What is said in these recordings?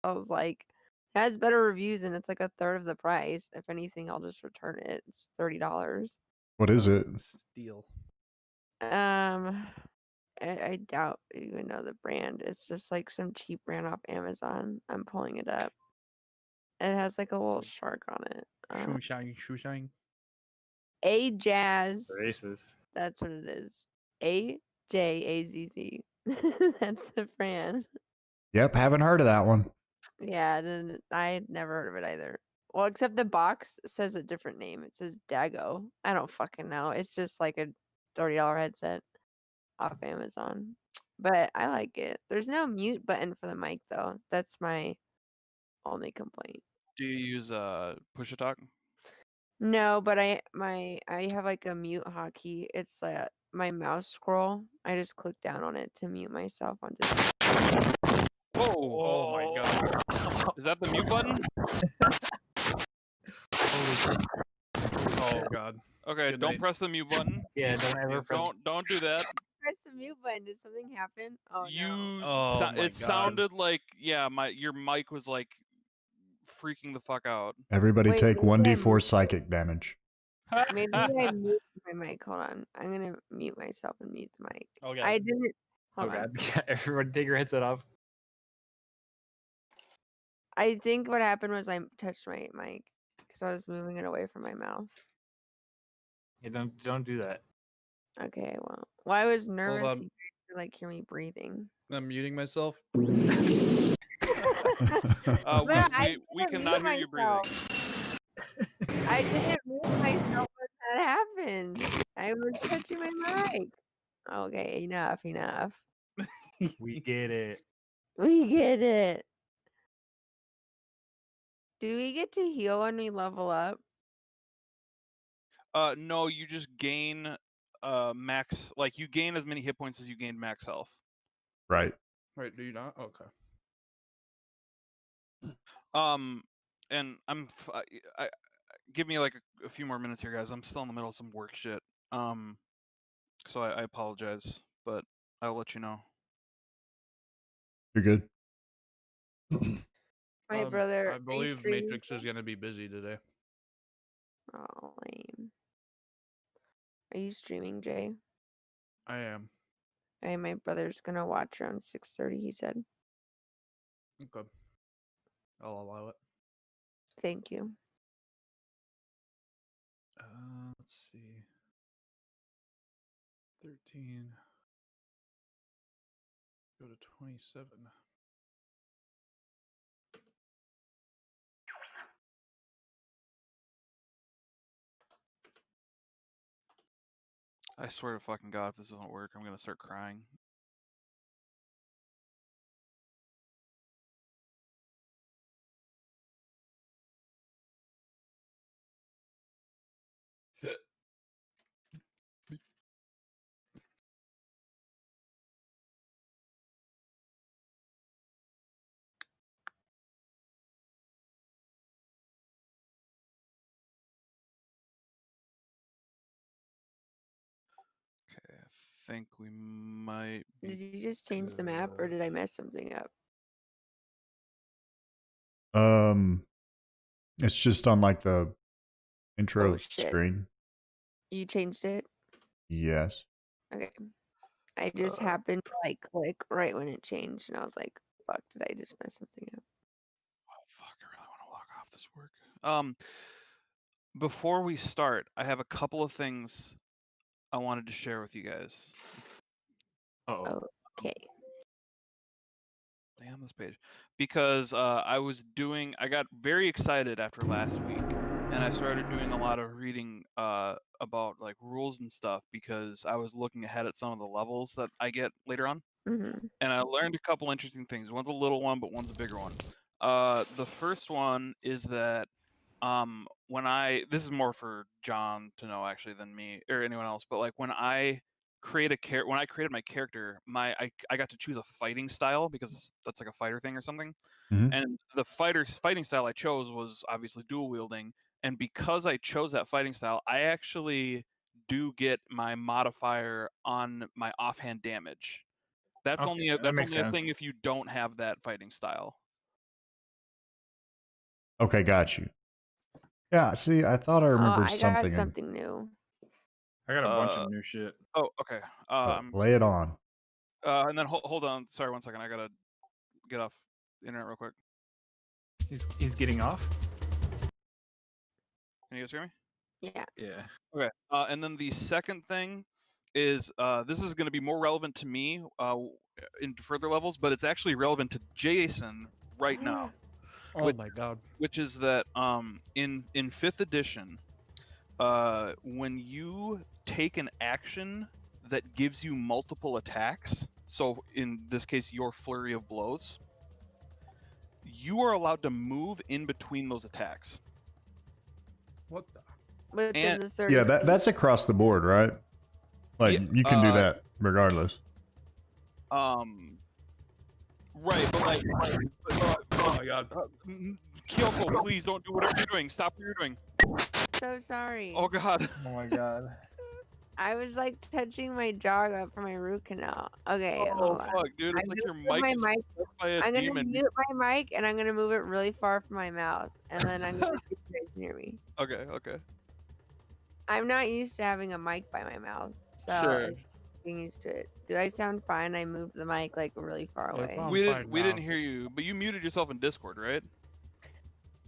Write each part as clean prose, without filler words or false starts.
I was like, it has better reviews and it's like a third of the price. If anything, I'll just return it. It's $30. What is it? Steal. I doubt you even know the brand. It's just like some cheap brand off Amazon. I'm pulling it up. It has like a little shark on it. Shoeshine. A Jazz. Racist. That's what it is. AJAZZ. That's the brand. Yep, haven't heard of that one. Yeah, I had never heard of it either. Well, except the box says a different name. It says Dago. I don't fucking know. It's just like a $30 headset off Amazon. But I like it. There's no mute button for the mic though. That's my only complaint. Do you use push to talk? No, but I have like a mute hotkey. It's my mouse scroll. I just click down on it to mute myself on just. Whoa! Oh my god! Is that the mute button? Oh god. Okay, Good don't night. press the mute button. Yeah, don't ever press. Don't do that. Press the mute button. Did something happen? Oh no. Oh my It God. sounded like your mic was like freaking the fuck out. Everybody Wait, take maybe 1d4 psychic damage. Maybe I muted my mic. Hold on. I'm gonna mute myself and mute the mic. Oh god. I didn't. Oh Hold on. god. Yeah, everyone take your headset off. I think what happened was I touched my mic because I was moving it away from my mouth. Yeah, don't do that. Okay, well, I was nervous. on. You could like hear me breathing. I'm muting myself. We I cannot hear you breathing. I didn't mute myself when that happened. I was touching my mic. Okay, enough. We get it. We get it. Do we get to heal when we level up? No, you just gain max. Like you gain as many hit points as you gain max health. Right. Wait, do you not? Okay. And I give me like a few more minutes here, guys. I'm still in the middle of some work shit. So I apologize, but I'll let you know. You're good. My brother. I believe Matrix is gonna be busy today. Oh, lame. Are you streaming, Jay? I am. Hey, my brother's gonna watch around 6:30. He said. Okay. I'll allow it. Thank you. Let's see. 13. Go to 27. I swear to fucking God, if this doesn't work, I'm gonna start crying. Okay, I think we might be Did you just change the map, or did I mess something up? It's just on like the intro Oh, shit. screen. You changed it? Yes. Okay. I just happened to like click right when it changed, and I was like, "Fuck! Did I just mess something up?" Oh fuck! I really want to log off this work. Before we start, I have a couple of things I wanted to share with you guys. Uh-oh. Okay. Stay on this page because I got very excited after last week, and I started doing a lot of reading about like rules and stuff because I was looking ahead at some of the levels that I get later on, Mm-hmm. and I learned a couple interesting things. One's a little one, but one's a bigger one. The first one is that this is more for John to know actually than me or anyone else, but like when I created my character, I got to choose a fighting style because that's like a fighter thing or something. Mhm. And the fighting style I chose was obviously dual wielding, and because I chose that fighting style, I actually do get my modifier on my offhand damage. That's Okay, only that makes a sense. thing if you don't have that fighting style. Okay, got you. Yeah, see, I thought I remembered I something. got something new. I got a bunch of new shit. Oh, okay. Lay it on. And then hold on. Sorry, 1 second. I gotta get off the internet real quick. He's getting off. Can you guys hear me? Yeah. Yeah. Okay. And then the second thing is this is going to be more relevant to me in further levels, but it's actually relevant to Jason right now. Oh my god. Which is that in 5th edition, when you take an action that gives you multiple attacks, so in this case your flurry of blows, you are allowed to move in between those attacks. What the? Within And- the 30 Yeah, feet. that's across the board, right? Like Yeah, you can do that regardless. Right, but like Oh my god. Kyoko, please don't do whatever you're doing. Stop what you're doing. So sorry. Oh god. Oh my god. I was like touching my jaw up for my root canal. Okay, Oh hold on. fuck, dude! It's I'm like your gonna move mic is my mic. fucked by a I'm gonna demon. mute my mic and I'm gonna move it really far from my mouth, and then I'm gonna see if you guys hear me. Okay, okay. I'm not used to having a mic by my mouth, so Sure. I'm getting used to it. Do I sound fine? I moved the mic like really far Yeah, away. I'm We fine didn't now. hear you, but you muted yourself in Discord, right?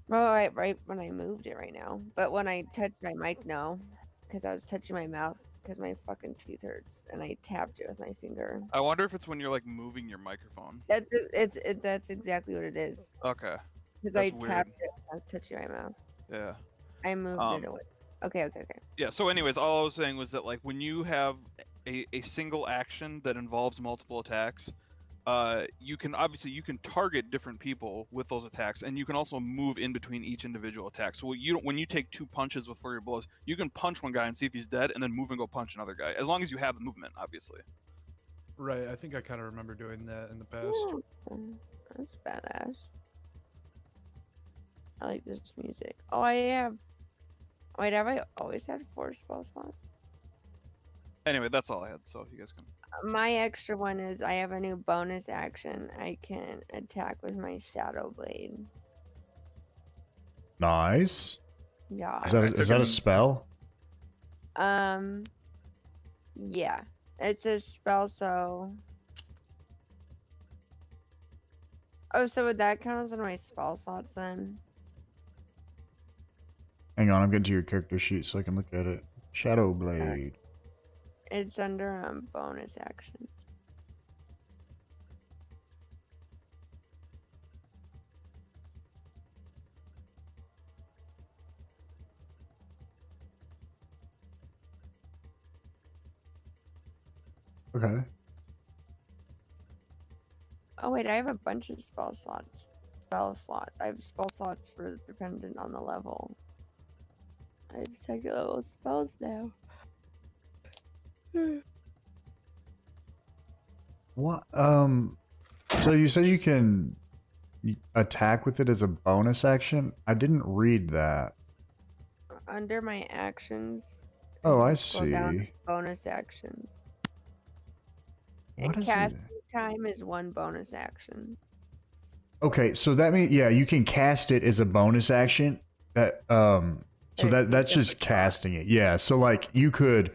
Well, right when I moved it right now, but when I touched my mic, no, because I was touching my mouth because my fucking teeth hurts, and I tapped it with my finger. I wonder if it's when you're like moving your microphone. That's exactly what it is. Okay. Because I That's tapped weird. it when I was touching my mouth. Yeah. I moved it away. Okay. Yeah. So, anyways, all I was saying was that like when you have a single action that involves multiple attacks, you can target different people with those attacks, and you can also move in between each individual attack. So when you take 2 punches with flurry of blows, you can punch one guy and see if he's dead, and then move and go punch another guy, as long as you have the movement, obviously. Right, I think I kind of remember doing that in the past. That's badass. I like this music. Oh, I have. Wait, have I always had 4 spell slots? Anyway, that's all I had. So you guys can. My extra one is I have a new bonus action. I can attack with my Shadow Blade. Nice. Yeah. Is that a spell? Yeah. It's a spell, so. Oh, so would that count as one of my spell slots then? Hang on, I'm getting to your character sheet so I can look at it. Shadow Blade. It's under bonus actions. Okay. Oh wait, I have a bunch of spell slots. I have spell slots for dependent on the level. I have second level spells now. What? So you said you can attack with it as a bonus action? I didn't read that. Under my actions. Oh, I scroll down to see. bonus actions. What And is it? casting time is 1 bonus action. Okay, so that means yeah, you can cast it as a bonus action. That so But that's it's a just spell. casting it. Yeah, so like you can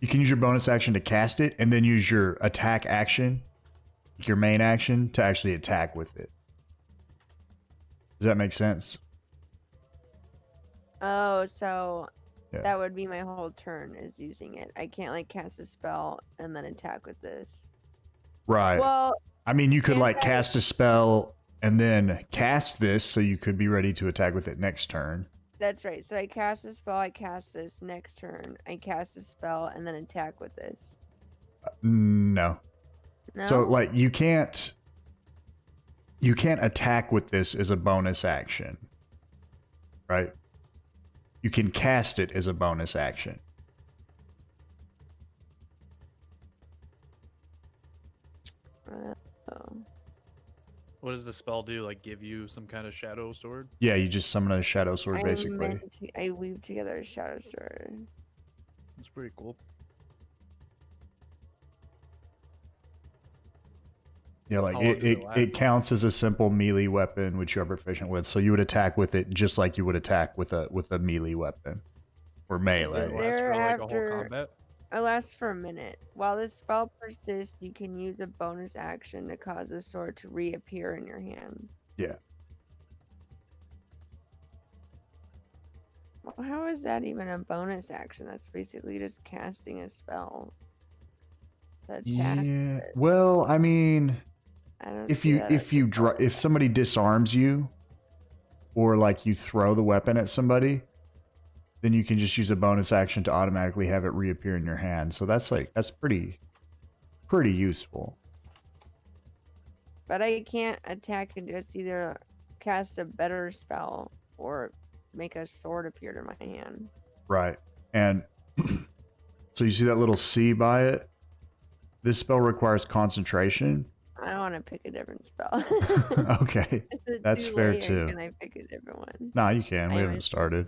use your bonus action to cast it and then use your attack action, your main action to actually attack with it. Does that make sense? Oh, so Yeah. that would be my whole turn is using it. I can't like cast a spell and then attack with this. Right. Well, I mean, you could can't like I- cast a spell and then cast this so you could be ready to attack with it next turn. that's right. So I cast a spell, I cast this next turn. I cast a spell and then attack with this. No. No. So like you can't attack with this as a bonus action. Right? You can cast it as a bonus action. Oh. What does the spell do? Like give you some kind of shadow sword? Yeah, you just summon a shadow sword basically. I weave together a shadow sword. That's pretty cool. Yeah, like How long does it it last? counts as a simple melee weapon which you are proficient with. So you would attack with it just like you would attack with a melee weapon or It Does says melee. it last there for like a whole after combat? it lasts for a minute. While this spell persists, you can use a bonus action to cause a sword to reappear in your hand. Yeah. Well, how is that even a bonus action? That's basically just casting a spell to attack. Yeah. Well, I mean, I don't if see you that if as a you bonus if somebody disarms you or like you throw the weapon at somebody, then you can just use a bonus action to automatically have it reappear in your hand. So that's pretty useful. But I can't attack and just either cast a better spell or make a sword appear to my hand. Right. And so you see that little C by it? This spell requires concentration. I want to pick a different spell. Okay. Is it That's too fair late, or too. can I pick a different one? Nah, you can. We I haven't was- started.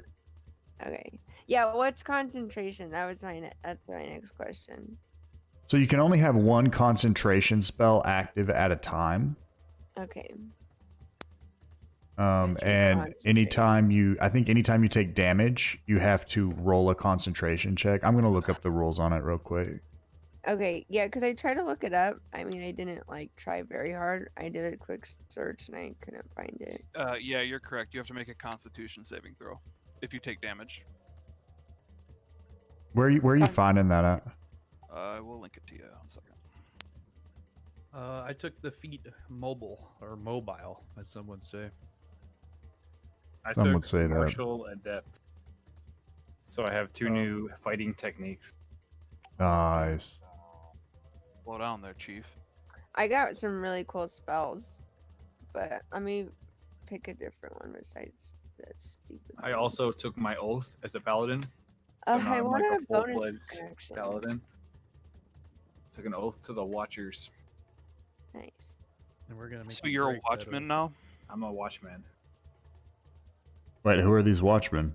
Okay. Yeah, what's concentration? That's my next question. So you can only have one concentration spell active at a time. Okay. And anytime you take damage, you have to roll a concentration check. I'm gonna look up the rules on it real quick. Okay, yeah, because I tried to look it up. I mean, I didn't like try very hard. I did a quick search and I couldn't find it. Yeah, you're correct. You have to make a Constitution saving throw if you take damage. Where are you finding that at? I will link it to you. 1 second. I took the feat mobile, as some would say. I Some took would say that. martial adept. So I have two new fighting techniques. Nice. Slow down there, Chief. I got some really cool spells, but let me pick a different one besides that stupid. I one. also took my oath as a paladin. So now I I'm want like a a bonus full-fledged action. paladin. Took an oath to the Watchers. Nice. And we're gonna make. So you you're a break that watchman oath. now? I'm a watchman. Wait, who are these watchmen?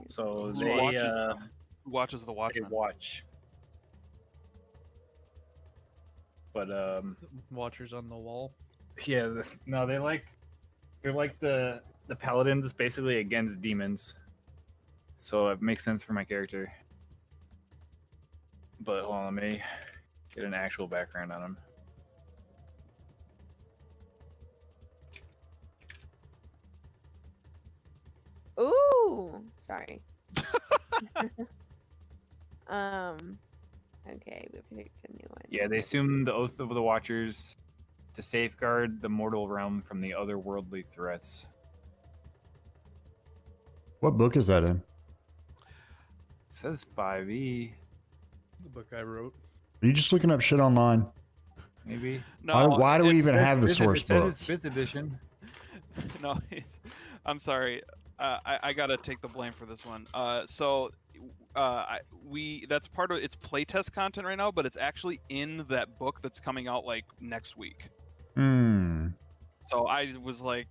So Who they, watches them? Who watches the they watchman? watch. But Watchers on the wall. yeah, no, they're like the paladins basically against demons. So it makes sense for my character. But hold on, let me get an actual background on him. Ooh, sorry. Okay, we picked a new one. Yeah, they assume the oath of the Watchers to safeguard the mortal realm from the otherworldly threats. What book is that in? It says 5e, The book I wrote. Are you just looking up shit online? maybe. No. Why do we it's- even have the It source says books? it's 5th edition. No, I'm sorry. I gotta take the blame for this one. That's part of it's playtest content right now, but it's actually in that book that's coming out like next week. Hmm. So I was like,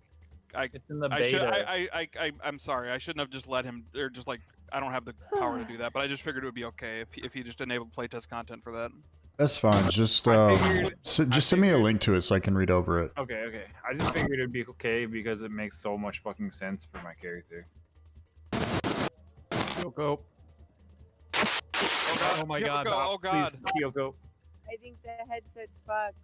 It's in the I should, beta. I'm sorry. I shouldn't have just let him, or just like, I don't have the power to do that. But I just figured it would be okay if he just enabled playtest content for that. That's fine. Just I figured- just send me a link to it so I can read over it. Okay. I just figured it'd be okay because it makes so much fucking sense for my character. Kyoko. Oh my god. Oh god. Please, Kyoko. I think the headset's fucked.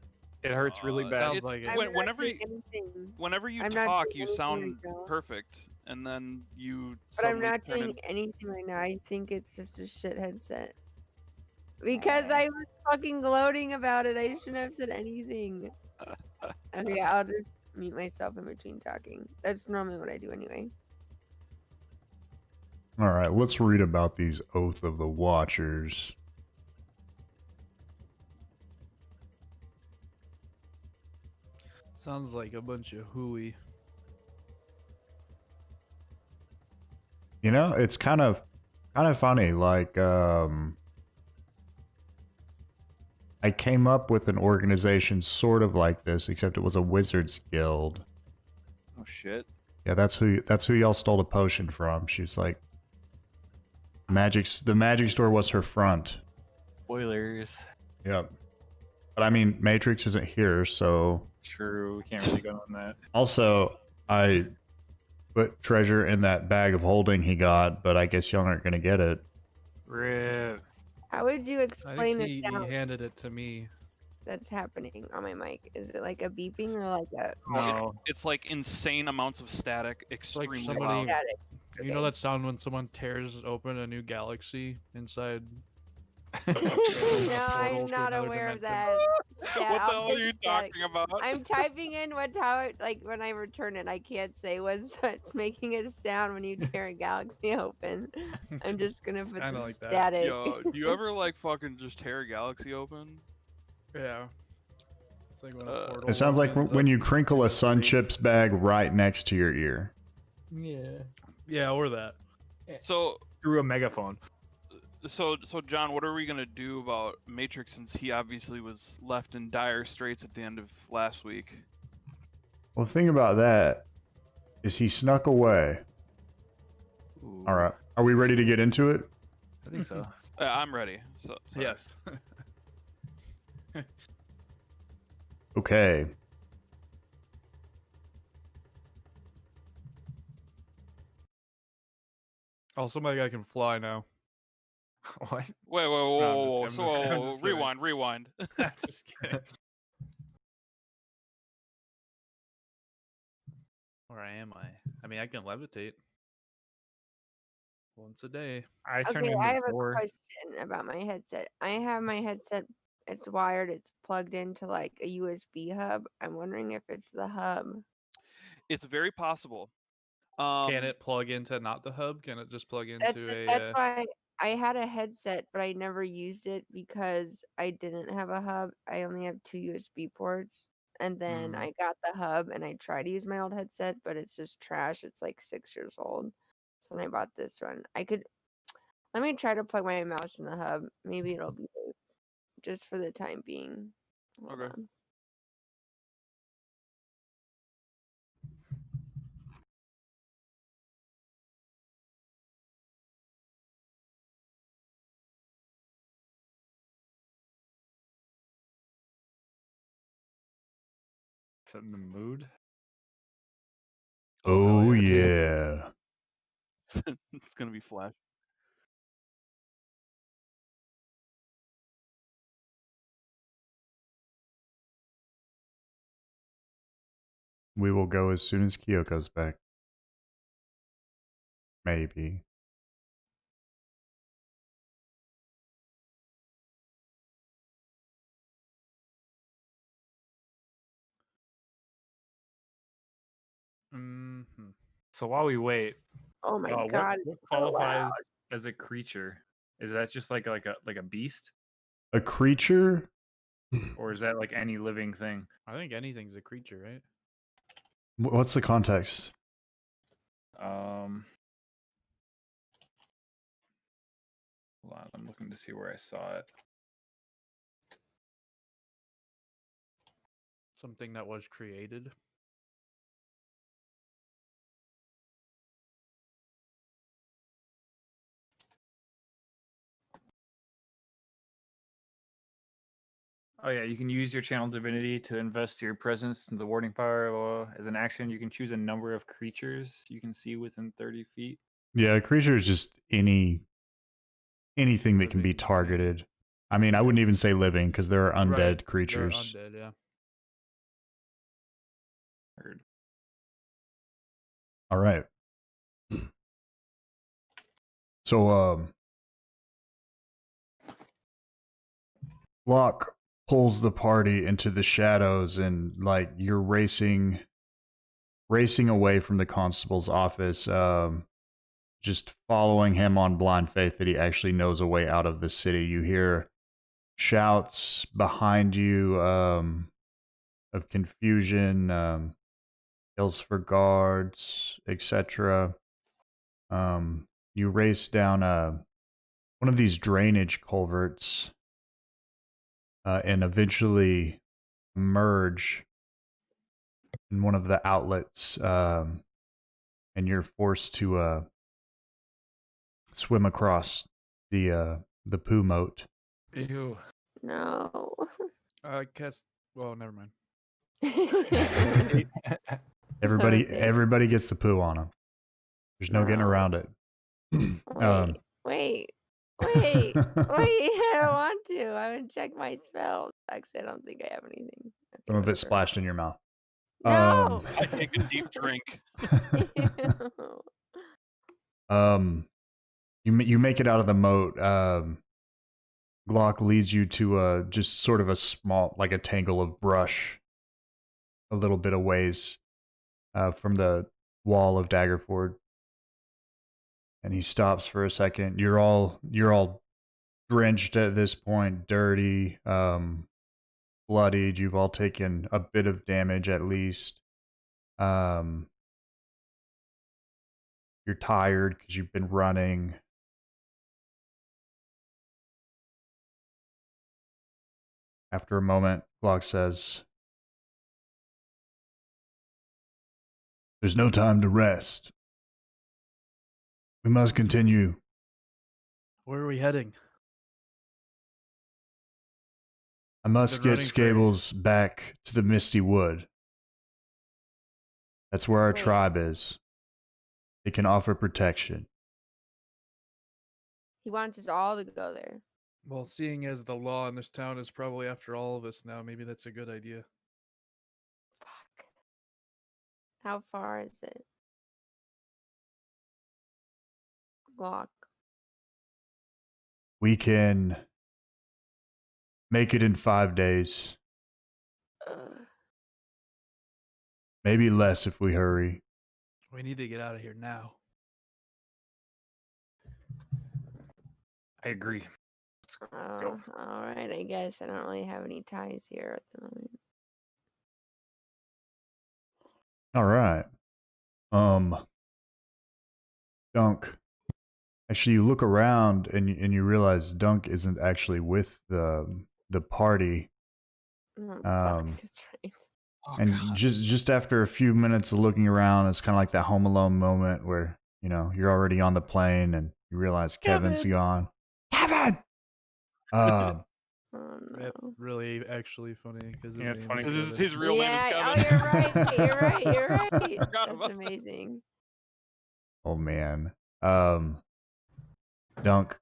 It hurts really it bad. sounds It's, like it. I'm not whenever doing you, anything, whenever you I'm not talk, doing you anything sound right now. perfect, and then you. but I'm suddenly not turn doing anything right now. I think it's just a shit headset. Because I was fucking gloating about it. I shouldn't have said anything. Okay, I'll just mute myself in between talking. That's normally what I do anyway. All right, let's read about these Oath of the Watchers. Sounds like a bunch of hooey. You know, it's kind of funny. Like, I came up with an organization sort of like this, except it was a wizards guild. Oh shit. Yeah, that's who y'all stole the potion from. She's like, the magic store was her front. Spoilers. Yep. But I mean, Matrix isn't here, so. True, we can't really go on that. Also, I put treasure in that bag of holding he got, but I guess y'all aren't gonna get it. Rip. How would you I explain think the he sound handed it to me. that's happening on my mic? Is it like a beeping or like a No. It's like insane amounts of static, like extremely somebody- loud. static? You know Okay. that sound when someone tears open a new galaxy inside? No, portal I'm to not another aware of dimension. that. What the I'll hell are take you static. talking about? I'm typing in how it, like when I return it. I can't say what's it's making a sound when you tear a galaxy open. I'm just gonna It's put kinda the like that. static. Yo, do you ever like fucking just tear a galaxy open? Yeah. It's like when a portal It sounds like opens when up you crinkle a into Sun space. Chips bag right next to your ear. Yeah. Yeah, or that. So, Through a megaphone. so John, what are we gonna do about Matrix since he obviously was left in dire straits at the end of last week? Well, the thing about that is he snuck away. Ooh, All right, are we ready to get into it? I think so. I'm ready. So sorry. Yes. Okay. Also, my guy can fly now. What? Wait, whoa, No, I'm whoa, just- whoa, I'm just- whoa, I'm whoa, just kidding. rewind. I'm just kidding. Where am I? I mean, I can levitate once a day. I turned Okay, into I have a four. question about my headset. I have my headset. It's wired. It's plugged into like a USB hub. I'm wondering if it's the hub. It's very possible. Can it plug into not the hub? Can it just plug into That's a? why I had a headset, but I never used it because I didn't have a hub. I only have 2 USB ports. And then I got the hub and I tried to use my old headset, but it's just trash. It's like 6 years old. So then I bought this one. Let me try to plug my mouse in the hub. Maybe it'll be good, just for the time being. Hold Okay. on. Set in the mood. Oh, hell yeah. It's gonna be Flash. We will go as soon as Kyoko's back. Maybe. Hmm. So while we wait, Oh my what god, it's so qualifies loud. as a creature? Is that just like a beast, A creature? or is that like any living thing? I think anything's a creature, right? What's the context? Hold on, I'm looking to see where I saw it. Something that was created. Oh yeah, you can use your channel divinity to invest your presence in the warding power. As an action, you can choose a number of creatures you can see within 30 feet. Yeah, a creature is just anything that can be Living, yeah. targeted. I mean, I wouldn't even say living because there are undead Right, creatures. They're undead, yeah. Heard. All right. So, Locke pulls the party into the shadows, and like you're racing away from the constable's office, just following him on blind faith that he actually knows a way out of the city. You hear shouts behind you of confusion, yells for guards, etc. You race down one of these drainage culverts and eventually emerge in one of the outlets, and you're forced to swim across the poo moat. Ew. No. Cast. Well, never mind. Everybody, Okay. everybody gets the poo on them. There's no getting No. around it. Wait, I don't want to. I haven't checked my spells. Actually, I don't think I have anything. Okay, Some of it whatever. splashed in your mouth. No. I take a deep drink. You make it out of the moat. Glock leads you to just sort of a small, like a tangle of brush, a little bit of ways from the wall of Daggerford. And he stops for a second. You're all drenched at this point, dirty, bloodied. You've all taken a bit of damage at least. You're tired because you've been running. After a moment, Glock says, "There's no time to rest. We must continue." Where are we heading? I must been get running for- Scables back to the Misty Wood. That's where our Wait. tribe is. It can offer protection. He wants us all to go there. Well, seeing as the law in this town is probably after all of us now, maybe that's a good idea. Fuck. How far is it? Glock. We can make it in 5 days. Maybe less if we hurry. We need to get out of here now. I agree. Oh, all right. I guess I don't really have any ties here at the moment. All right. Dunk. Actually, you look around and you realize Dunk isn't actually with the party. Fuck, that's right. Oh, And God. just after a few minutes of looking around, it's kind of like that Home Alone moment where, you're already on the plane and you realize Kevin's Kevin! gone. Kevin! Oh That's no. really actually funny because Yeah, it's funny. His real name is Yeah. Kevin. Oh, you're right. You're right. You're right. Forgot That's about that. amazing. Oh, man. Dunk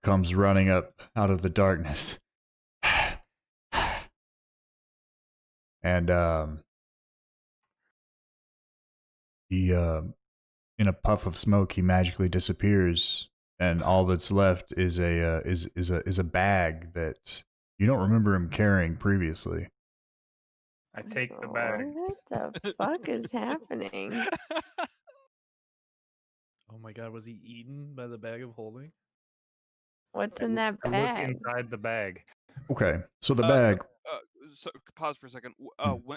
comes running up out of the darkness. And he in a puff of smoke he magically disappears, and all that's left is a bag that you don't remember him carrying previously. I take the bag. What the fuck is happening? Oh my God, was he eaten by the bag of holding? What's in that I look bag? inside the bag. Okay, so the bag. So, pause for a second.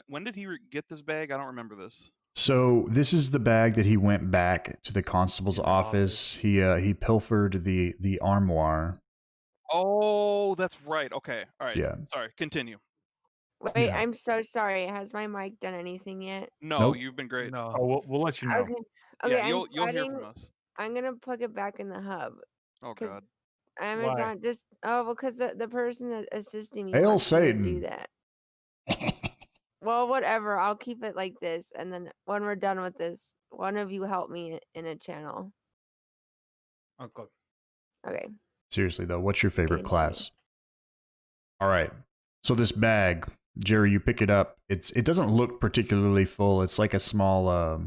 When did he get this bag? I don't remember this. So this is the bag that he went back to the constable's In the office. He pilfered the armoire. Oh, that's right. Okay. All right. Yeah. Sorry. Continue. Wait, Yeah. I'm so sorry. Has my mic done anything yet? No, Nope. you've been great. No. Oh, we'll let you know. Okay. Okay, Yeah, I'm you'll hear starting. from us. I'm gonna plug it back in the hub. Oh 'Cause God. Amazon just because the person that assisting me Hail wants me to Satan. do that. Well, whatever. I'll keep it like this, and then when we're done with this, one of you help me in a channel. Okay. Okay. Seriously though, what's your favorite Game class? All right. So this bag, Jerry, you pick it up. It doesn't look particularly full. It's like a small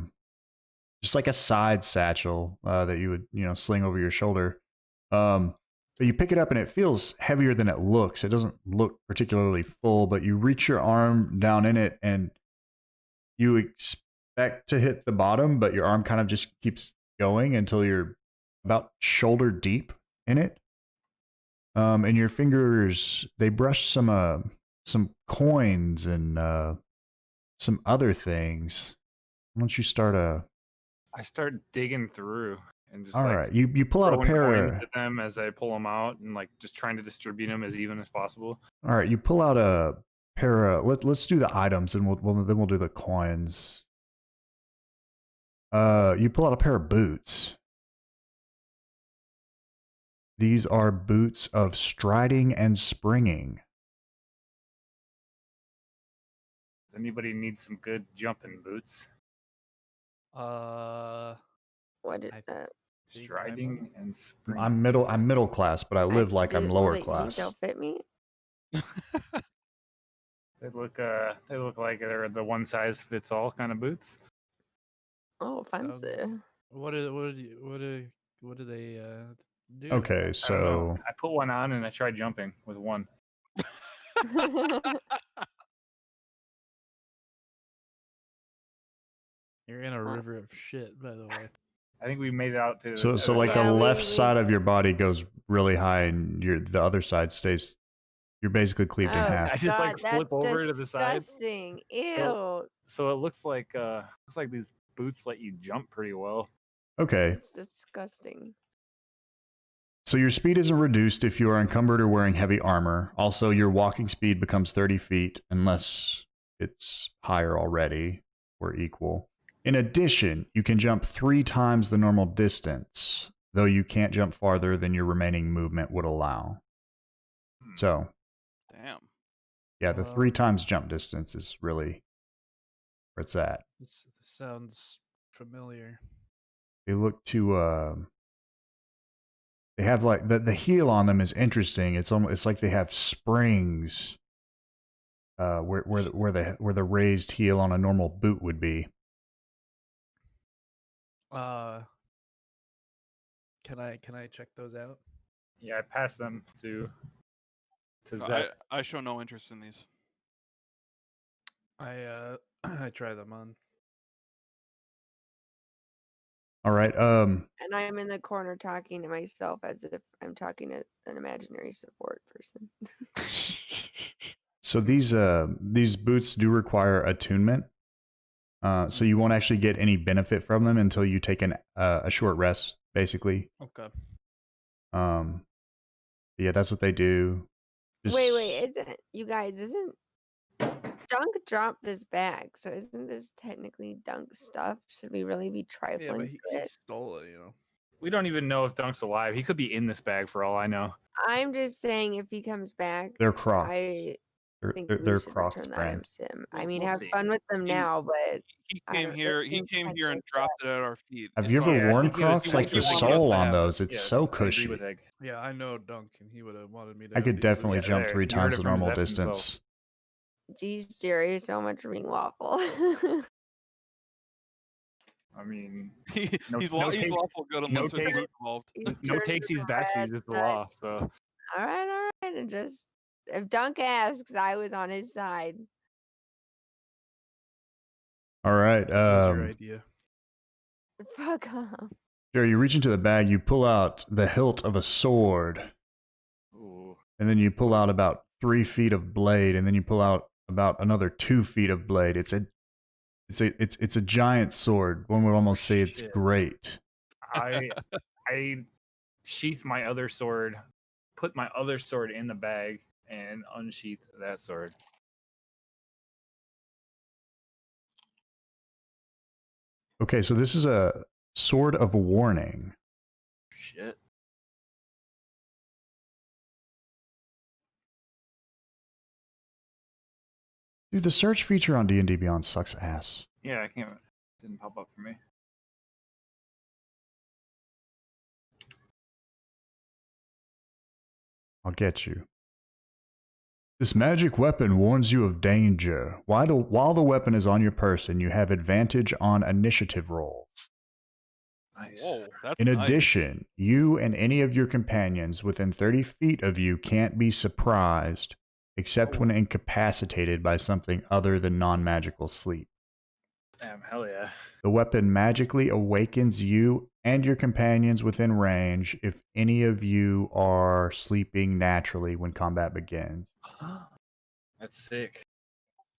just like a side satchel that you would, sling over your shoulder. But you pick it up and it feels heavier than it looks. It doesn't look particularly full, but you reach your arm down in it and you expect to hit the bottom, but your arm kind of just keeps going until you're about shoulder deep in it. And your fingers, they brush some coins and some other things. Why don't you start I start digging through and just all like right, you pull out a throwing pair coins at them as I pull them out and like just trying to distribute them as even as possible. all right, you pull out a pair of let's do the items and we'll do the coins. You pull out a pair of boots. These are boots of striding and springing. Anybody need some good jumping boots? I What did think Striding and spring. I'm middle class, but I live like I'm lower You think class. they'll fit me? They look like they're the one size fits all kind of boots. Oh, fancy. Sounds- what do they do? Okay, I don't know. so I put one on and I tried jumping with one. You're in a river of shit, by the way. I think we made it out to. so like Yeah, the we- left side of your body goes really high, and the other side stays. You're basically cleaved in Oh, half. I just like God, flip that's over to the side. disgusting. Ew. So it looks like these boots let you jump pretty well. Okay, It's disgusting. so your speed isn't reduced if you are encumbered or wearing heavy armor. Also, your walking speed becomes 30 feet unless it's higher already or equal. In addition, you can jump 3 times the normal distance, though you can't jump farther than your remaining movement would allow. So, Damn. yeah, the 3 times jump distance is really where it's at. This sounds familiar. They look to they have like the heel on them is interesting. It's almost, it's like they have springs where the raised heel on a normal boot would be. Can I check those out? Yeah, I passed them to No, Zach. I show no interest in these. I I try them on. All right. And I'm in the corner talking to myself as if I'm talking to an imaginary support person. So these boots do require attunement. So you won't actually get any benefit from them until you take a short rest, basically. Okay. Yeah, that's what they do. Wait, isn't Dunk dropped this bag, so isn't this technically Dunk stuff? Should we really be Yeah, trifling but he with it? stole it, you know. We don't even know if Dunk's alive. He could be in this bag for all I know. I'm just saying if he comes back, They're Crocs. I think we They're should Crocs return that brand. item to him. I We'll- mean, we'll have see. fun with them now, but He I came don't- here. it He seems came like here and it's dropped it at our feet. Have It's you ever fine. Yeah, I worn think he was- Crocs? he Like the was- he sole wants to on have those, it's Yes, so I agree cushy. with Egg. Yeah, I know Dunk, and he would have wanted me to. I have could these definitely boots. Yeah, jump there, 3 you heard times it the from normal Zeph himself. distance. geez, Jerry, so much ring waffle. I mean, He- No- he's no he's takes- lawful good no unless there's takes- loot involved. no takesies, backsies is the law. So all right, and just if Dunk asks, I was on his side. All right. That was your idea. Fuck off. Jerry, you reach into the bag, you pull out the hilt of a sword, ooh, and then you pull out about 3 feet of blade, and then you pull out about another 2 feet of blade. It's a giant sword. One would almost say it's Shit. great. I sheath my other sword, put my other sword in the bag, and unsheath that sword. Okay, so this is a sword of warning. Shit. Dude, the search feature on D&D Beyond sucks ass. Yeah, I can't. Didn't pop up for me. I'll get you. This magic weapon warns you of danger. While the weapon is on your person, you have advantage on initiative rolls. Nice. Whoa, that's In nice. addition, you and any of your companions within 30 feet of you can't be surprised, except when incapacitated by something other than non-magical sleep. Damn, hell yeah. The weapon magically awakens you and your companions within range if any of you are sleeping naturally when combat begins. That's sick.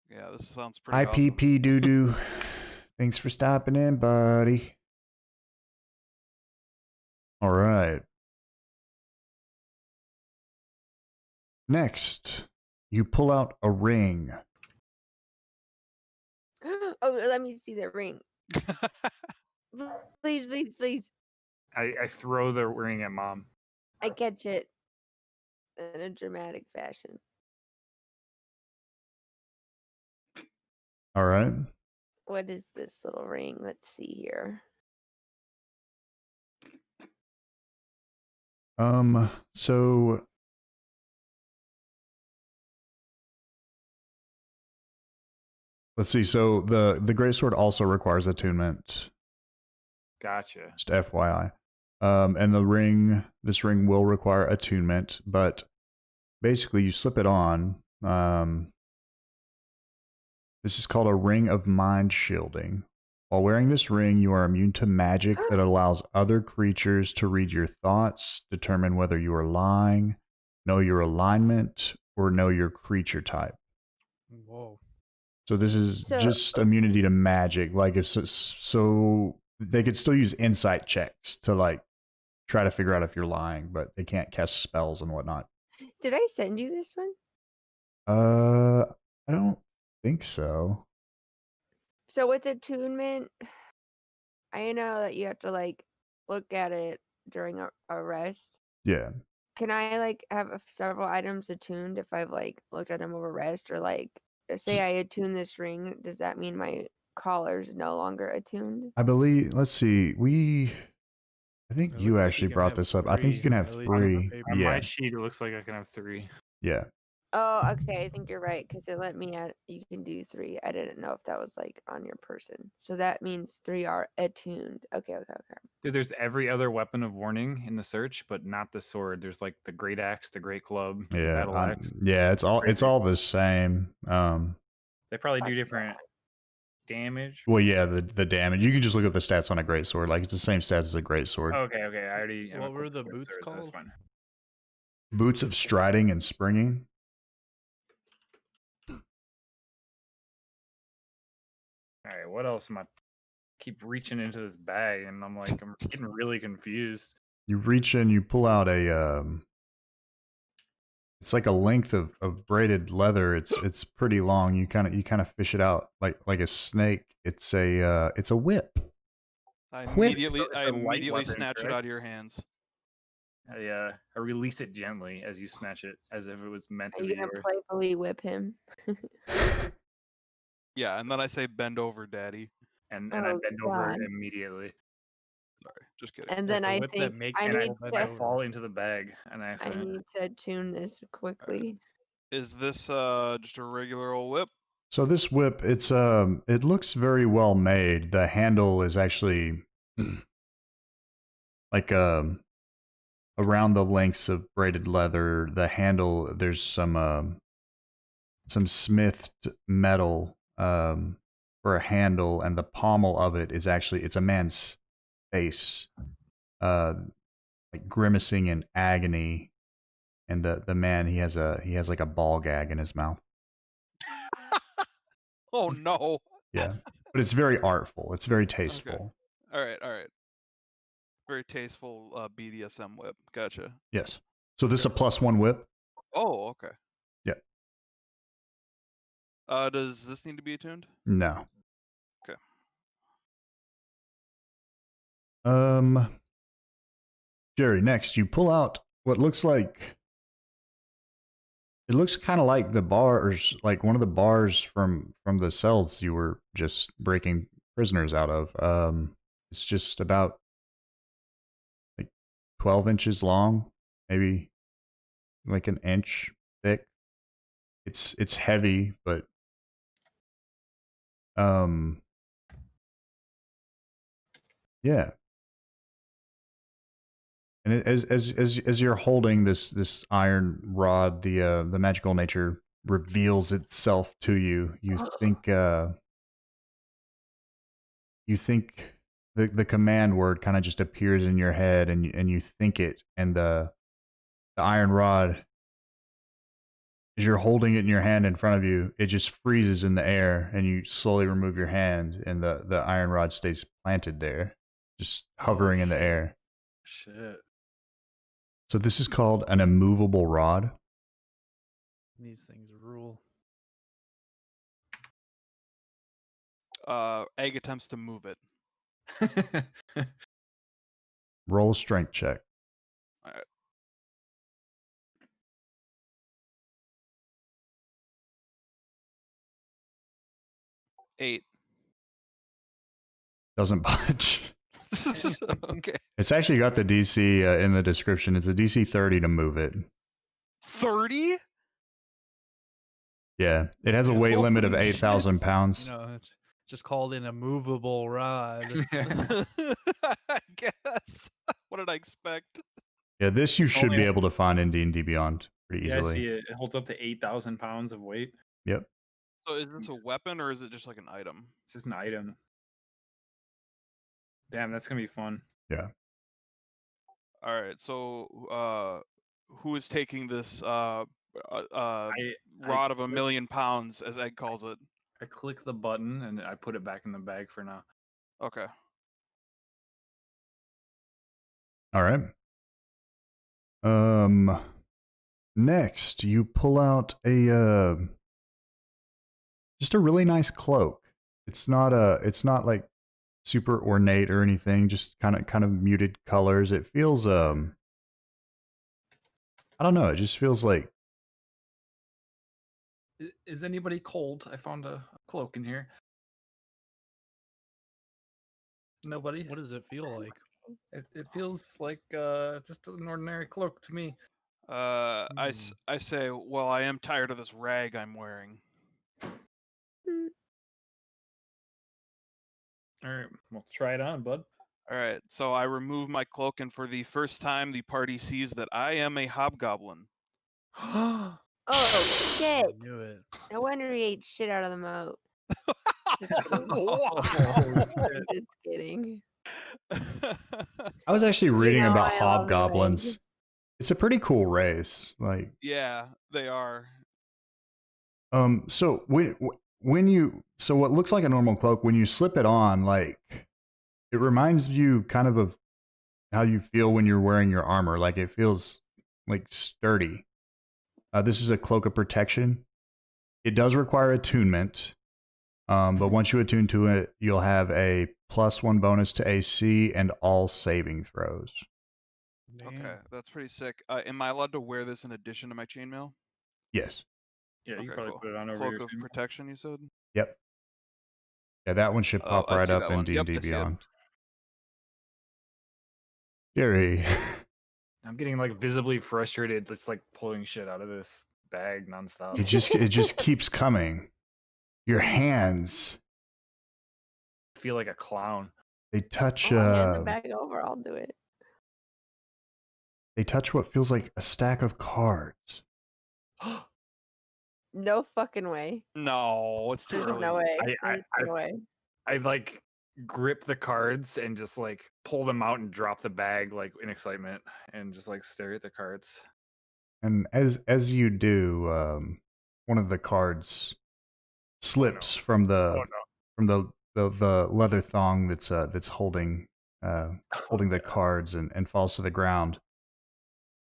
Yeah, this sounds pretty awesome. IPP doo-doo. Thanks for stopping in, buddy. All right. Next, you pull out a ring. Oh, let me see the ring. Please, please, please. I throw the ring at Mom. I catch it in a dramatic fashion. All right. What is this little ring? Let's see here. So let's see. So the greatsword also requires attunement. Gotcha. Just FYI. And this ring will require attunement, but basically you slip it on. This is called a ring of mind shielding. While wearing this ring, you are immune to magic that allows other creatures to read your thoughts, determine whether you are lying, know your alignment, or know your creature type. Whoa. So this is So- just immunity to magic. Like if so they could still use insight checks to like try to figure out if you're lying, but they can't cast spells and whatnot. Did I send you this one? I don't think so. So with attunement, I know that you have to like look at it during a rest. Yeah. Can I like have several items attuned if I've like looked at them over rest, or like say I attune this ring, does that mean my collar's no longer attuned? I believe, let's see, I think It you looks like actually you can brought have this up. I think you 3, can have at least on the 3. paper. On Yeah. my sheet, it looks like I can have 3. Yeah. Oh, okay. I think you're right because it let me at you can do 3. I didn't know if that was like on your person. So that means 3 are attuned. Okay. Dude, there's every other weapon of warning in the search, but not the sword. There's like the great axe, the great club, the Yeah. battle axe. Yeah, it's all the same. They probably do different damage. Well, yeah, the damage. You can just look at the stats on a great sword. Like it's the same stats as a great sword. Okay. I already. have What were equipped the great boots sword, so that's called? fine. Boots of striding and springing. All right. What else am I? Keep reaching into this bag, and I'm getting really confused. You reach in, you pull out it's like a length of braided leather. It's pretty long. You kind of fish it out like a snake. It's a whip. I Whip. immediately, It's I a light immediately weapon, snatch it correct? out of your hands. I release it gently as you snatch it, as if it was meant Are to you be gonna yours. playfully whip him? Yeah, and then I say, "Bend over, daddy." And I Oh bend over God. immediately, Sorry, just kidding. And It's then a I whip that think makes I and need people bend I to over. fall into the bag, and I I accident. need to tune this quickly. Is this just a regular old whip? So this whip, it looks very well made. The handle is actually like around the lengths of braided leather. The handle, there's some smithed metal for a handle, and the pommel of it is actually it's a man's face, like grimacing in agony, and the man he has like a ball gag in his mouth. Oh no! Yeah, but it's very artful. It's very tasteful. All right. Very tasteful BDSM whip. Gotcha. Yes. So this is a +1 whip. Oh, okay. Yep. Does this need to be attuned? No. Okay. Jerry, next you pull out what looks like it looks kind of like the bars, like one of the bars from the cells you were just breaking prisoners out of. It's just about like 12 inches long, maybe like an inch thick. It's heavy, but yeah. And as you're holding this iron rod, the magical nature reveals itself to you. You think the command word kind of just appears in your head, and you think it, and the iron rod, as you're holding it in your hand in front of you, it just freezes in the air, and you slowly remove your hand, and the iron rod stays planted there, just hovering in the shit. air. Shit. So this is called an immovable rod. These things rule. Egg attempts to move it. Roll a strength check. All right. 8. Doesn't budge. Okay. It's actually got the DC in the description. It's a DC 30 to move it. 30? Yeah, it has a weight limit of Holy 8,000 shit. pounds. You know, it's just called an immovable rod. I guess. What did I expect? Yeah, this you should be Only- able to find in D&D Beyond pretty Yeah, I easily. see it. It holds up to 8,000 pounds of weight. Yep. So is this a weapon or is it just like an item? It's just an item. Damn, that's gonna be fun. Yeah. All right. So who is taking this rod of a million pounds, as Egg calls it? I click the button and I put it back in the bag for now. Okay. All right. Next, you pull out a just a really nice cloak. It's not like super ornate or anything, just kind of muted colors. It feels I don't know, it just feels like Is anybody cold? I found a cloak in here. Nobody? What does it feel like? It feels like just an ordinary cloak to me. I say, well, I am tired of this rag I'm wearing. All right, well, try it on, bud. All right, so I remove my cloak, and for the first time, the party sees that I am a hobgoblin. Oh I shit! knew it. No wonder he ate shit out of the moat. Just kidding. Oh, shit. Just kidding. I was actually reading know about I love hobgoblins. rage. It's a pretty cool race. Like Yeah, they are. so when you so what looks like a normal cloak, when you slip it on, like it reminds you kind of how you feel when you're wearing your armor. Like it feels like sturdy. This is a cloak of protection. It does require attunement, but once you attune to it, you'll have a +1 bonus to AC and all saving throws. Okay, that's pretty sick. Am I allowed to wear this in addition to my chainmail? Yes. Yeah, you Okay, can probably cool. put it on over Cloak your of chin. protection, you said? Yep. Yeah, that one should pop I right see up that in one. Yep, D&D I see it. Beyond. Gary. I'm getting like visibly frustrated. It's like pulling shit out of this bag nonstop. it just keeps coming. Your hands, I feel like a clown. they touch Oh, hand it back over. I'll do it. they touch what feels like a stack of cards. No fucking way. No, it's too There's early. no way. I- There's no way. I like grip the cards and just like pull them out and drop the bag like in excitement and just like stare at the cards. And as you do, one of the cards slips from the the leather thong that's holding the cards and falls to the ground.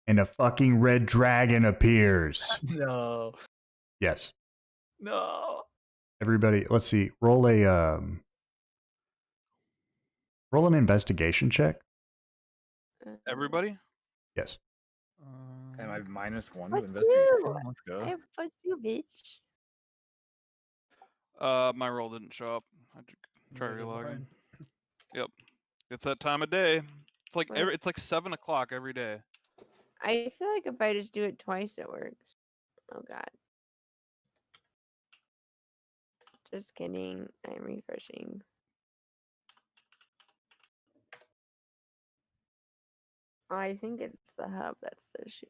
And a fucking red dragon appears. No. Yes. No. Everybody, let's see. Roll an investigation check. Everybody? Yes. Am I -1 to Let's investigation? do. Let's go. I have +2, bitch. My roll didn't show up. I try Neither did relogging. mine. Yep. It's that time of day. It's like What? it's like 7 o'clock every day. I feel like if I just do it twice, it works. Oh god. Just kidding. I'm refreshing. I think it's the hub that's the issue.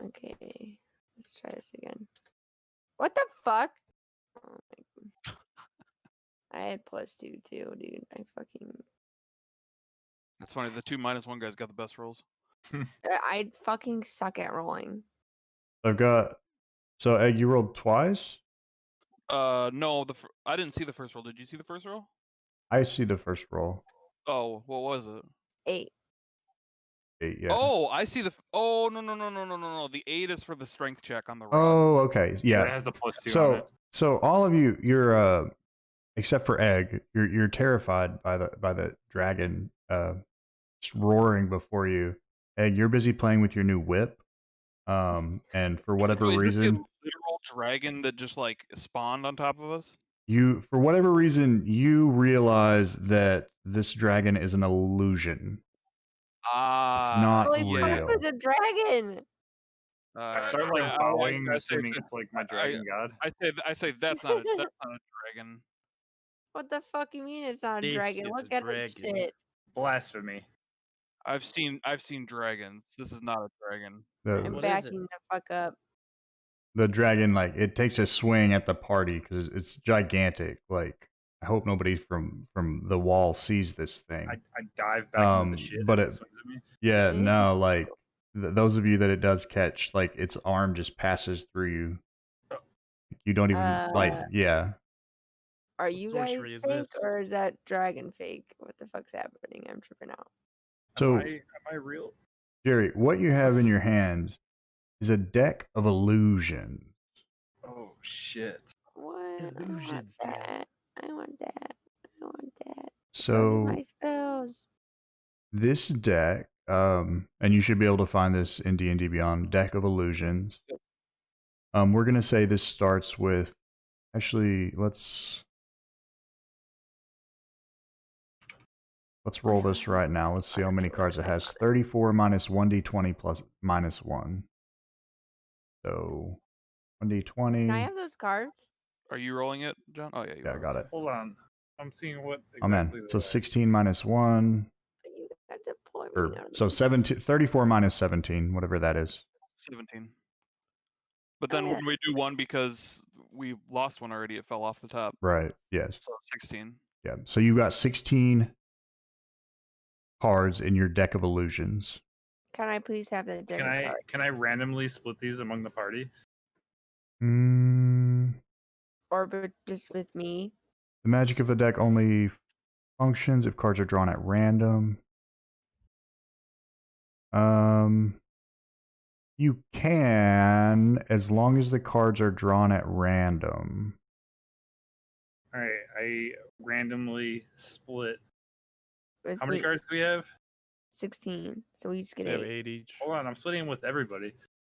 Okay, let's try this again. What the fuck? Oh my. I had +2 too, dude. I fucking. It's funny. The 2 -1 guys got the best rolls. I fucking suck at rolling. I've got. So, Egg, you rolled twice? No, I didn't see the first roll. Did you see the first roll? I see the first roll. Oh, what was it? 8. 8, yeah. Oh, I see the. Oh no! The 8 is for the strength check on the rod. Oh, okay. It Yeah. has the +2 on it. So all of you, you're except for Egg, you're terrified by the dragon just roaring before you. Egg, you're busy playing with your new whip. And for whatever So is this a reason, literal dragon that just like spawned on top of us? for whatever reason, you realize that this dragon is an illusion. Ah, not Holy yeah. fuck, real. there's a dragon! I start like yeah, bowing, I say assuming that- it's like my dragon god. I say that's not a dragon. What the fuck you mean it's not a This dragon? is Look a at this dragon. shit. Blasphemy. I've seen dragons. This is not a dragon. I'm What is it? backing the fuck up. The dragon, like, it takes a swing at the party because it's gigantic. Like, I hope nobody from the wall sees this thing. I dive back into the shit but as it it- swings at me. Yeah, Yeah. no, like those of you that it does catch, like its arm just passes through you. You don't even like, yeah. Are you guys sorcery is fake this? or is that dragon fake? What the fuck's happening? I'm tripping out. So, Am I real? Jerry, what you have in your hands is a deck of illusions. Oh shit. What? I want Illusions, damn. that. I want that. I want that. Those are So my spells. this deck, and you should be able to find this in D&D Beyond, deck of illusions. We're gonna say this starts with. Actually, let's roll this right now. Let's see how many cards it has. 34 minus 1d20 plus minus 1. So 1d20. Can I have those cards? Are you rolling it, John? Oh yeah, you Yeah, I are. got it. Hold on. I'm seeing what Oh man. exactly So they are. 16 minus 1. But you got to pull Or, everything out of so the 17, 34 minus 17, whatever that is. 17. But then yeah, when we do one because we lost one already, it fell off the top. Right. Yes. So 16. Yeah. So you got 16 cards in your deck of illusions. Can I please have the deck Can of I cards? can I randomly split these among the party? Or just with me? The magic of the deck only functions if cards are drawn at random. You can, as long as the cards are drawn at random. All right, I randomly split. With How many me? cards do we have? 16. So we each get They have 8. 8 each. Hold on, I'm splitting with everybody.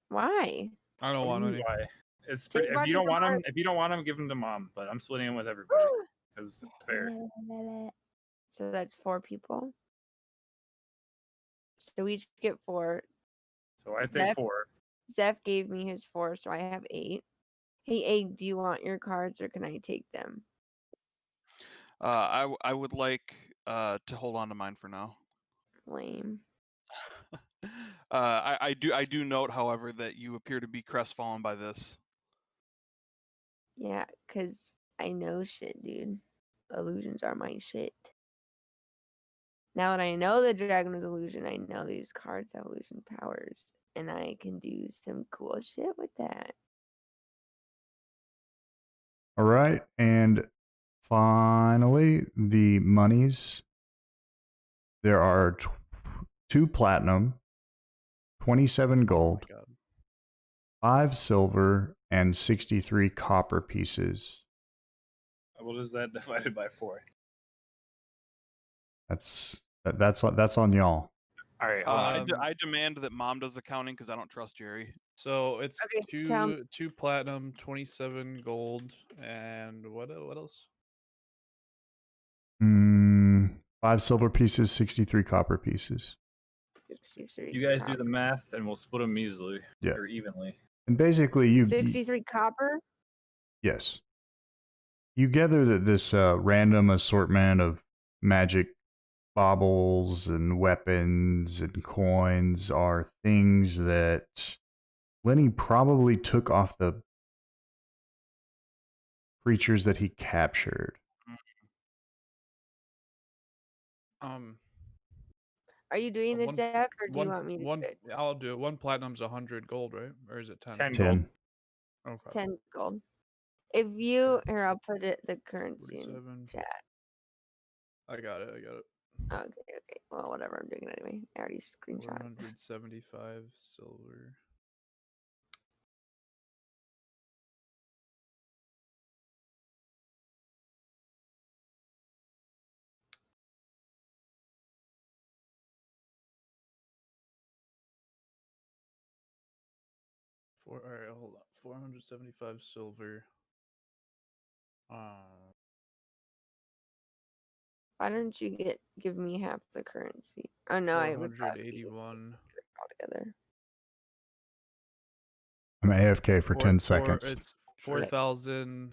Why? I don't What want do you mean any. why? It's Take if one you to don't the want them, party. if you don't want them, give them to mom. But I'm splitting them with everybody because it's fair. So that's 4 people. So we each get 4. So I take Zeph- 4. Zeph gave me his 4, so I have 8. Hey, Egg, do you want your cards or can I take them? I would like to hold on to mine for now. Lame. I do note, however, that you appear to be crestfallen by this. Yeah, because I know shit, dude. Illusions are my shit. Now that I know the dragon was illusion, I know these cards have illusion powers. And I can do some cool shit with that. All right. And finally, the monies. There are 2 platinum, 27 gold, God. 5 silver, and 63 copper pieces. What is that divided by 4? That's on y'all. All right, hold on. I demand that mom does accounting because I don't trust Jerry. So it's Okay, tell two platinum, 27 gold, and what else? 5 silver pieces, 63 copper pieces. 63 You guys do copper. the math, and we'll split them easily Yeah. or evenly. And basically, you 63 copper? yes, you gather that this random assortment of magic baubles and weapons and coins are things that Lenny probably took off the creatures that he captured. Are you doing this, one- Zeph, or do you One, want me to one, do it? I'll do it. One platinum's 100 gold, right? Or is it 10? 10 10. gold. Okay. 10 gold. If you, here, I'll put it the currency in 47. chat. I got it. Okay. Well, whatever. I'm doing it anyway. I already screenshot it. 175 silver. All right, hold on. 475 silver. Why don't you give me half the currency? Oh no, I would probably be 481. altogether. I'm AFK for 10 seconds. It's 4,000.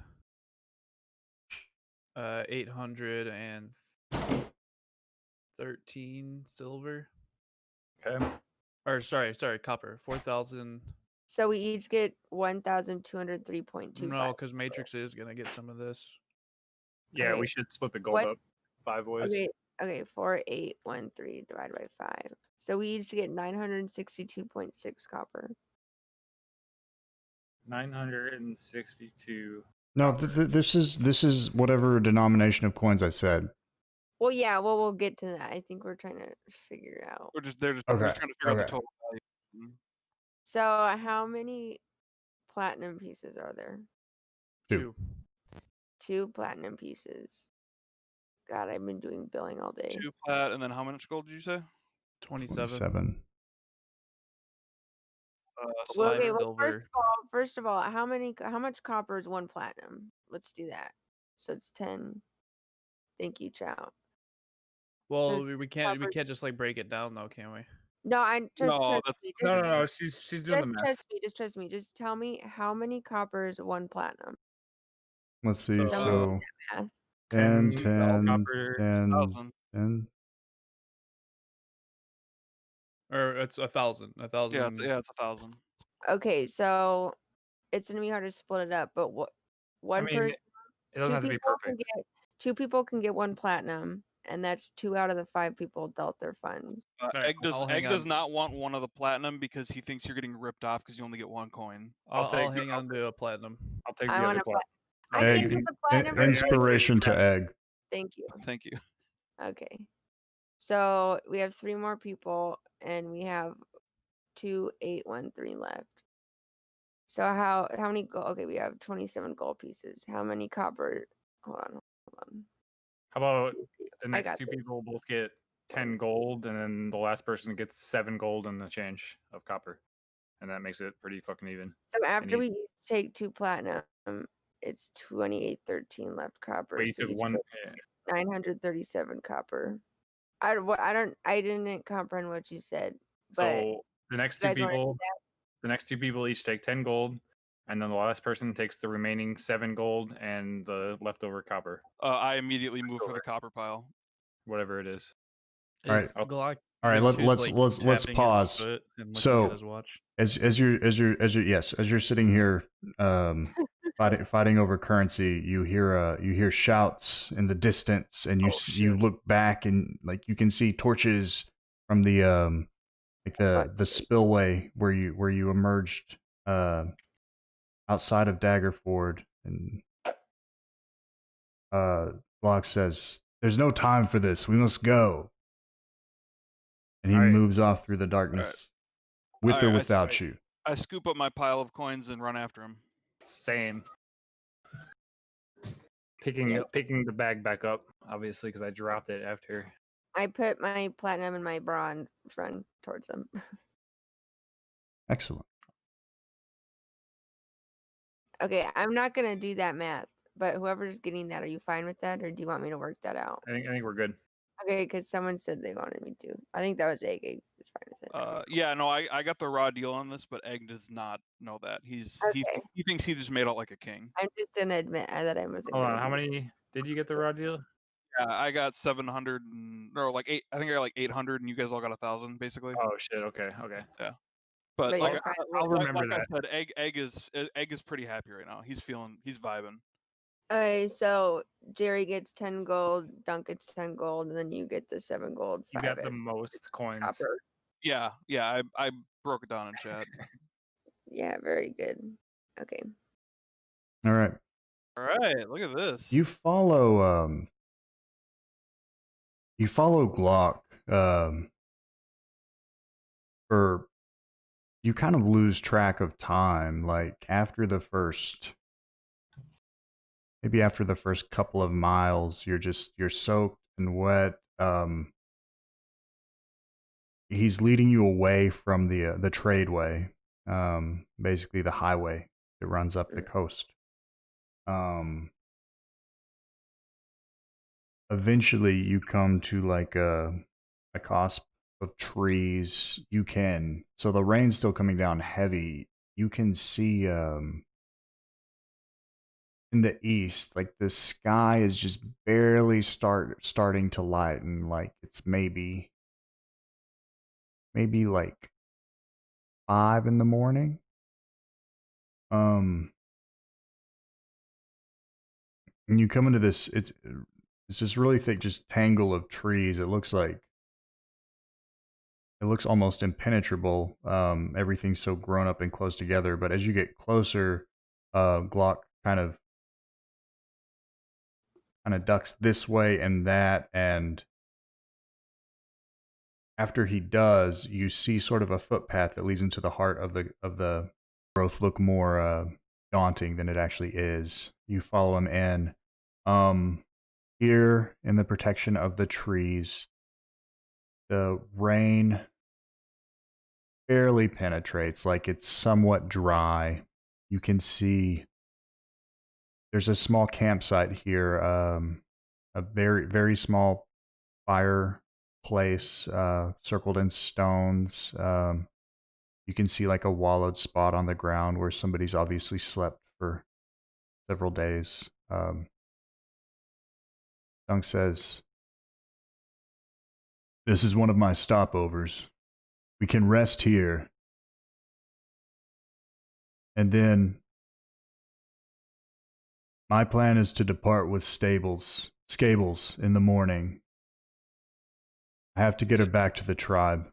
813 silver. Okay. Or sorry, copper. 4,000. So we each get 1,203.25. No, because Matrix is gonna get some of this. Yeah, Okay. we should split the gold What's- up 5 ways. Okay, 4,813 divided by 5. So we each get 962.6 copper. 962. No, this is whatever denomination of coins I said. Well, yeah, we'll get to that. I think we're trying to figure out. We're just trying Okay, to figure out the okay. total value. So how many platinum pieces are there? 2. 2 platinum pieces. God, I've been doing billing all day. 2 plat, and then how much gold did you say? 27. 7. Well, 5 okay, well, silver. first of all, how much copper is 1 platinum? Let's do that. So it's 10. Thank you, Chow. Well, So we can't copper- just like break it down though, can we? No, I just No, trust that's- me. No. She's doing the Just math. trust me. Just trust me. Just tell me how many copper is 1 platinum. Let's see. So, So Math. 10, 10 10, copper, 10, 1,000. 10. Or it's 1,000. 1,000. Yeah, it's 1,000. Okay, so it's gonna be hard to split it up, but one person, it doesn't have to be perfect. 2 people can get 1 platinum, and that's 2 out of the 5 people dealt their funds. Alright, Egg I'll hang does on. not want one of the platinum because he thinks you're getting ripped off because you only get 1 coin. I'll take- hang on to a platinum. I'll take I the want other a plot. I Egg. can get the platinum. Inspiration to egg. Thank you. Thank you. Okay. So we have 3 more people, and we have 2,813 left. So how many gold? Okay, we have 27 gold pieces. How many copper? Hold on. How about the I next got 2 this. people both get 10 gold, and then the last person gets 7 gold and the change of copper, and that makes it pretty fucking even. So after easy. we each take 2 platinum, it's 2813 left copper. Wait, you So took each 1. person gets 937 copper. I didn't comprehend what you said. But So the next you 2 guys wanna do people, each take 10 gold, and then the last person takes the remaining 7 gold and the leftover copper, I immediately move for the copper pile. whatever it is. All right. Is Glock All right, into, let's like, let's tapping his pause. foot and looking So- at his watch? As you're sitting here fighting over currency, you hear shouts in the distance, and you you look back, and like you can see torches from the the spillway where you emerged outside of Daggerford, and Glock says, "There's no time for this. We must go." And he All right. moves off through the darkness, with All or right, I without see. you. I scoop up my pile of coins and run after him. Same. Picking the bag back up, obviously, because I dropped it after. I put my platinum and my bronze run towards them. Excellent. Okay, I'm not gonna do that math, but whoever's getting that, are you fine with that, or do you want me to work that out? I think we're good. Okay, because someone said they wanted me to. I think that was Egg. Egg was fine with it. Okay. Yeah, no, I got the raw deal on this, but Egg does not know that. He Okay. thinks he just made out like a king. I'm just gonna admit that I wasn't. Hold gonna on, how do that. many did you get the raw deal? Yeah, I got 700 or like 8. I think I got like 800, and you guys all got 1,000 basically. Oh shit. Okay. But But like, you're fine I'll with it. remember I that. said, Egg is pretty happy right now. He's vibing. Okay, so Jerry gets 10 gold, Dunk gets 10 gold, and then you get the 7 gold. You 5 got the as most coins. copper. Yeah, I broke it down in chat. Yeah, very good. Okay. All right. All right, look at this. You follow Glock or you kind of lose track of time, like after the first couple of miles, you're soaked and wet. He's leading you away from the tradeway, basically the highway that runs up the coast. Eventually you come to like a cusp of trees. So the rain's still coming down heavy. You can see in the east, like the sky is just barely starting to lighten. Like it's maybe like 5 in the morning. And you come into this, it's this really thick, just tangle of trees. It looks almost impenetrable. Everything's so grown up and close together. But as you get closer, Glock kind of ducks this way and that, and after he does, you see sort of a footpath that leads into the heart of the growth. Look more daunting than it actually is. You follow him in. Here in the protection of the trees, the rain barely penetrates, like it's somewhat dry. You can see there's a small campsite here, a very, very small fireplace circled in stones. You can see like a wallowed spot on the ground where somebody's obviously slept for several days. Dunk says, "This is one of my stopovers. We can rest here. And then my plan is to depart with Scables in the morning. I have to get her back to the tribe."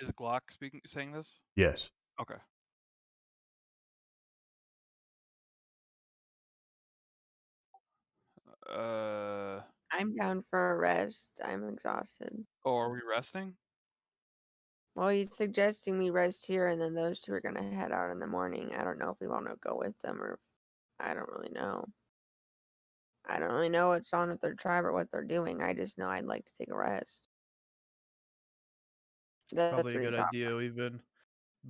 Is Glock saying this? Yes. Okay. I'm down for a rest. I'm exhausted. Oh, are we resting? Well, he's suggesting we rest here, and then those two are gonna head out in the morning. I don't know if we want to go with them, or if, I don't really know. I don't really know what's on with their tribe or what they're doing. I just know I'd like to take a rest. That's Probably a what good he's offering. idea. We've been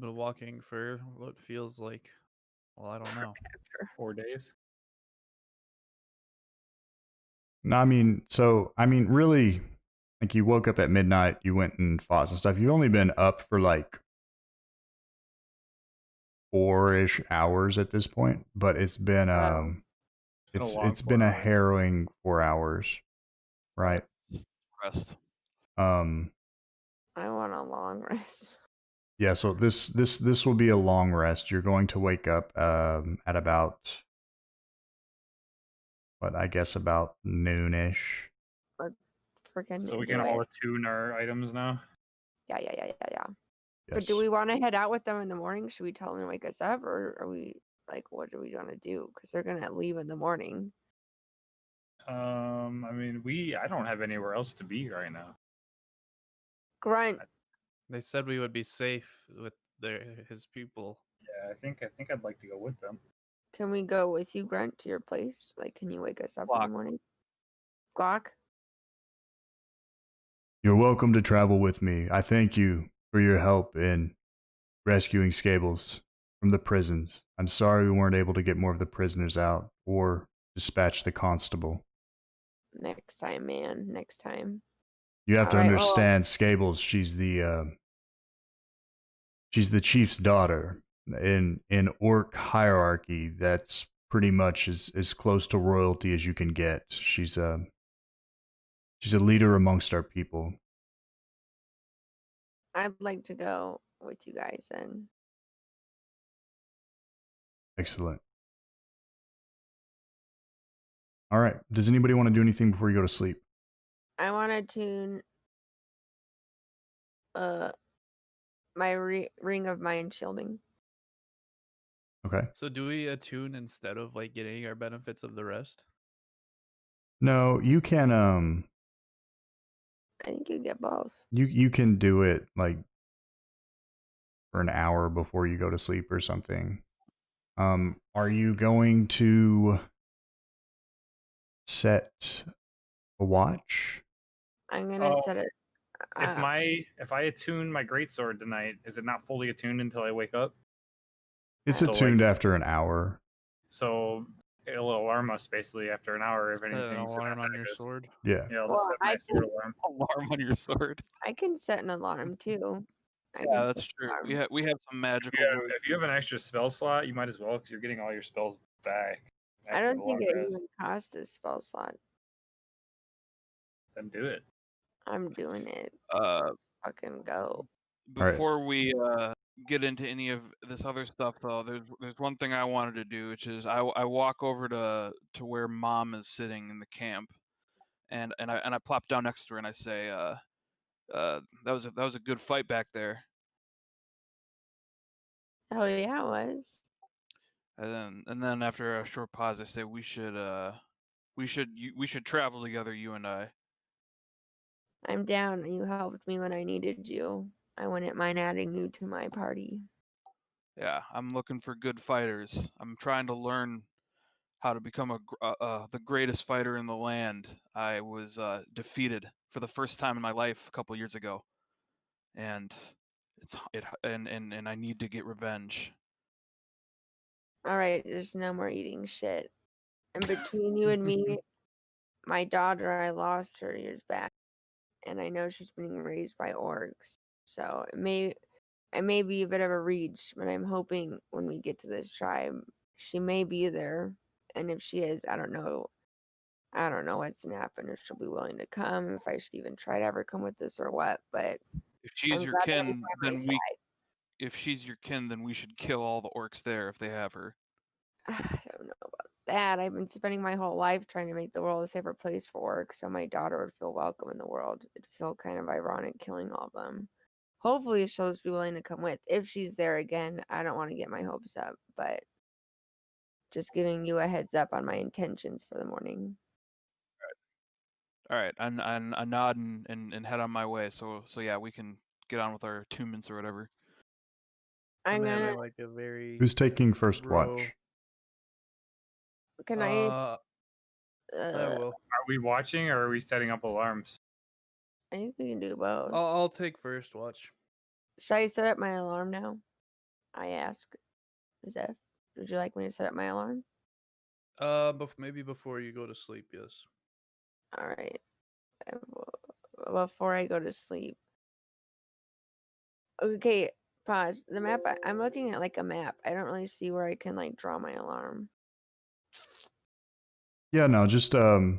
walking for what feels like, well, I don't know. 4 days. No, really, like you woke up at midnight, you went and fought some stuff. You've only been up for like 4-ish hours at this point, but it's been Wow. it's been a harrowing 4 hours, right? Rest. Um, I want a long rest. yeah. So this will be a long rest. You're going to wake up at about, what, I guess about noonish. Let's freaking So we do can all it. attune our items now. Yeah. But Yes. do we want to head out with them in the morning? Should we tell them to wake us up, or are we like, what do we want to do? Because they're gonna leave in the morning. I don't have anywhere else to be right now. Grunt, They said we would be safe with his people. Yeah, I think I'd like to go with them. can we go with you, Grunt, to your place? Like, can you wake us up in the Glock. morning? Glock? You're welcome to travel with me. I thank you for your help in rescuing Scables from the prisons. I'm sorry we weren't able to get more of the prisoners out or dispatch the constable. Next time, man. Next time. You have to Alright, well, understand, Scables, she's the chief's daughter. In orc hierarchy, that's pretty much as close to royalty as you can get. She's a leader amongst our people. I'd like to go with you guys then. Excellent. All right. Does anybody want to do anything before you go to sleep? I want to tune my ring of mind shielding. Okay. So do we attune instead of like getting our benefits of the rest? No, you can I think you get both. you can do it like for an hour before you go to sleep or something. Are you going to set a watch? I'm gonna set it. If I attune my greatsword tonight, is it not fully attuned until I wake up? It's So, attuned like- after an hour. So it'll alarm us basically after an hour if Set an anything's gonna alarm on your attack us. sword. Yeah. Yeah, I'll Well, just set my I sword alarm. Alarm on your sword. I can set an alarm too. I Yeah, can that's set true. an We alarm. have some magical. Yeah, ways if you have an extra spell slot, you might as well because you're getting all your spells back. I after don't the think long it rest. even costs a spell slot. Then do it. I'm doing it. Uh, Fucking go. right. before we get into any of this other stuff, though, there's one thing I wanted to do, which is I walk over to where Mom is sitting in the camp, and I plop down next to her and I say, that was a good fight back there. Hell yeah, it was. And then after a short pause, I say we should travel together, you and I. I'm down. You helped me when I needed you. I wouldn't mind adding you to my party. Yeah, I'm looking for good fighters. I'm trying to learn how to become the greatest fighter in the land. I was defeated for the first time in my life a couple years ago, and and I need to get revenge. All right, there's no more eating shit. And between you and me, my daughter, I lost her years back, and I know she's being raised by orcs. So I may be a bit of a reach, but I'm hoping when we get to this tribe, she may be there. And if she is, I don't know. I don't know what's gonna happen. If she'll be willing to come, if I should even try to ever come with this or what. But If she's I'm your glad that you're kin, by my then side. if she's your kin, then we should kill all the orcs there if they have her. I don't know about that. I've been spending my whole life trying to make the world a safer place for work, so my daughter would feel welcome in the world. It'd feel kind of ironic killing all of them. Hopefully, she'll just be willing to come with. If she's there again, I don't want to get my hopes up, but just giving you a heads up on my intentions for the morning. All right, I nod and head on my way. So yeah, we can get on with our attunements or whatever. I'm I'm gonna. having like a very Who's taking first row. watch? Can I? I will. Are we watching or are we setting up alarms? I think we can do both. I'll take first watch. Should I set up my alarm now? I ask. Zeph, would you like me to set up my alarm? Maybe before you go to sleep. Yes. All right. Before I go to sleep. Okay, pause. The map, I'm looking at like a map. I don't really see where I can like draw my alarm. Yeah, no, just whatever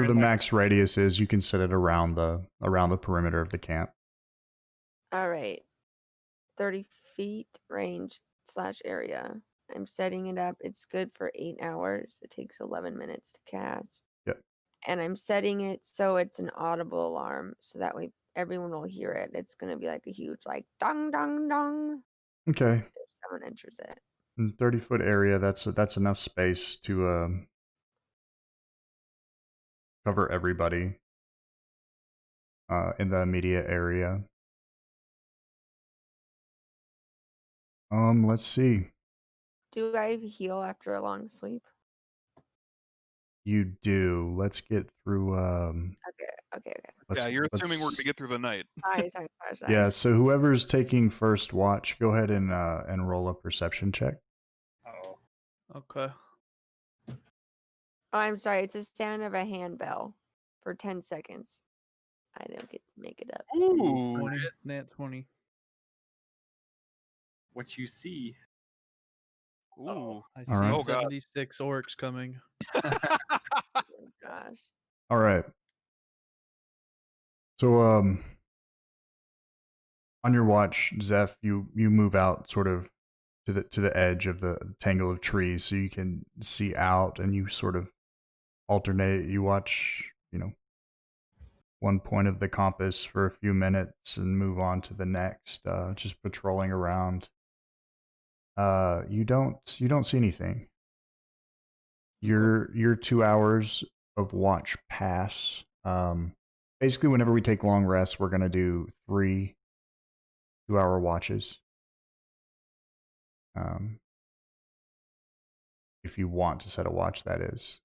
You're the in, like- max radius is, you can set it around the perimeter of the camp. All right. 30 feet range / area. I'm setting it up. It's good for 8 hours. It takes 11 minutes to cast. Yep. And I'm setting it so it's an audible alarm. So that way everyone will hear it. It's going to be like a huge like dong, dong, dong. Okay. If someone enters it. In 30-foot area, that's enough space to cover everybody in the immediate area. Let's see. Do I heal after a long sleep? You do. Let's get through. Okay. Yeah, you're assuming we're gonna get through the night. Sorry. Yeah. So whoever's taking first watch, go ahead and roll a perception check. Oh, Okay. Oh, I'm sorry. It's a sound of a handbell for 10 seconds. I don't get to make it up. Ooh, 20, nat 20. what you see? ooh. I see All right. Oh, God. 76 orcs coming. Oh, gosh. All right. So on your watch, Zeph, you move out sort of to the edge of the tangle of trees so you can see out, and you sort of alternate. You watch, one point of the compass for a few minutes and move on to the next, just patrolling around. You don't see anything. Your 2 hours of watch pass. Basically, whenever we take long rests, we're gonna do 3 2-hour watches. If you want to set a watch, that is.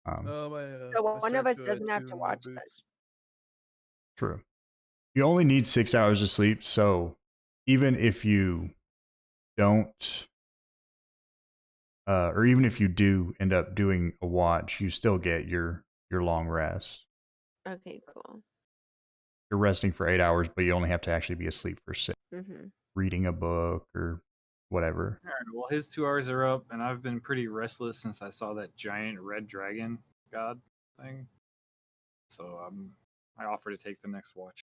So one of us doesn't have to watch that. True. You only need 6 hours of sleep, so even if you don't, or even if you do end up doing a watch, you still get your long rest. Okay, cool. You're resting for 8 hours, but you only have to actually be asleep for 6. Mm-hmm. Reading a book or whatever. All right, well, his 2 hours are up, and I've been pretty restless since I saw that giant red dragon god thing. So I offer to take the next watch.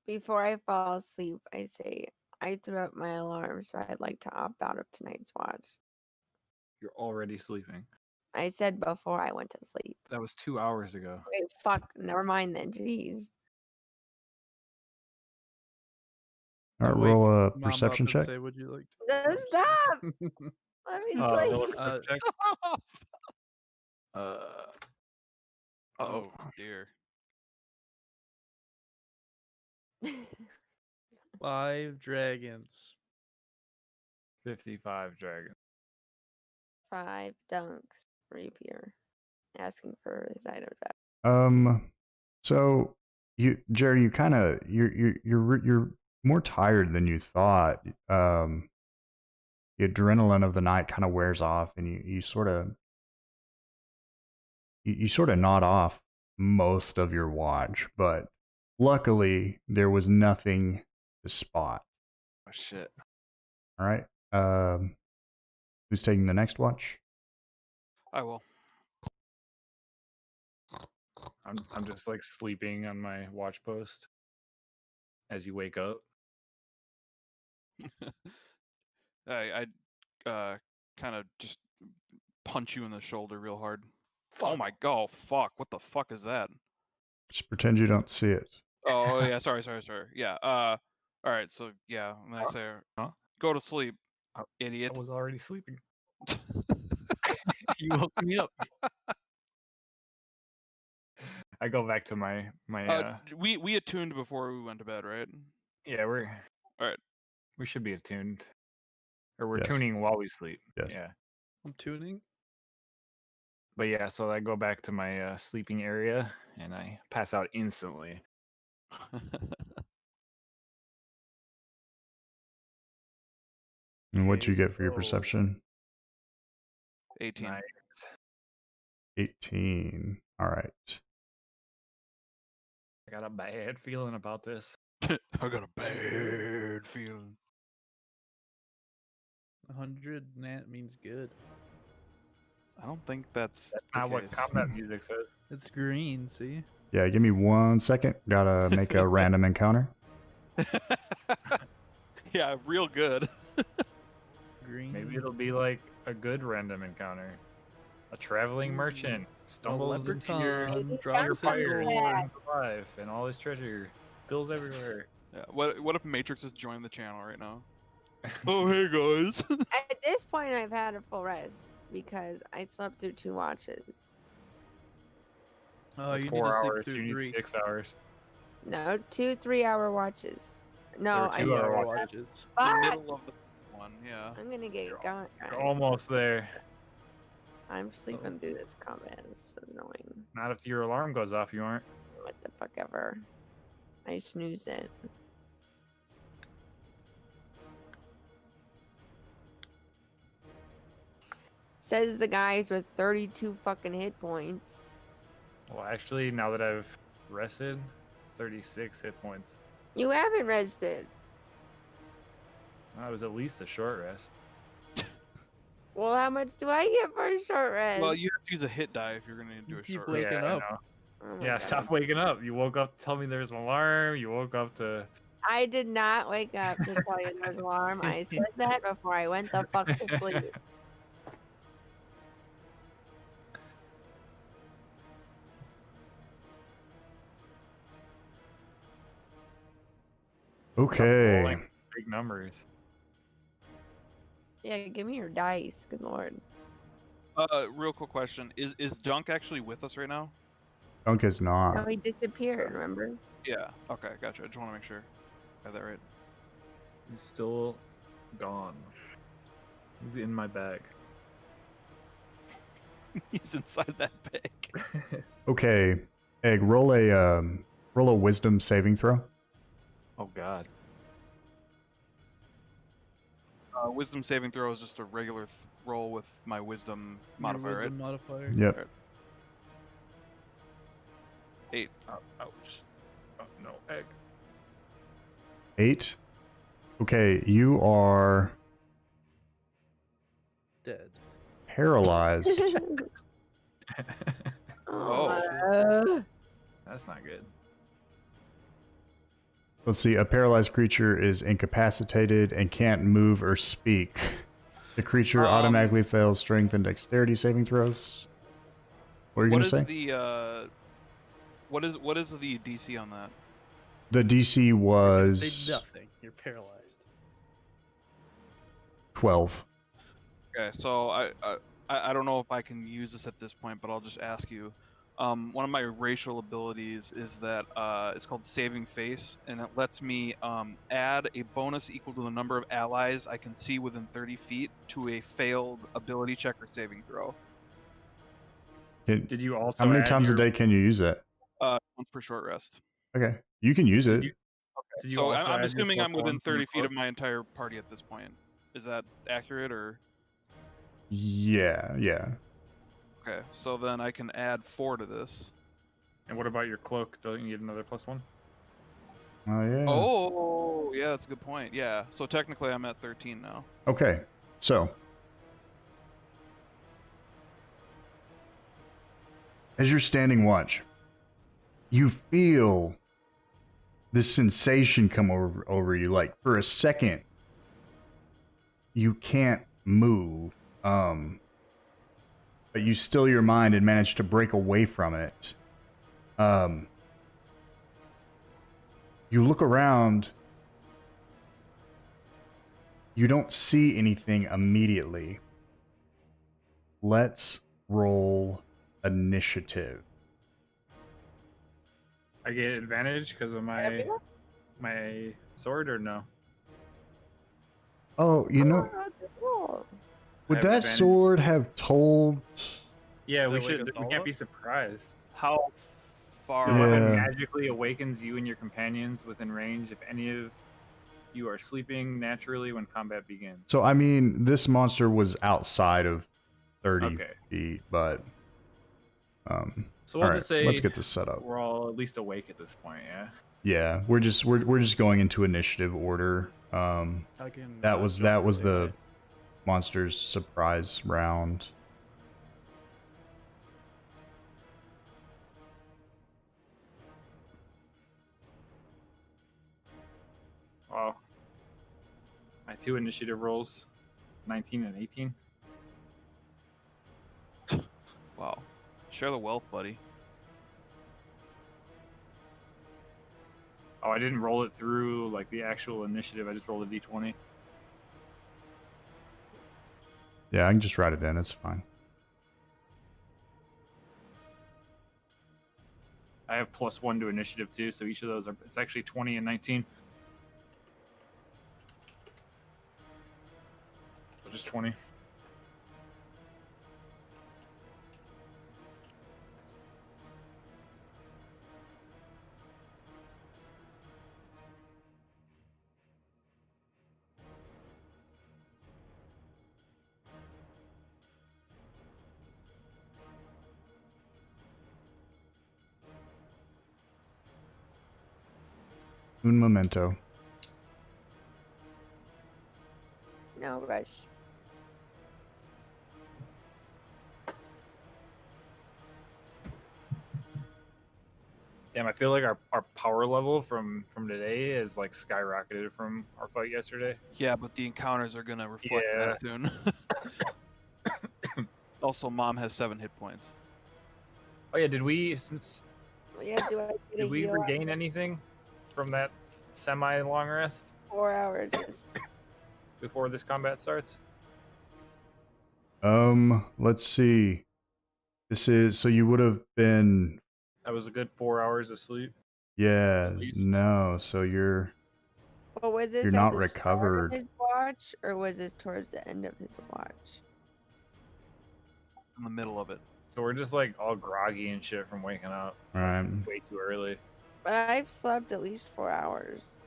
Before I fall asleep, I say I threw up my alarm, so I'd like to opt out of tonight's watch. You're already sleeping. I said before I went to sleep. That was 2 hours ago. Okay, fuck. Never mind then. Jeez. All right, Wake roll a Mom perception up and check. Say, would you like to? No, stop! Let me Roll a sleep. perception check. Oh dear. 5 dragons. 55 dragon. 5 dunks rapier. Asking for his items back. So Jerry, you kind of you're more tired than you thought. The adrenaline of the night kind of wears off, and you sort of nod off most of your watch, but luckily there was nothing to spot. Oh shit. All right. Who's taking the next watch? I will. I'm just like sleeping on my watch post as you wake up. I kind of just punch you in the shoulder real hard. Oh my god! Fuck! What the fuck is that? Just pretend you don't see it. Oh yeah, sorry. Yeah. All right. So yeah, when I say Huh? go to sleep, I idiot. was already sleeping. You woke me up. I go back to my We attuned before we went to bed, right? yeah, we're All right. we should be attuned. Or we're Yes. tuning while we sleep. Yes. Yeah. I'm tuning. But yeah, so I go back to my sleeping area and I pass out instantly. And what'd you get for your Oh. perception? 18. Nice. 18. All right. I got a bad feeling about this. I got a bad feeling. 100 nat means good. I don't think that's That's the not what case. combat music says. It's green, see? Yeah, give me 1 second. Gotta make a random encounter. Yeah, real good. Green. Maybe it'll be like a good random encounter. A traveling merchant stumbles into your leprechaun drops his fire gold. and alive and all his treasure bills everywhere. Yeah. What if Matrix is joining the channel right now? Oh hey guys. At this point, I've had a full rest because I slept through 2 watches. Oh, It's you need 4 to hours, sleep you through need 3 6 hours. No, 2 3-hour watches. No, Or I 2 hour 2-hour watches. watches. The Fuck! middle of the one, yeah. I'm gonna get gone. You're almost there. I'm sleeping through this combat. It's annoying. Not if your alarm goes off, you aren't. What the fuck ever. I snoozed it. Says the guys with 32 fucking hit points. Well, actually, now that I've rested, 36 hit points. You haven't rested. That was at least a short rest. Well, how much do I get for a short rest? Well, you have to use a hit die if you're gonna do You a keep short waking I up. know. Oh my Yeah, God. stop waking up. You woke up to tell me there's an alarm. You woke up to. I did not wake up to tell you there's an alarm. I said that before I went the fuck to sleep. Okay. Rolling big numbers. Yeah, give me your dice. Good lord. Real quick question: Is Dunk actually with us right now? Dunk is No, not. he disappeared, remember? Yeah. Okay, gotcha. I just want to make sure I have that right. He's still gone. He's in my bag. He's inside that bag. Okay. Egg, roll a wisdom saving throw. Oh God. Wisdom saving throw is just a regular roll with my wisdom Your modifier, wisdom modifier. Yep. right? 8. Oh, ouch. Oh, no, egg. 8. Okay, you are Dead. paralyzed. Oh. That's not good. Let's see. A paralyzed creature is incapacitated and can't move or speak. The creature automatically fails strength and dexterity saving throws. What are you gonna say? What is the DC on that? The DC Say was nothing. You're paralyzed. 12. Okay, so I don't know if I can use this at this point, but I'll just ask you. One of my racial abilities is that it's called Saving Face, and it lets me add a bonus equal to the number of allies I can see within 30 feet to a failed ability check or saving throw. Did you also How many add times a your- day can you use that? Once per short rest. Okay, you can use it. Did you So also I'm add your assuming I'm +1 within from the 30 feet of cloak? my entire party at this point. Is that accurate or? Yeah. Okay, so then I can add 4 to this. And what about your cloak? Don't you get another +1? Oh yeah. Oh, yeah, that's a good point. Yeah, so technically I'm at 13 now. Okay, so as you're standing watch, you feel this sensation come over you. Like for a second, you can't move, but you still your mind and manage to break away from it. You look around. You don't see anything immediately. Let's roll initiative. I get advantage because of my sword, or no? Oh, you know, would have that advantage. sword have told? Yeah, we Is that like should. a We follow-up? can't be surprised. How far? Your weapon Yeah. magically awakens you and your companions within range if any of you are sleeping naturally when combat begins. So, I mean, this monster was outside of 30 Okay. feet, but So we'll all just right, say let's get this set up. we're all at least awake at this point. Yeah. Yeah, we're just going into initiative order. I can, That was jump really the high. monster's surprise round. Wow. My 2 initiative rolls, 19 and 18. Wow. Share the wealth, buddy. Oh, I didn't roll it through like the actual initiative. I just rolled a d20. Yeah, I can just write it in. It's fine. I have +1 to initiative too, so each of those are. It's actually 20 and 19. So just 20. Un momento. No rush. Damn, I feel like our power level from today is like skyrocketed from our fight yesterday. Yeah, but the encounters are gonna reflect that soon. Also, Mom has 7 hit points. Oh yeah, did we Yeah, do I get a did we heal regain anything from that semi long rest 4 hours? before this combat starts? Let's see. This is so you would have been That was a good 4 hours of sleep. yeah, At least. no, so you're Well, was this You're at not the recovered. start of his watch, or was this towards the end of his watch? In the middle of it. So we're just like all groggy and shit from waking up right. way too early. But I've slept at least 4 hours.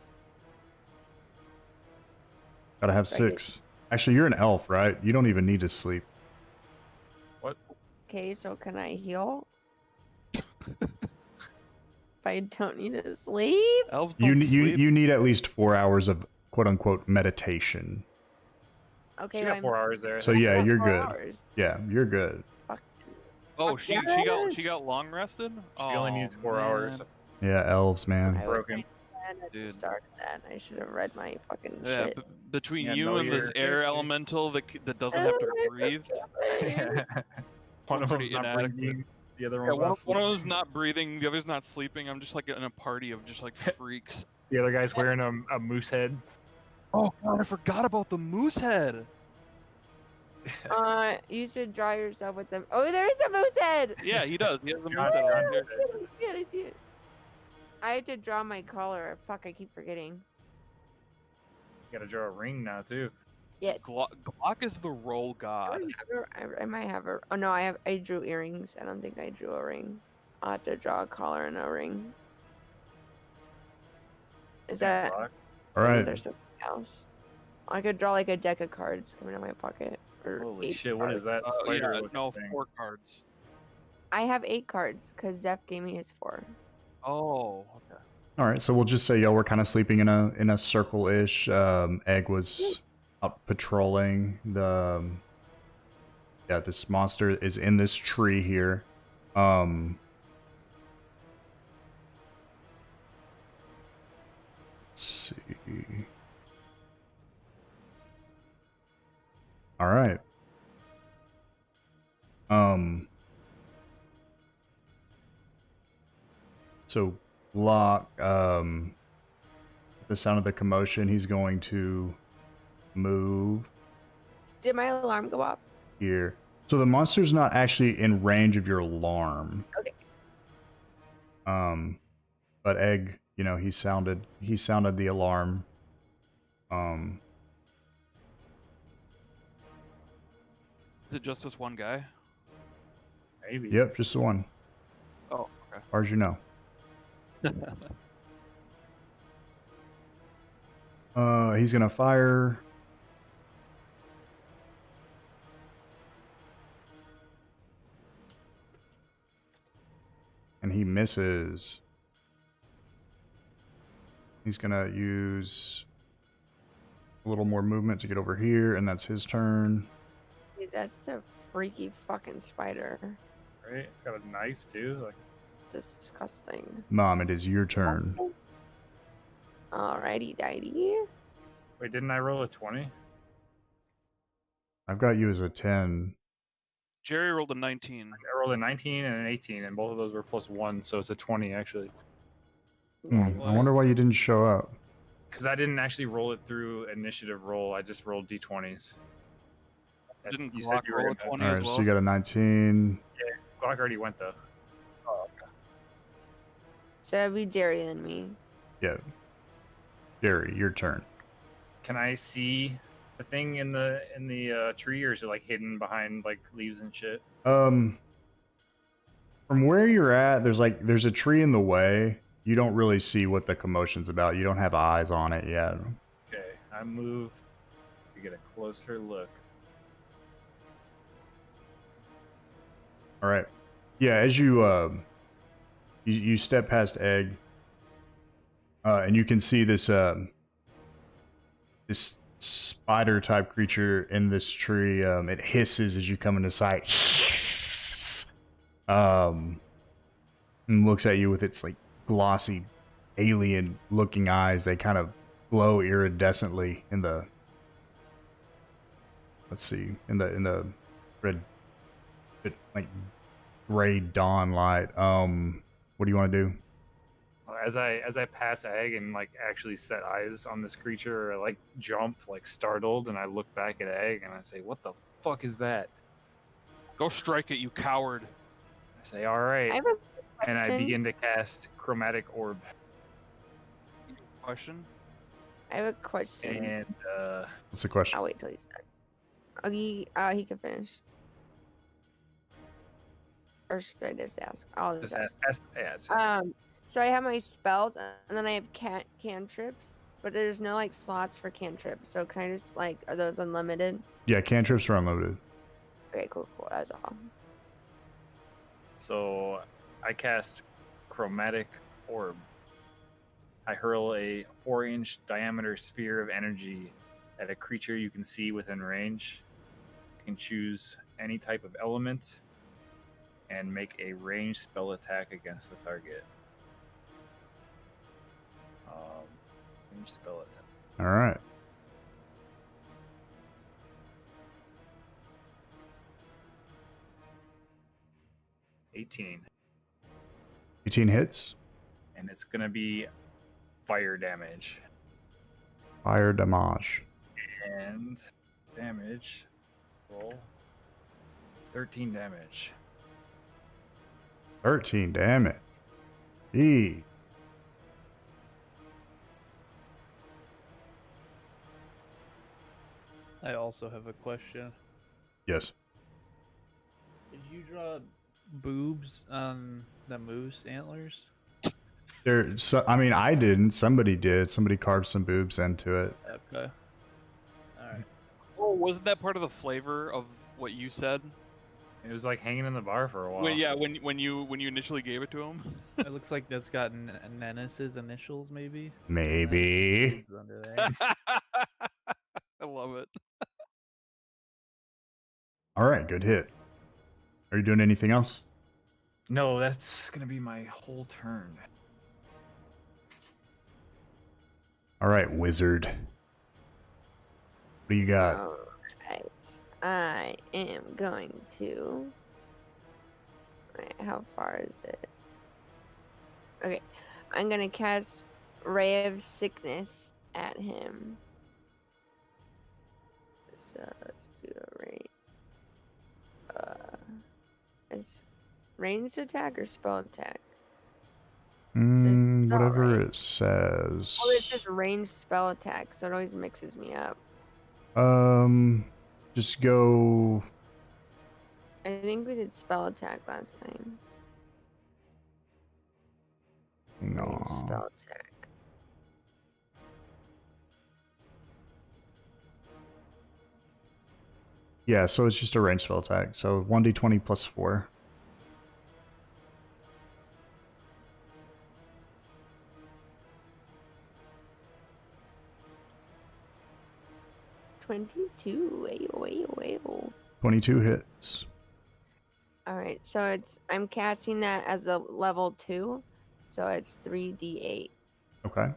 Gotta have Right. 6. Actually, you're an elf, right? You don't even need to sleep. Okay, so can I heal? If I don't need to sleep? Elves You don't ne- you sleep. you need at least 4 hours of quote unquote meditation. Okay, She got I'm 4 hours there. I So think. yeah, got you're 4 good. hours. Yeah, you're good. Fuck. Oh, Fuck she yes! got long rested. She only needs 4 hours. man. Yeah, elves, man. I Broken. wish I had Dude. started that. I should have read my fucking Yeah, shit. between Yeah, you know and this your air character. elemental that doesn't have to breathe, One of pretty them's not inadequate. breathing. The other Yeah, one's one not of them's sleeping. not breathing, the other's not sleeping. I'm just like in a party of just like freaks. The other guy's wearing a moose head. Oh god, I forgot about the moose head. You should draw yourself with them. Oh, there is a moose head! Yeah, he does. He has the moose John- head on John here. did it. I see it. I had to draw my color. Fuck, I keep forgetting. You gotta draw a ring now too. Yes. Glock is the roll god. I might have a. Oh no, I drew earrings. I don't think I drew a ring. I'll have to draw a collar and a ring. Is that? Block. All right. There's something else. I could draw like a deck of cards coming out of my pocket. Or Holy 8 shit! What is cards. that spider Yeah, looking no, thing? 4 cards. I have 8 cards because Zeph gave me his 4. Oh, okay. All right, so we'll just say y'all were kind of sleeping in a circle-ish. Egg was up patrolling the. Yeah, this monster is in this tree here. Let's see. All right. So Locke, the sound of the commotion, he's going to move Did my alarm go off? here. So the monster's not actually in range of your alarm. Okay. But Egg, you know, he sounded the alarm. Is it just this one guy? Maybe. Yep, just the one. Oh, okay. As far as you know. He's gonna fire. And he misses. He's gonna use a little more movement to get over here, and that's his turn. Dude, that's a freaky fucking spider. Right? It's got a knife too. Like Disgusting. Mom, it is your turn. Disgusting. Alrighty, dighty. wait, didn't I roll a 20? I've got you as a 10. Jerry rolled a 19. I rolled a 19 and an 18, and both of those were +1, so it's a 20 actually. Yeah, I wonder why you didn't show up. Because I didn't actually roll it through initiative roll. I just rolled d20s. Didn't You Glock said you were roll a gonna- 20 All as right, well? so you got a 19. Glock already went though. So that'd be Jerry and me. Yeah. Jerry, your turn. Can I see the thing in the tree, or is it like hidden behind like leaves and shit? From where you're at, there's a tree in the way. You don't really see what the commotion's about. You don't have eyes on it yet. Okay, I move to get a closer look. All right. Yeah, as you step past Egg, and you can see this this spider type creature in this tree. It hisses as you come into sight. And looks at you with its like glossy, alien looking eyes. They kind of glow iridescently in the. Let's see, in the red, like gray dawn light. What do you want to do? As I pass Egg and like actually set eyes on this creature, I like jump like startled, and I look back at Egg and I say, "What the fuck is that?" Go strike it, you coward. I say, "All right," I have a and I question. begin to cast chromatic orb. Question? I have a question. And What's the question? I'll wait till he's done. He can finish. Or should I just ask? I'll just ask. yeah, it's- So I have my spells, and then I have cantrips, but there's no like slots for cantrips. So can I just like, are those unlimited? Yeah, cantrips are unlimited. Okay, cool. That's all. So I cast Chromatic Orb. I hurl a 4-inch diameter sphere of energy at a creature you can see within range. You can choose any type of element and make a ranged spell attack against the target. Ranged spell attack. All right. $18. 18 hits. And it's going to be fire damage. Fire damage. And damage. Roll. 13 damage. 13 damage. E. I also have a question. Yes. Did you draw boobs on the moose antlers? I mean, I didn't. Somebody did. Somebody carved some boobs into it. Okay. Alright. Oh, wasn't that part of the flavor of what you said? It was like hanging in the bar for a while. Well, yeah, when you initially gave it to him. It looks like that's got Nennis's initials, maybe. Maybe. Boobs under there. I love it. All right, good hit. Are you doing anything else? No, that's going to be my whole turn. All right, wizard. What do you got? Alright. I am going to. Wait, how far is it? Okay. I'm going to cast Ray of Sickness at him. So let's do a rate. Is ranged attack or spell attack? spell, Whatever right? it says. Oh, it says ranged spell attack, so it always mixes me up. Just go. I think we did spell attack last time. Ranged No. spell attack. Yeah, so it's just a ranged spell attack. So 1d20 plus 4. Ayo. 22 hits. Alright, so I'm casting that as a level 2, so it's 3d8. Okay.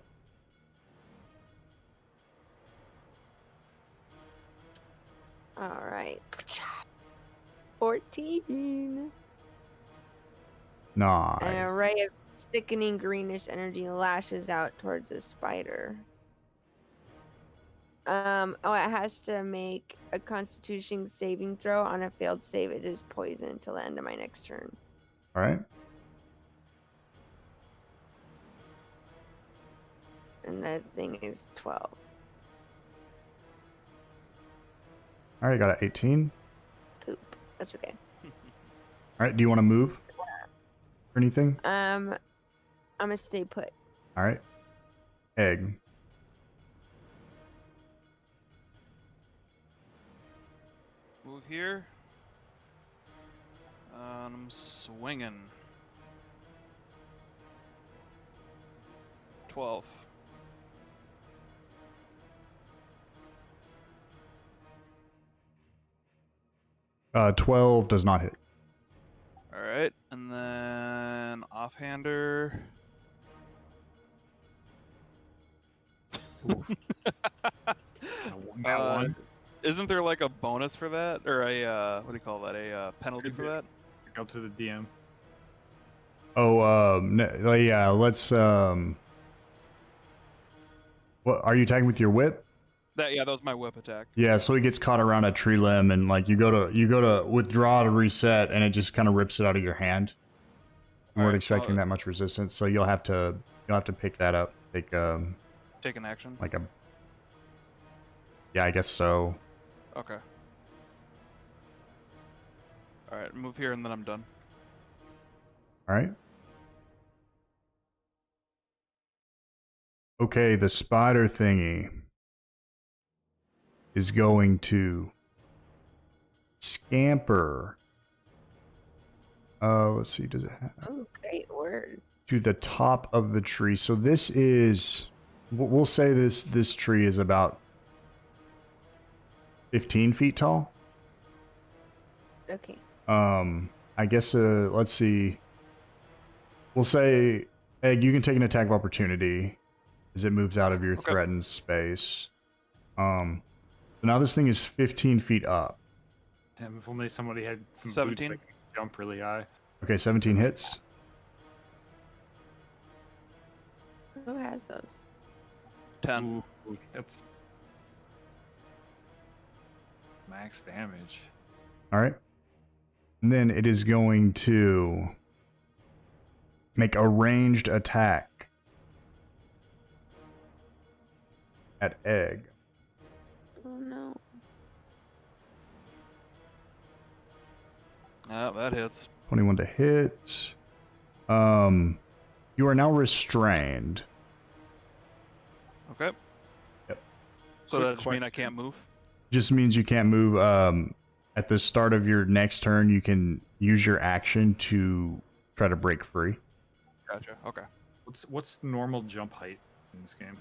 Alright. 14. Nice. An array of sickening greenish energy lashes out towards the spider. Oh, it has to make a Constitution saving throw. On a failed save, it is poisoned until the end of my next turn. All right. And this thing is 12. All right, got an 18. Poop. That's okay. All right, do you want to move or anything? I'm gonna stay put. All right. Egg. Move here. I'm swinging. 12. Uh, 12 does not hit. All right, and then offhander. Got one. Isn't there like a bonus for that, or a what do you call that? A penalty for that? Go to the DM. Oh, yeah. Let's. What are you attacking with your whip? That was my whip attack. Yeah, so he gets caught around a tree limb, and like you go to withdraw to reset, and it just kind of rips it out of your hand. You weren't expecting that much resistance, so you'll have to pick that up. Take an action. like a. Yeah, I guess so. Okay. All right, move here, and then I'm done. All right. Okay, the spider thingy is going to scamper. Let's see, does it have Oh, great word. to the top of the tree? So this is, we'll say this tree is about 15 feet tall. Okay. I guess let's see. We'll say, Egg, you can take an attack of opportunity as it moves out of your Okay. threatened space. So now this thing is 15 feet up. Damn, if only somebody had some 17? boots that could jump really high. Okay, 17 hits. Who has those? 10. Ooh, that's max damage. All right. And then it is going to make a ranged attack at Egg. Oh no. That hits. 21 to hit. You are now restrained. Okay. Yep. So Quick that just mean I question. can't move? Just means you can't move. At the start of your next turn, you can use your action to try to break free. Gotcha. Okay. What's normal jump height in this game?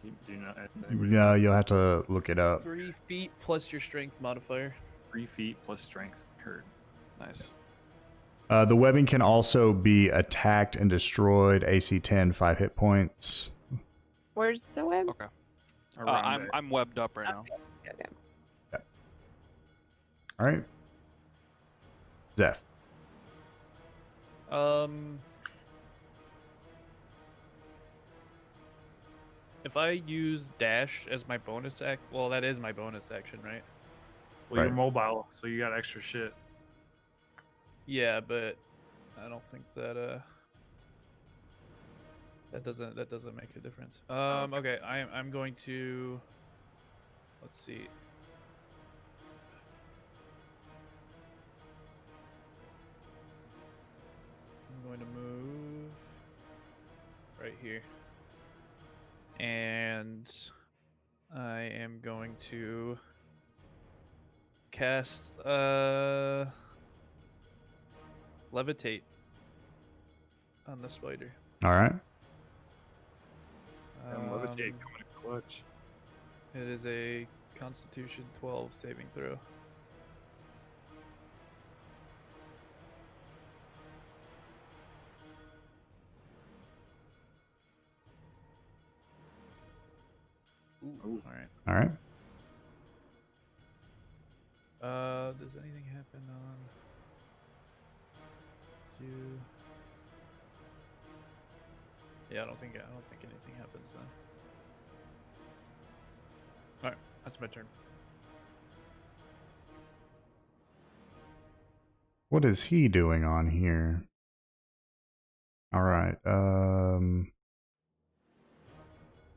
Do you know? Anybody Yeah, know? you'll have to look it up. 3 feet plus your strength modifier. 3 feet plus strength. Heard. Nice. The webbing can also be attacked and destroyed. AC 10, 5 hit points. Where's the web? Okay. Around it. I'm webbed up right now. Okay. All right. Zeph. If I use dash as my bonus act, well, that is my bonus action, right? Well, you're Right. mobile, so you got extra shit. Yeah, but I don't think that that doesn't make a difference. Okay, I'm going to, let's see. I'm going to move right here. And I am going to cast levitate on the spider. All right. And levitate coming in clutch. It is a Constitution 12 saving throw. Ooh. All right. All right. Does anything happen on you? Yeah, I don't think anything happens then. All right, that's my turn. What is he doing on here? All right.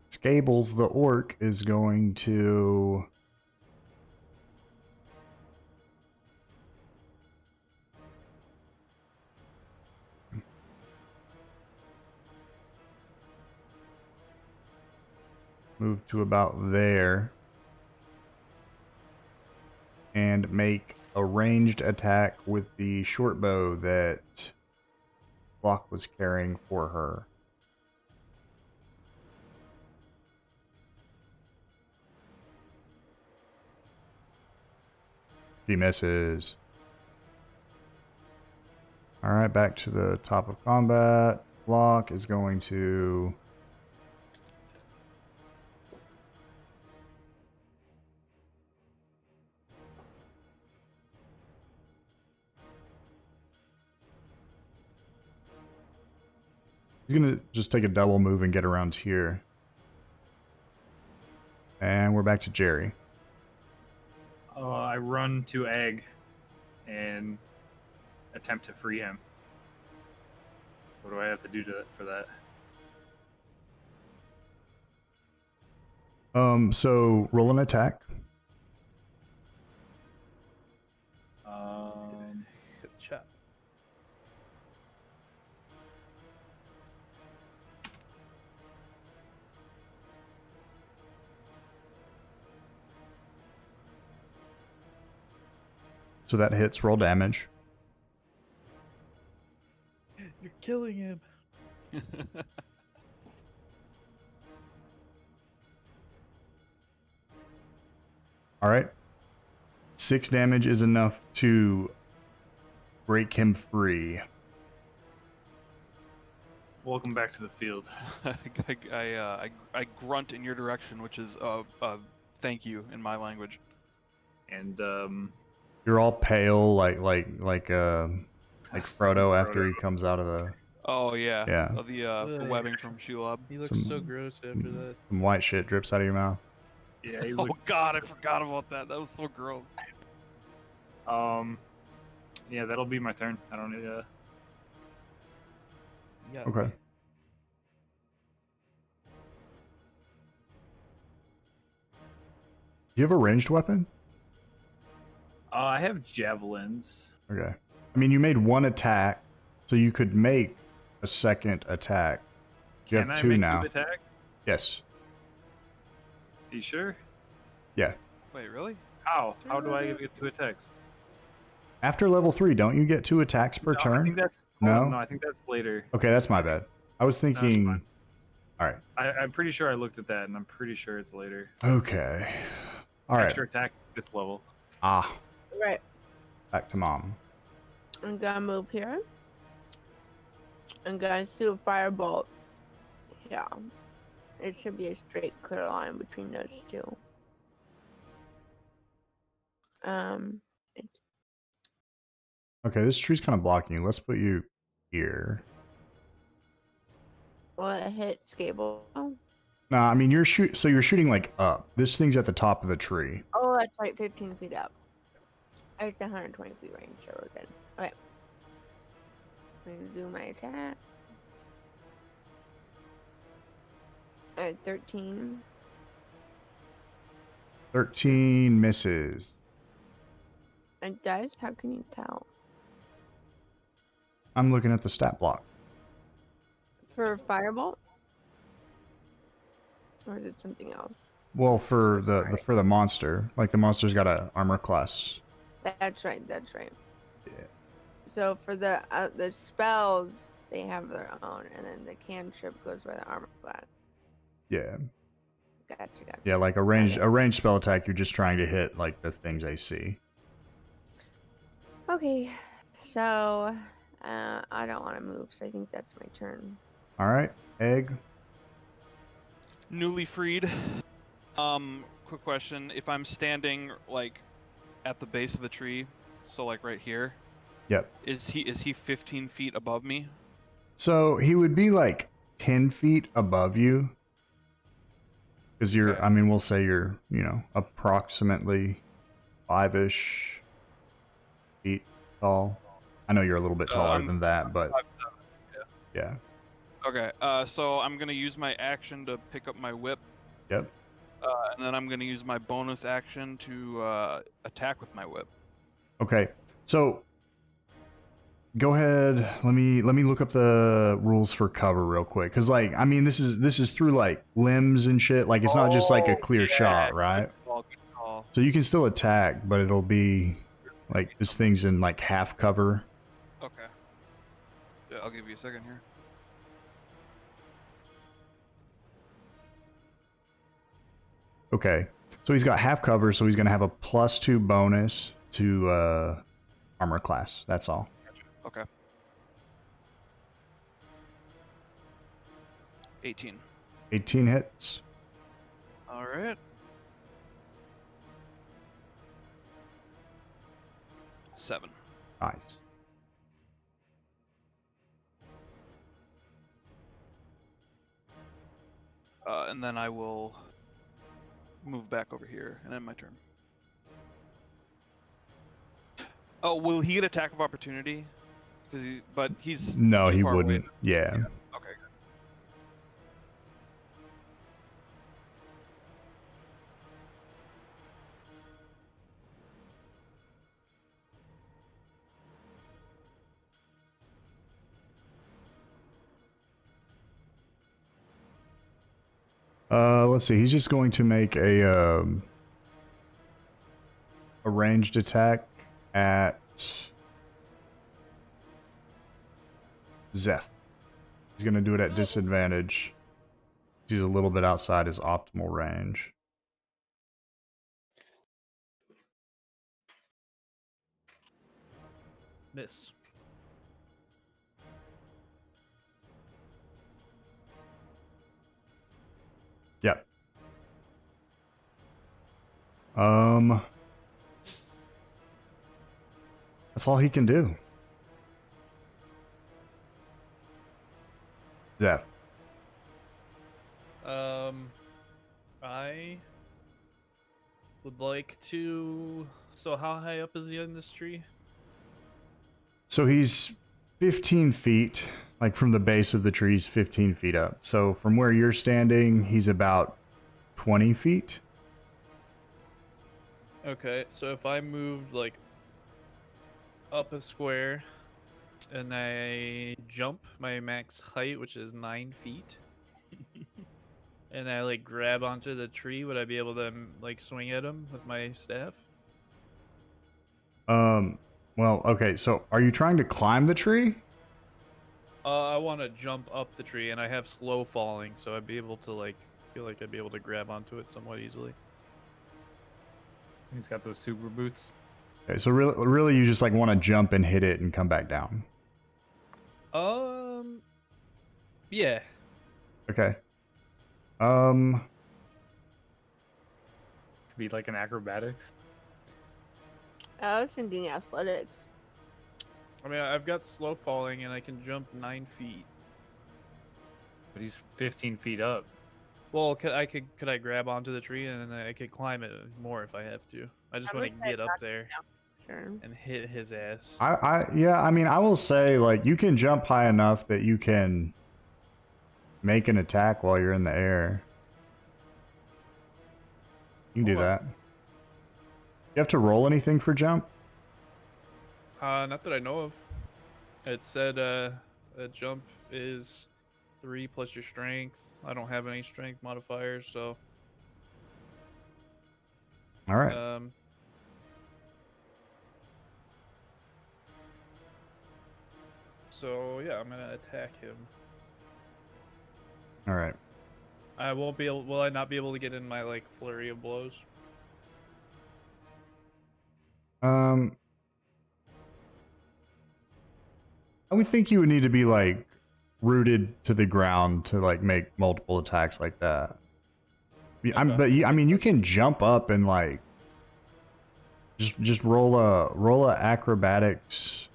Scables the orc is going to move to about there and make a ranged attack with the short bow that Flock was carrying for her. She misses. All right, back to the top of combat. Flock is going to he's going to just take a double move and get around here. And we're back to Jerry. I run to Egg and attempt to free him. What do I have to do for that? So roll an attack. Good chop. So that hits. Roll damage. You're killing him. All right. 6 damage is enough to break him free. Welcome back to the field. I grunt in your direction, which is thank you in my language. And You're all pale, like Frodo after he comes out of the Oh yeah. Yeah. The Ugh. webbing from Shelob. He looks Some- so gross after that. some white shit drips out of your mouth. yeah, he Oh looks, god, I forgot about that. That was so gross. yeah, that'll be my turn. I don't need Yeah. Okay. Do you have a ranged weapon? I have javelins. Okay. I mean, you made 1 attack, so you could make a second attack. You Can have I 2 make now. 2 attacks? Yes. You sure? Yeah. Wait, really? How? How do I get 2 attacks? After level 3, don't you get 2 attacks per No, turn? I think that's No? no, I think that's later. Okay, that's my bad. I was it's thinking. fine. All right. I'm pretty sure I looked at that, and I'm pretty sure it's later. Okay. All right. Extra attack is 5th level. Ah, Right. back to mom. I'm gonna move here. I'm gonna do a firebolt. Yeah. It should be a straight clear line between those two. Okay, this tree's kind of blocking you. Let's put you here. Will it hit Scable? No, I mean you're shooting like up. This thing's at the top of the tree. Oh, that's right, 15 feet up. It's 120 feet range, so we're good. Okay. I'm gonna do my attack. 13. 13 misses. It does? How can you tell? I'm looking at the stat block. For firebolt? Or is it something else? Well, for So the sorry. for the monster, like the monster's got a armor class. That's right, that's right. Yeah. So for the spells, they have their own, and then the cantrip goes by the armor class. Yeah. Gotcha. Yeah, like a ranged spell attack, you're just trying to hit like the things they see. Okay, so I don't want to move, so I think that's my turn. All right, egg. Newly freed. Quick question. If I'm standing like at the base of the tree, so like right here, Yep. is he 15 feet above me? So he would be like 10 feet above you. Because you're, Okay. I mean, we'll say you're, approximately 5-ish feet tall. I know you're a little bit taller than that, but yeah. Okay. So I'm gonna use my action to pick up my whip. Yep. And then I'm gonna use my bonus action to attack with my whip. Okay. So go ahead. Let me look up the rules for cover real quick. Cause like, I mean, this is through like limbs and shit. Like it's not just like a clear shot, right? Good call. So you can still attack, but it'll be like this thing's in like half cover. Okay. Yeah, I'll give you a second here. Okay. So he's got half cover, so he's gonna have a +2 bonus to armor class. That's all. Okay. 18. 18 hits. All right. 7. Nice. And then I will move back over here and end my turn. Oh, will he get attack of opportunity? But he's No, too he far away. wouldn't. Yeah. Okay. Good. Let's see. He's just going to make a ranged attack at Zeph. He's going to do it at disadvantage. He's a little bit outside his optimal range. Miss. Yep. That's all he can do. Zeph. I would like to. So, how high up is he in this tree? So he's 15 feet, like from the base of the trees, 15 feet up. So from where you're standing, he's about 20 feet. Okay, so if I moved like up a square and I jump my max height, which is 9 feet, and I like grab onto the tree, would I be able to like swing at him with my staff? Well, okay, so are you trying to climb the tree? I want to jump up the tree, and I have slow falling, so I'd be able to like feel like I'd be able to grab onto it somewhat easily. He's got those super boots. Okay, so really you just like want to jump and hit it and come back down. Yeah. Okay. Could be like an acrobatics. I was thinking athletics. I mean, I've got slow falling, and I can jump 9 feet. But he's 15 feet up. Well, could I grab onto the tree and then I could climb it more if I have to? I just I want to wish I get up there Sure. and hit his ass. Yeah, I mean, I will say, like, you can jump high enough that you can make an attack while you're in the air. You can do Okay. that. You have to roll anything for jump? Not that I know of. It said a jump is 3 plus your strength. I don't have any strength modifiers, so All right. So yeah, I'm gonna attack him. All right. I won't be able. Will I not be able to get in my like flurry of blows? I would think you would need to be like rooted to the ground to like make multiple attacks like that. I mean, you can jump up and like just roll a acrobatics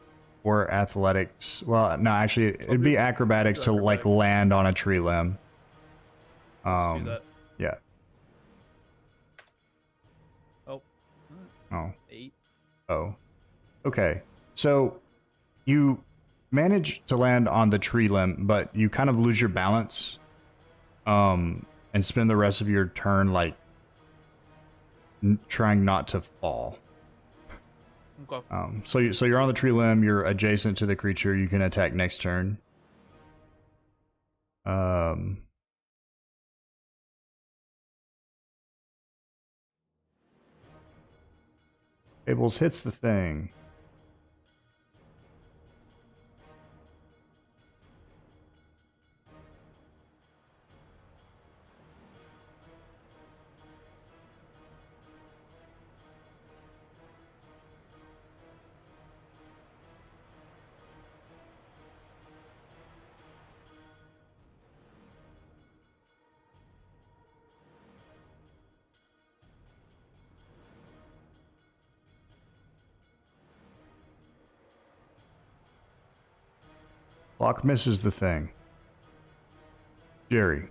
or athletics. Well, no, actually, it'd be acrobatics to like land on a tree limb. Let's do that. Yeah. Oh. Oh. 8. Oh. Okay. So you manage to land on the tree limb, but you kind of lose your balance. And spend the rest of your turn like trying not to fall. Okay. So you're on the tree limb. You're adjacent to the creature. You can attack next turn. Fables hits the thing. Clock misses the thing. Jerry.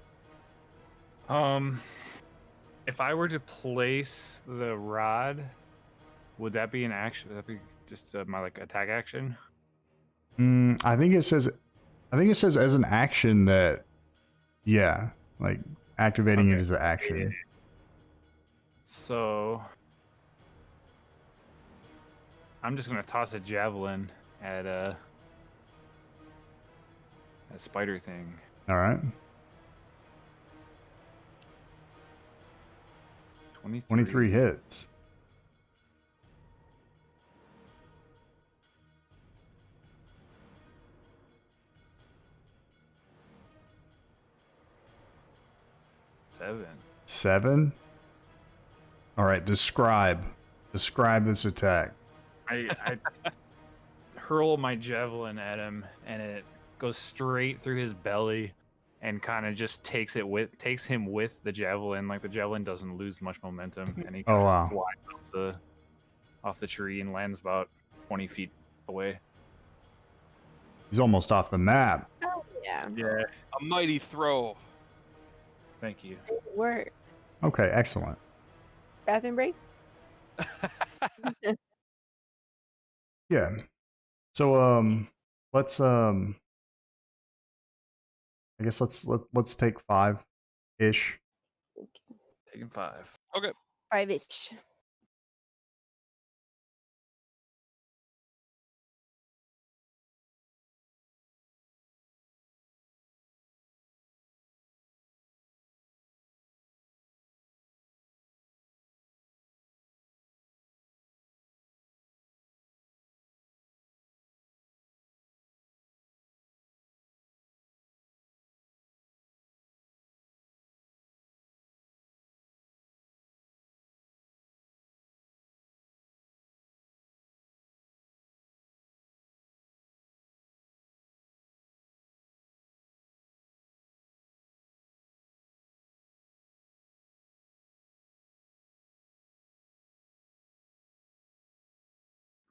If I were to place the rod, would that be an action? Would that be just my like attack action? I think it says as an action that, yeah, like activating it as an action. So I'm just gonna toss a javelin at a spider thing. All right. 23 hits. 7. 7. All right, describe this attack. I hurl my javelin at him, and it goes straight through his belly, and kind of just takes him with the javelin. Like the javelin doesn't lose much momentum, and he Oh, kind of wow. flies off the tree and lands about 20 feet away. He's almost off the map. Oh yeah. Yeah, A mighty throw. thank you. Good work. Okay, excellent. Bathroom break? Yeah. So let's I guess let's take 5-ish. Taking 5. Okay. 5-ish.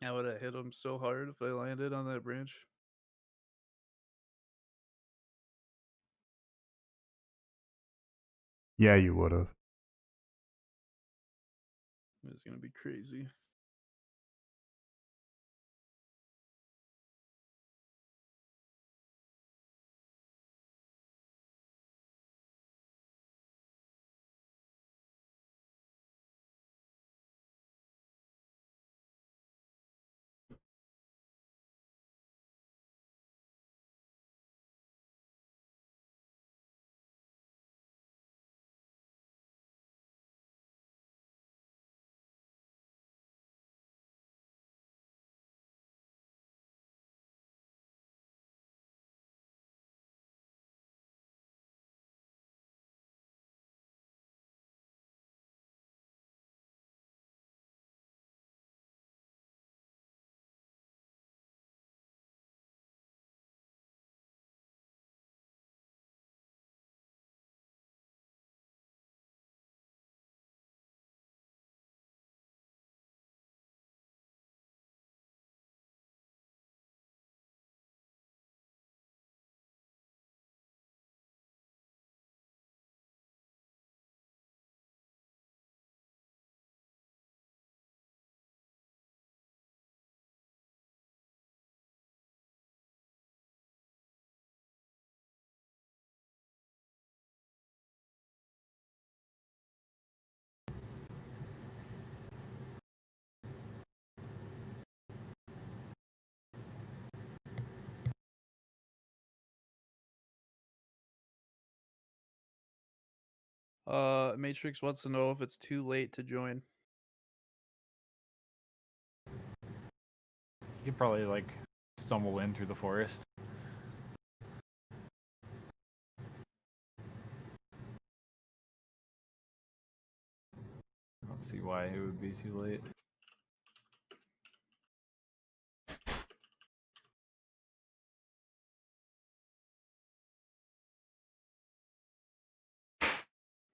I would have hit him so hard if I landed on that branch. Yeah, you would have. It was gonna be crazy. Matrix wants to know if it's too late to join. You could probably like stumble in through the forest. I don't see why it would be too late.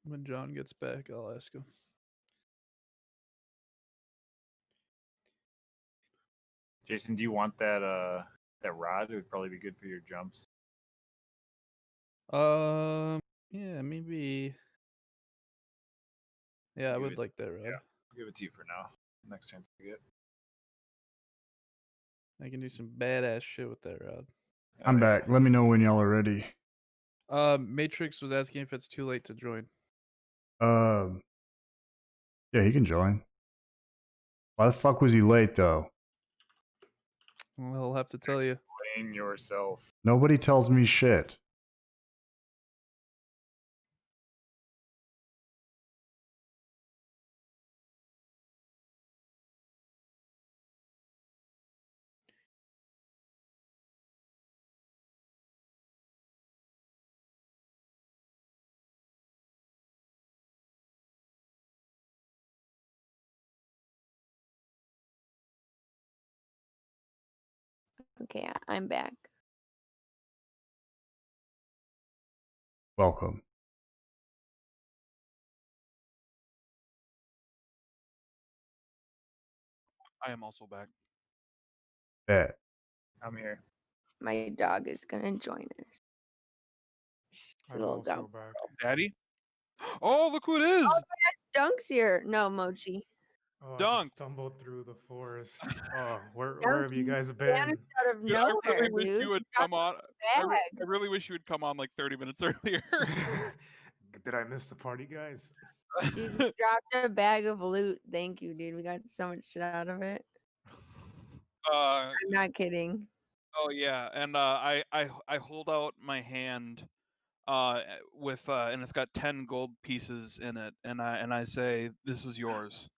When John gets back, I'll ask him. Jason, do you want that rod? It would probably be good for your jumps. Yeah, maybe. Yeah, I Give would it- like that rod. yeah. I'll give it to you for now. Next chance I get. I can do some badass shit with that rod. I'm Yeah. back. Let me know when y'all are ready. Matrix was asking if it's too late to join. Yeah, he can join. Why the fuck was he late though? Well, he'll have to tell you. Explain yourself. Nobody tells me shit. Okay, I'm back. Welcome. I am also back. Yeah. I'm here. My dog is gonna join us. She's a I'm little also dumb. back. Daddy? Oh, look who it is! Dunk's here. No, Mochi. Oh, I Dunk. just stumbled through the forest. Oh, where Dunk, have you guys vanished been? out of Dude, I nowhere, really wish dude. you would dropped come on. a bag. I really wish you would come on like 30 minutes earlier. Did I miss the party, guys? Dude, you dropped a bag of loot. Thank you, dude. We got so much shit out of it. I'm not kidding. Oh yeah, and I hold out my hand, with and it's got 10 gold pieces in it, and I say, "This is yours."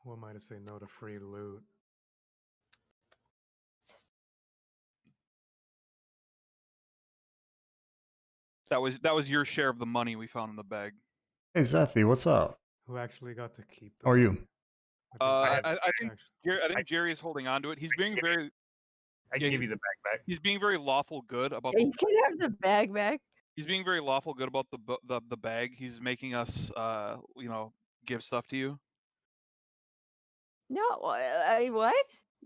Who am I to say no to free loot? That was your share of the money we found in the bag. Hey, Zethy, what's up? Who actually got to keep the How are you? money? I think Jerry is holding on to it. He's being very I can give you the bag back. he's being very lawful good about Yeah, you can have the bag back. he's being very lawful good about the bag. He's making us give stuff to you. No, what?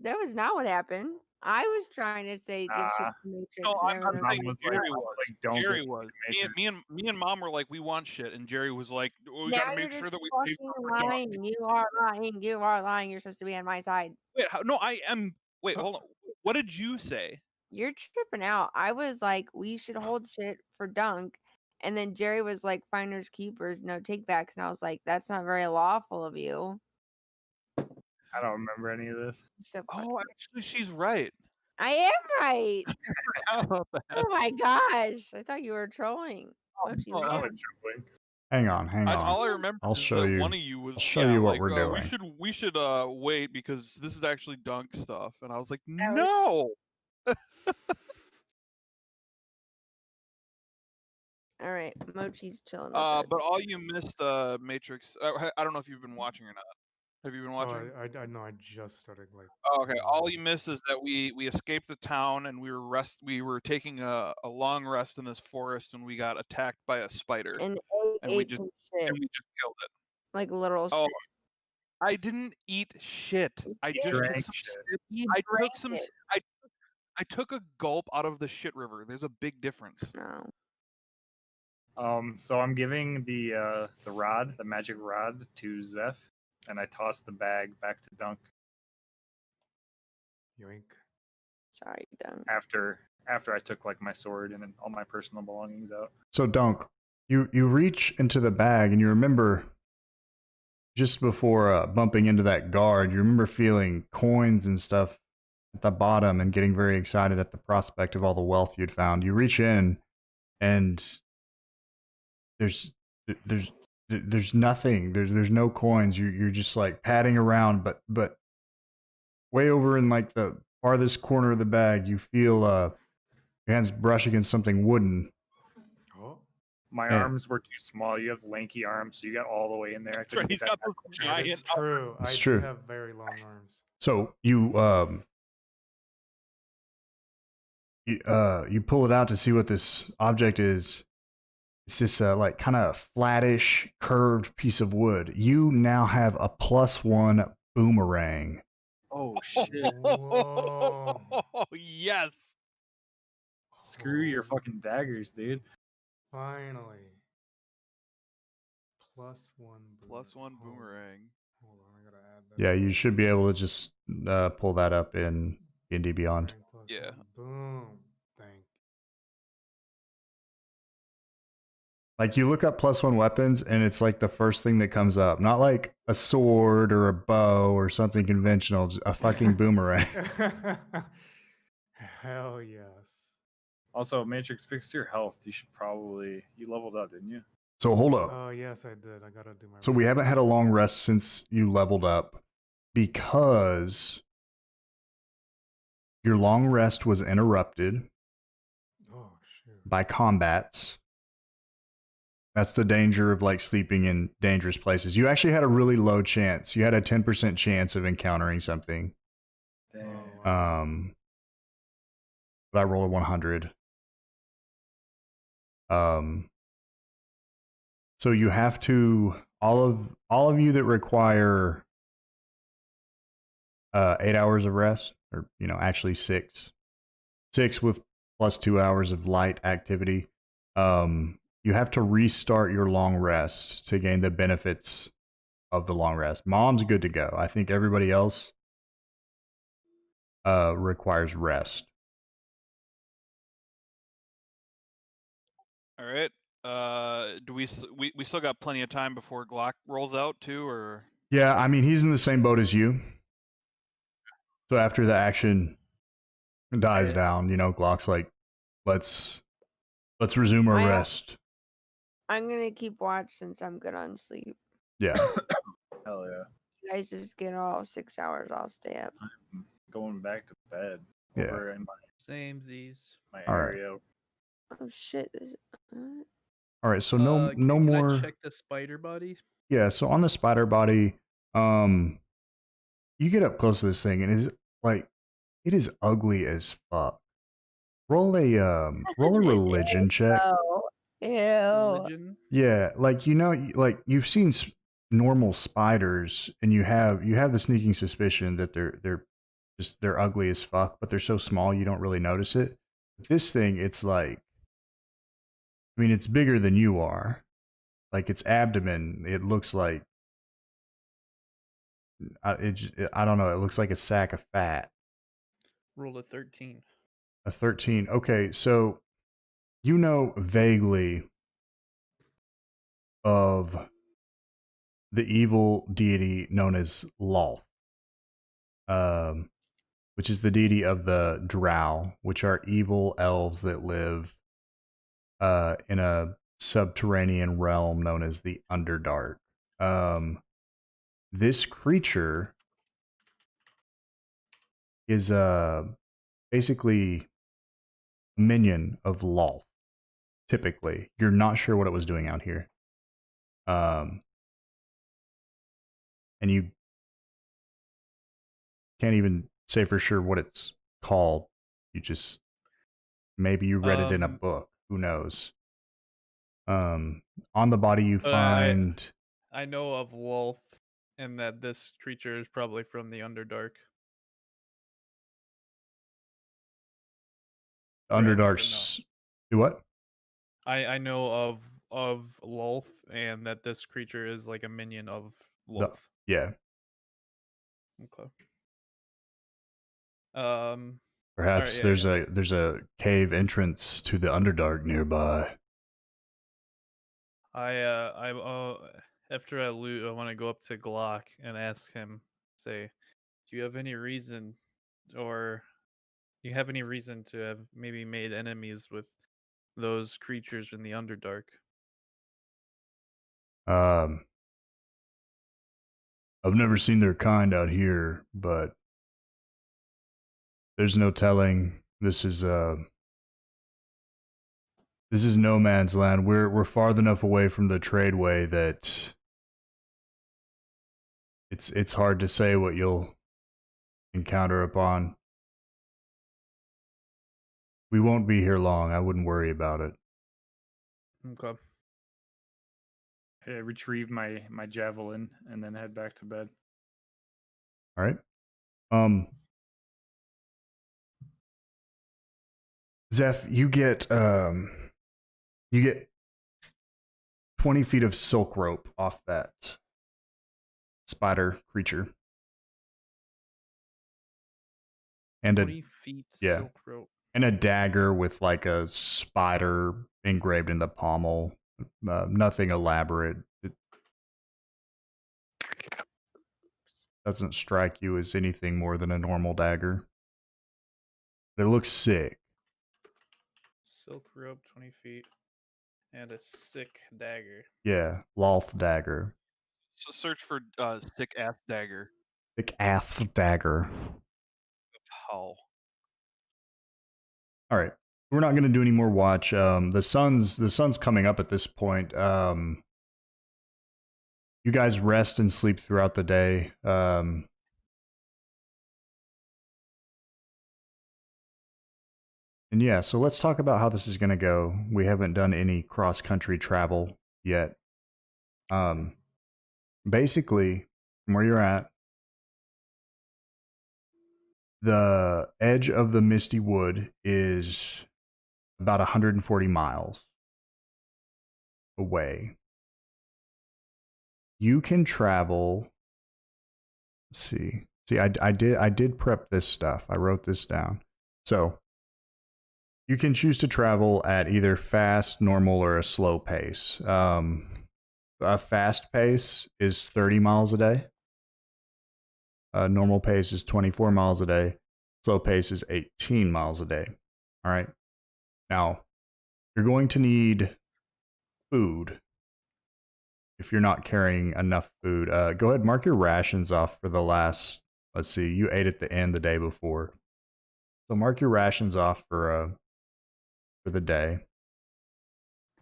That was not what happened. I was trying to say give shit to Matrix. No, and I'm everyone saying else- Jerry was. Like, don't Jerry give was. Matrix. Me and Mom were like, we want shit, and Jerry was like, we now gotta you're make sure just that we pay fucking for it. lying. You are lying. You are lying. You're supposed to be on my side. Wait, no, I am. Wait, hold on. What did you say? You're tripping out. I was like, we should hold shit for Dunk. And then Jerry was like, finders keepers, no takebacks. And I was like, that's not very lawful of you. I don't remember any of this. So Oh, actually, she's right. I am right. How about that? Oh my gosh. I thought you were trolling. Mochi, no, man. I was trembling. Hang on, hang on. All I remember I'll is show that you. one of you was I'll show you what like, we're doing. We should wait because this is actually Dunk stuff, and I was like, That was- no. All right. Mochi's chilling with us. But all you missed, Matrix. I don't know if you've been watching or not. Have you been watching? Oh, I know. I just started like. Oh, okay. All you missed is that we escaped the town and we were taking a long rest in this forest and we got attacked by a spider And and ate we just some shit. killed it. Like literal Oh, shit. I didn't eat shit. I You just took drank some. shit. You I drank took some. it. I took a gulp out of the shit river. There's a big difference. No. So I'm giving the rod, the magic rod, to Zeph, and I toss the bag back to Dunk Yoink. Sorry, Dunk. after I took like my sword and all my personal belongings out. So, Dunk, you reach into the bag and you remember just before bumping into that guard, you remember feeling coins and stuff at the bottom and getting very excited at the prospect of all the wealth you'd found. You reach in and there's nothing. There's no coins. You're just like padding around, but way over in like the farthest corner of the bag, you feel your hands brush against something wooden. Oh. My Yeah. arms were too small. You have lanky arms, so you got all the way in there. I That's right. couldn't He's get got that those back. That giant. is true. It's I true. do have very long arms. So you pull it out to see what this object is. It's this like kind of flattish, curved piece of wood. You now have a +1 boomerang. Oh shit! Whoa. Yes. Screw your Oh, fucking daggers, dude. Finally. +1 boomerang. +1 Oh, boomerang. hold on, I gotta add that. Yeah, you should be able to just pull that up in D&D Beyond. Boomerang Yeah. +1. Boom. Thank. Like you look up +1 weapons and it's like the first thing that comes up. Not like a sword or a bow or something conventional, just a fucking boomerang. Hell yes. Also, Matrix, fix your health. You leveled up, didn't you? So hold up. Oh yes, I did. I gotta do my. So we haven't had a long rest since you leveled up because your long rest was interrupted Oh shoot. by combats. That's the danger of like sleeping in dangerous places. You actually had a really low chance. You had a 10% chance of encountering something. Damn. Oh But I rolled a 100. So you have to all of you that require 8 hours of rest, or actually 6 with plus 2 hours of light activity. You have to restart your long rest to gain the benefits of the long rest. Mom's good to go. I think everybody else requires rest. All right. Do we still got plenty of time before Glock rolls out too, or? Yeah, I mean he's in the same boat as you. So after the action dies down, Glock's like, let's resume our rest. I'm gonna keep watch since I'm good on sleep. Yeah. Hell yeah. You guys just get all 6 hours. I'll stay up. I'm going back to bed. Yeah. Over in Samesies. my All right. area. Oh shit! All right, so no Can more. I check the spider body? Yeah, so on the spider body, you get up close to this thing, and it is ugly as fuck. Roll a religion check. Oh, ew. Religion? Yeah, like you've seen normal spiders, and you have the sneaking suspicion that they're ugly as fuck, but they're so small you don't really notice it. This thing, it's like, I mean, it's bigger than you are. Like its abdomen, it looks like I don't know. It looks like a sack of fat. Rolled a 13. A 13. Okay, so vaguely of the evil deity known as Lolth, which is the deity of the Drow, which are evil elves that live in a subterranean realm known as the Underdark. This creature is basically a minion of Lolth. Typically, you're not sure what it was doing out here, and you can't even say for sure what it's called. You just maybe you read it in a book. Who knows? On the body you find. I know of Wolf, and that this creature is probably from the Underdark. Underdark's. Do what? I know of Lolth, and that this creature is like a minion of Lolth. Yeah. Okay. Perhaps right, there's a cave entrance to the Underdark nearby. After I loot, I want to go up to Glock and ask him, say, do you have any reason, or do you have any reason to have maybe made enemies with those creatures in the Underdark? I've never seen their kind out here, but there's no telling. This is no man's land. We're far enough away from the tradeway that it's hard to say what you'll encounter upon. We won't be here long. I wouldn't worry about it. Okay. I retrieve my javelin and then head back to bed. All right. Zeph, you get 20 feet of silk rope off that spider creature. And 20 feet silk rope. And a dagger with like a spider engraved in the pommel. Nothing elaborate. It doesn't strike you as anything more than a normal dagger. But it looks sick. Silk rope, 20 feet. And a sick dagger. Yeah, Lolth dagger. So search for thick ass dagger. Thick ass dagger. Oh. All right. We're not going to do any more watch. The sun's coming up at this point. You guys rest and sleep throughout the day. And yeah, so let's talk about how this is going to go. We haven't done any cross country travel yet. Basically, from where you're at, the edge of the Misty Wood is about 140 miles away. You can travel. Let's see. I did prep this stuff. I wrote this down. So you can choose to travel at either fast, normal, or a slow pace. A fast pace is 30 miles a day. Normal pace is 24 miles a day. Slow pace is 18 miles a day. All right. Now, you're going to need food if you're not carrying enough food. Go ahead, mark your rations off for the last. Let's see, you ate at the end the day before, so mark your rations off for the day.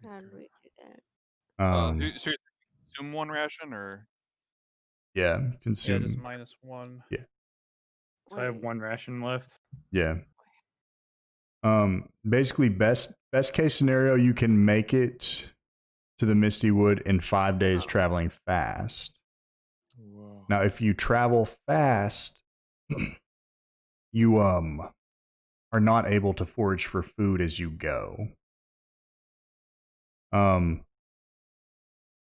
How do we do that? So you consume one ration or? Yeah, Yeah, consume. just -1. Yeah. So I have one ration left. Yeah. Basically, best case scenario, you can make it to the Misty Wood in 5 days traveling fast. Whoa. Now, if you travel fast, you are not able to forage for food as you go.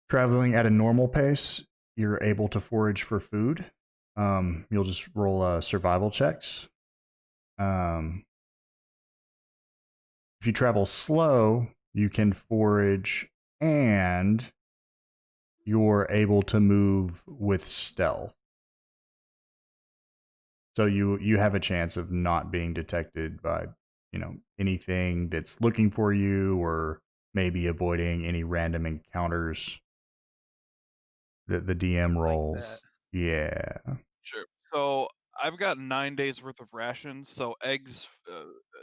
Traveling at a normal pace, you're able to forage for food. You'll just roll survival checks. If you travel slow, you can forage and you're able to move with stealth. So you have a chance of not being detected by, anything that's looking for you, or maybe avoiding any random encounters that the DM Like rolls. that. Yeah. Sure. So I've got 9 days worth of rations. So Egg's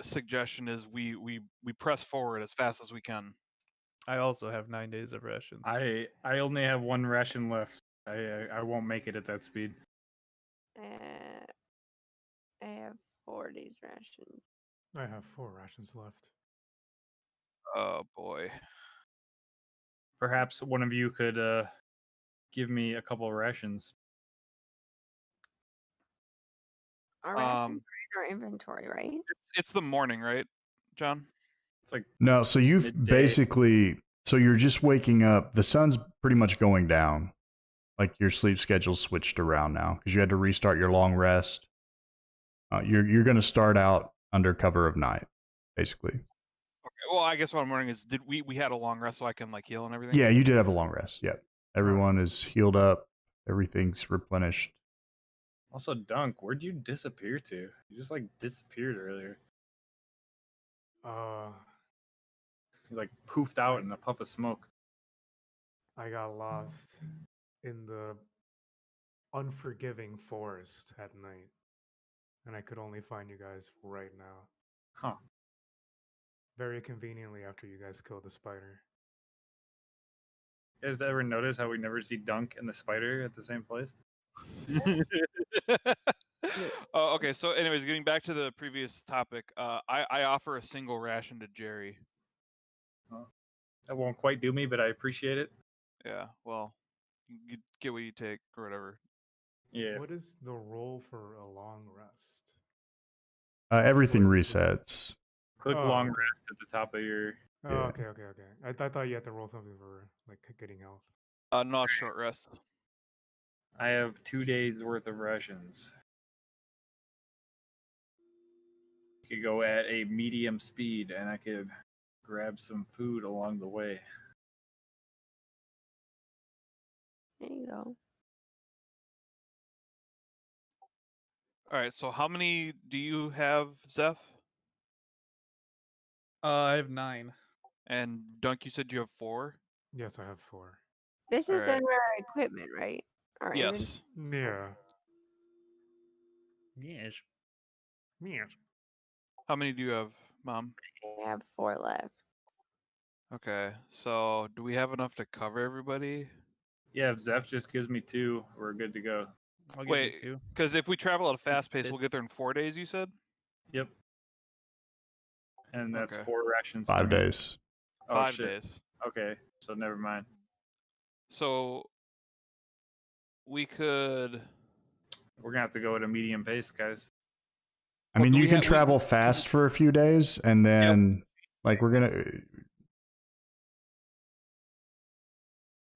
suggestion is we press forward as fast as we can. I also have 9 days of rations. I only have one ration left. I won't make it at that speed. I have 4 days rations. I have 4 rations left. Oh boy. Perhaps one of you could give me a couple of rations. Our rations are in our inventory, right? It's the morning, right, John? It's like No, so you've midday. basically, so you're just waking up. The sun's pretty much going down. Like your sleep schedule's switched around now because you had to restart your long rest. You're going to start out under cover of night, basically. Okay. Well, I guess what I'm wondering is, did we had a long rest so I can like heal and everything? Yeah, you did have a long rest. Yep. Everyone is healed up. Everything's replenished. Also, Dunk, where'd you disappear to? You just like disappeared earlier. You like poofed out in a puff of smoke. I got lost in the unforgiving forest at night, and I could only find you guys right now. Huh. Very conveniently after you guys killed the spider. You guys ever notice how we never see Dunk and the spider at the same place? Oh, okay. So, anyways, getting back to the previous topic, I offer a single ration to Jerry. That won't quite do me, but I appreciate it. Yeah. Well, you get what you take or whatever. Yeah. What is the roll for a long rest? Everything Or is it resets. Click Oh, long okay. rest at the top of your. Oh, Yeah. okay. I thought you had to roll something for like getting health. Not short rest. I have 2 days worth of rations. You could go at a medium speed, and I could grab some food along the way. There you go. All right. So, how many do you have, Zeph? I have 9. And Dunk, you said you have 4. Yes, I have 4. This is Alright. in our equipment, right? Our Yes. Yeah. Yes. Yes. How many do you have, Mom? I have 4 left. Okay. So, do we have enough to cover everybody? Yeah, if Zeph just gives me 2, we're good to go. I'll give Wait. you 2. Because if we travel at a fast pace, we'll fits. get there in 4 days. You said. Yep. And that's Okay. 4 rations. 5 for me. days. Oh, 5 shit. days. Okay, so never mind. So we could. We're gonna have to go at a medium pace, guys. I Well, mean, do you we can ha- we- travel fast for a few days, and then like we're gonna.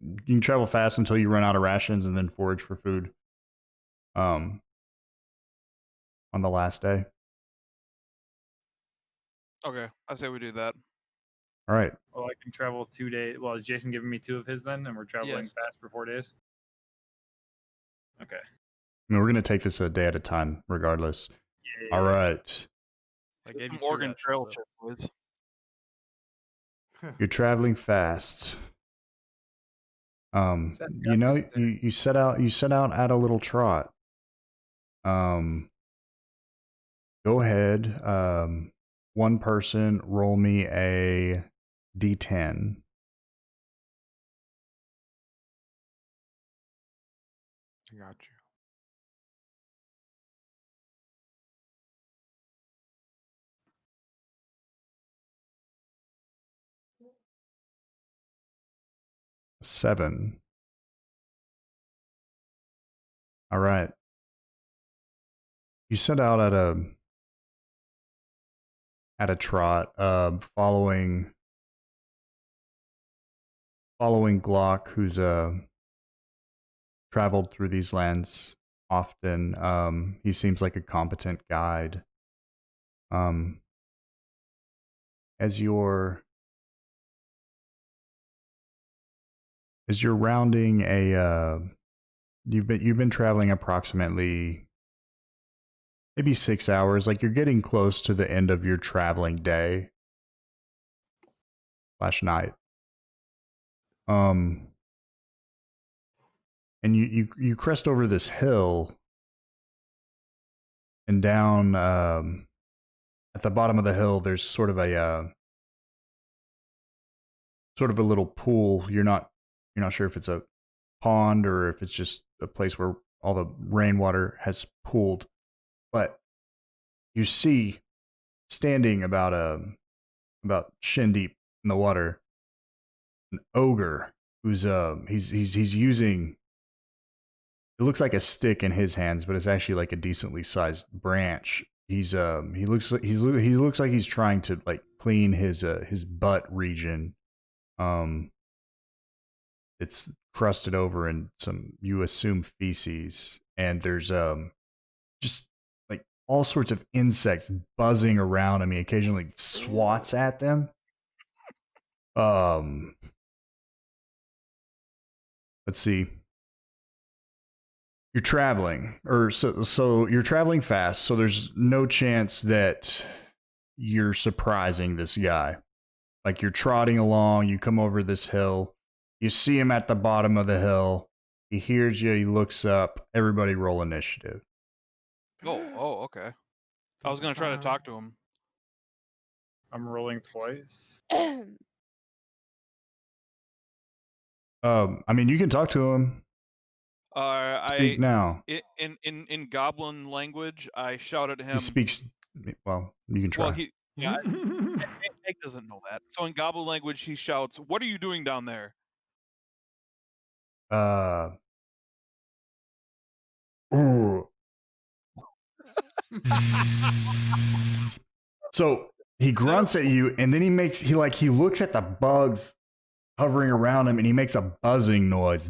You can travel fast until you run out of rations, and then forage for food. On the last day. Okay, I say we do that. All right. Well, I can travel 2 days. Well, is Jason giving me 2 of his then, and we're traveling Yes. fast for 4 days? Okay. I mean, we're gonna take this a day at a time, regardless. Yeah. All right. I gave you Some 2 Oregon rations, Trail so- chip, boys. You're traveling fast. Set You know, dysentery. you set out at a little trot. Go ahead. One person roll me a D10. I got you. Seven. All right. You set out at a trot, following Glock, who's traveled through these lands often. He seems like a competent guide. As you're rounding you've been traveling approximately maybe 6 hours. Like you're getting close to the end of your traveling day / night. And you crest over this hill, and down at the bottom of the hill there's sort of a little pool. You're not sure if it's a pond or if it's just a place where all the rainwater has pooled, but you see standing about shin deep in the water an ogre who's he's using, it looks like a stick in his hands, but it's actually like a decently sized branch. He looks like he's trying to like clean his butt region. It's crusted over in some, you assume, feces, and there's just like all sorts of insects buzzing around him. He occasionally swats at them. Let's see. You're traveling, so you're traveling fast, so there's no chance that you're surprising this guy. Like you're trotting along, you come over this hill, you see him at the bottom of the hill, he hears you, he looks up. Everybody roll initiative. Oh, okay. I was gonna try to talk to him. I'm rolling twice. I mean, you can talk to him. Speak now. In goblin language, I shout at him. He speaks. Well, you can try. Well, Egg doesn't know that. So in goblin language, he shouts, "What are you doing down there?" Ooh. So he grunts at you, and then he looks at the bugs hovering around him, and he makes a buzzing noise.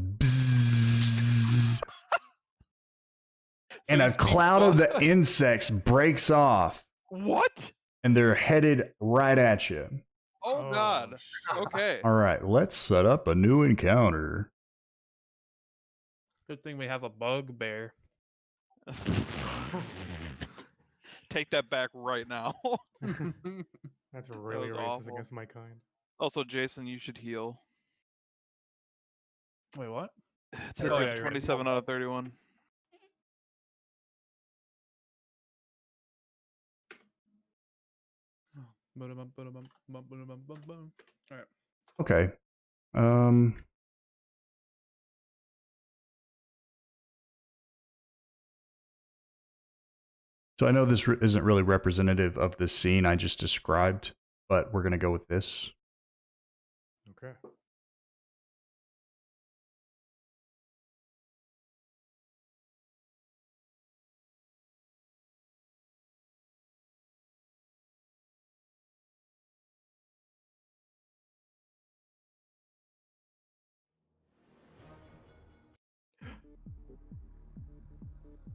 And a cloud of the insects breaks off. What? And they're headed right at you. Oh God. Okay. All right, let's set up a new encounter. Good thing we have a bugbear. Take that back right now. That's really was racist awful. against my kind. Also, Jason, you should heal. Wait, what? It says Oh, you yeah, have you're right. 27 out of 31. All right. Okay. So I know this isn't really representative of the scene I just described, but we're gonna go with this. Okay.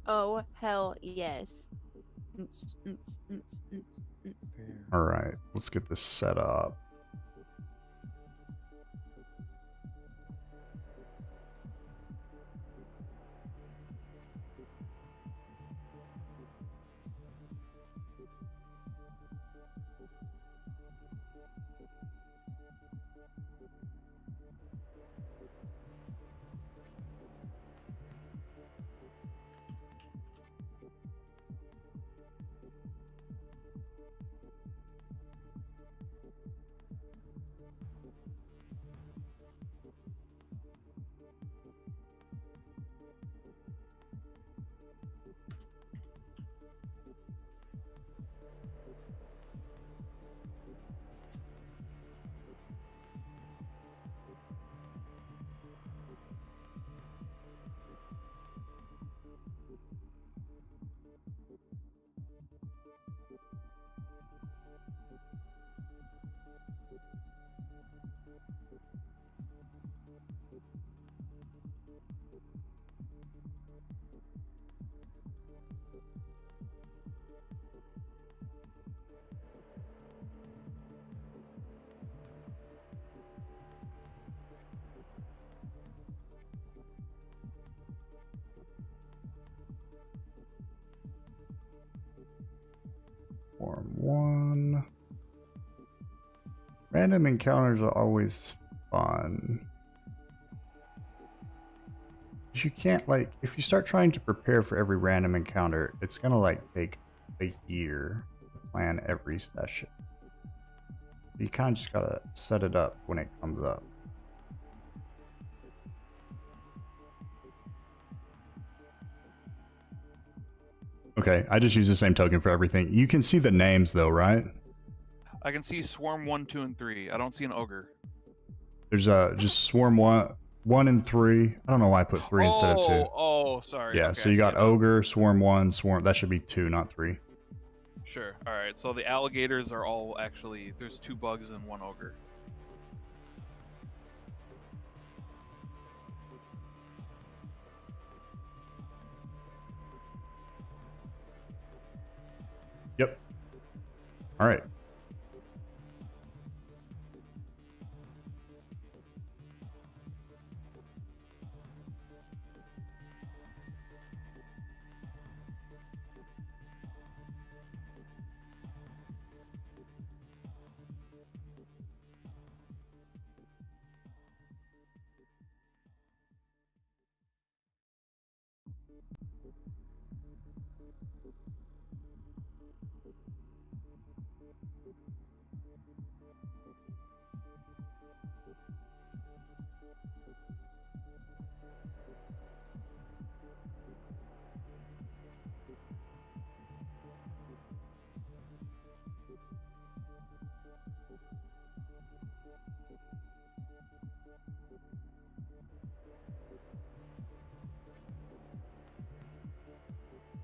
Oh, hell yes. Damn. All right, let's get this set up. Form 1. Random encounters are always fun. You can't, like, if you start trying to prepare for every random encounter, it's gonna, like, take a year to plan every session. You kind of just gotta set it up when it comes up. Okay, I just use the same token for everything. You can see the names though, right? I can see Swarm 1, 2, and 3. I don't see an ogre. There's just Swarm 1 and 3. I don't know why I put 3 instead of 2. Oh, sorry. Yeah, Okay, so I you see got it now. Ogre, Swarm 1, Swarm... That should be 2, not 3. Sure. All right. So the alligators are all actually... There's 2 bugs and 1 ogre. Yep. All right.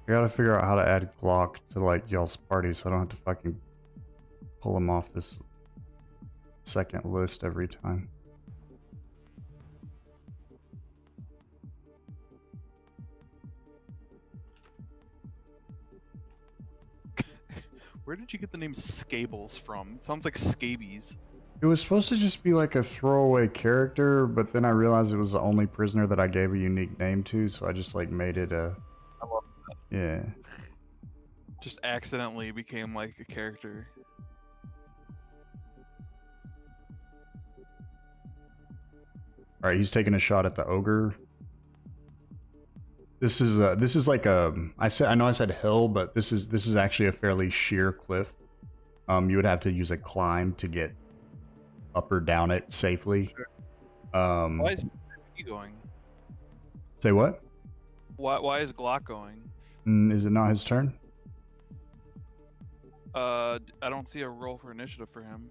I gotta figure out how to add Glock to, like, y'all's party so I don't have to fucking pull them off this second list every time. Where did you get the name Scables from? It sounds like scabies. It was supposed to just be like a throwaway character, but then I realized it was the only prisoner that I gave a unique name to, so I just, like, made it a... I love that. Yeah. Just accidentally became like a character. Alright, he's taking a shot at the ogre. This is like a... I know I said hill, but this is actually a fairly sheer cliff. You would have to use a climb to get up or down it safely. Why is he going? Say what? Why is Glock going? Is it not his turn? I don't see a roll for initiative for him.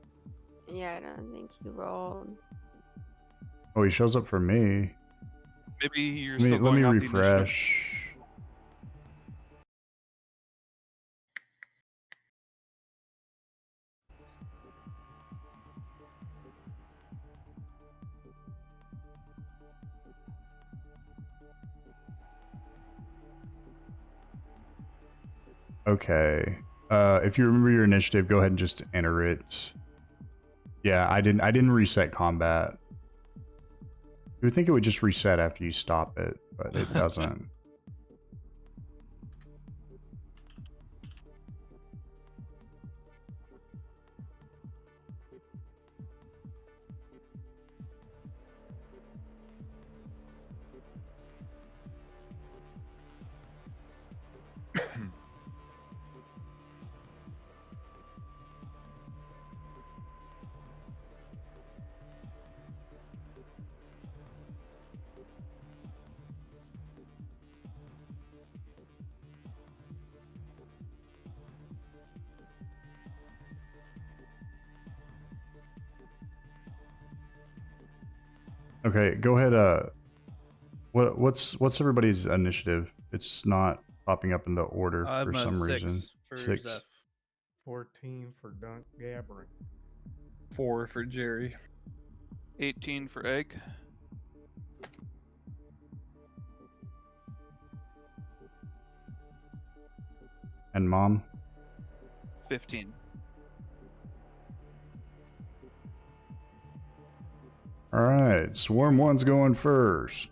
Yeah, I don't think he rolled. Oh, he shows up for me. Maybe you're Let me, still let me going off the initiative. refresh. Okay. If you remember your initiative, go ahead and just enter it. Yeah, I didn't reset combat. You would think it would just reset after you stop it, but it doesn't. Okay, go ahead. What's everybody's initiative? It's not popping up in the order I'm for a some 6 reason. for 6. Zeph. 14 for Dunk Gabbard. 4 for Jerry. 18 for Egg. And Mom. 15. All right, Swarm 1's going first.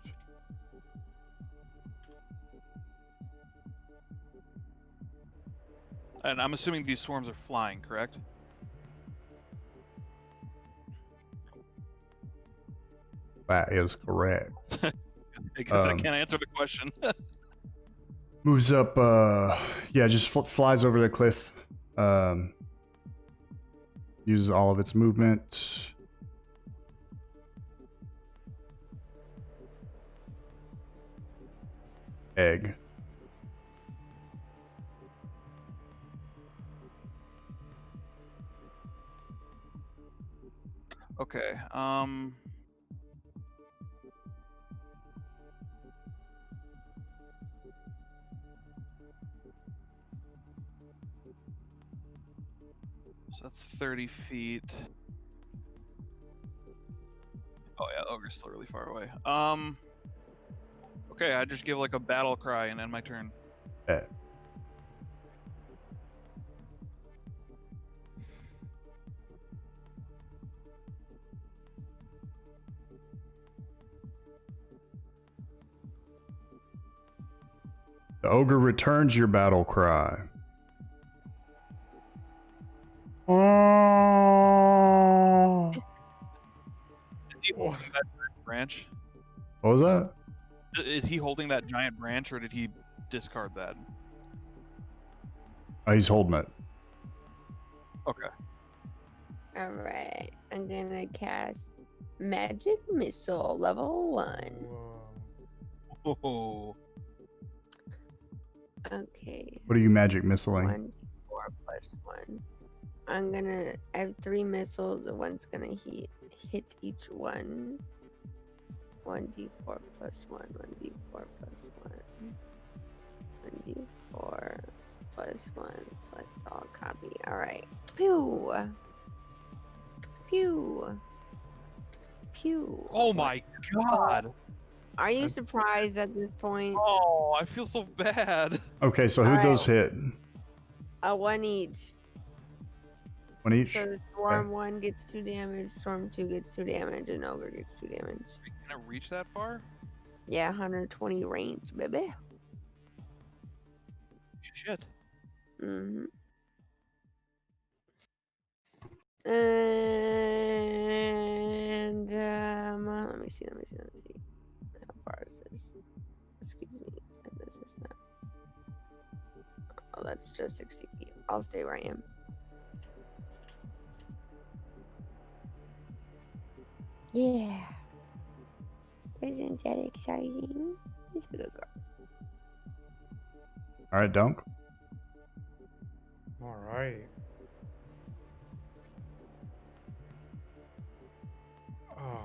And I'm assuming these swarms are flying, correct? That is correct. I guess I can't answer the question. Moves up, yeah, just flies over the cliff. Uses all of its movement. Egg. Okay, so that's 30 feet. Oh yeah, the ogre's still really far away. Okay, I just give like a battle cry and end my turn. Bet. The ogre returns your battle cry. Oh. Is he holding that giant branch? What was that? Is he holding that giant branch, or did he discard that? Oh, he's holding it. Okay. All right, I'm gonna cast Magic Missile level 1. Whoa. Oh. Okay. What are you magic missiling? 1d4 plus 1. I have 3 missiles, and one's gonna hit each one. 1d4 plus 1, 1d4 plus 1. 1d4 plus 1. Select all, copy. Alright. Pew! Pew! Pew! Oh my god. Are you surprised at this point? Oh, I feel so bad. Okay, so who'd those hit? 1 each. One each? So Swarm 1 gets 2 damage, Swarm 2 gets 2 damage, and Ogre gets 2 damage. Can it reach that far? Yeah, 120 range, baby. Shit. Mm-hmm. And let me see. How far is this? Excuse me. This is not. Oh, that's just 60 feet. I'll stay where I am. Yeah. Isn't that exciting? He's a good girl. All right, Dunk. All right. Oh,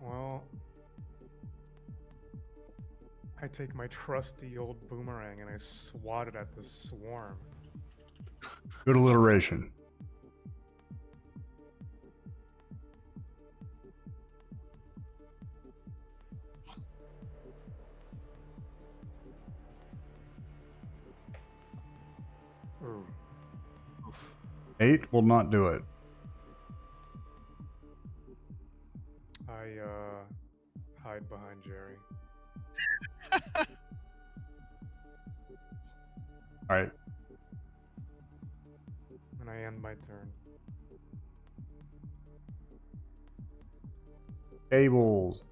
well, I take my trusty old boomerang and I swat it at the swarm. Good alliteration. Ooh. 8 will not do it. I hide behind Jerry. All right. And I end my turn. Cables.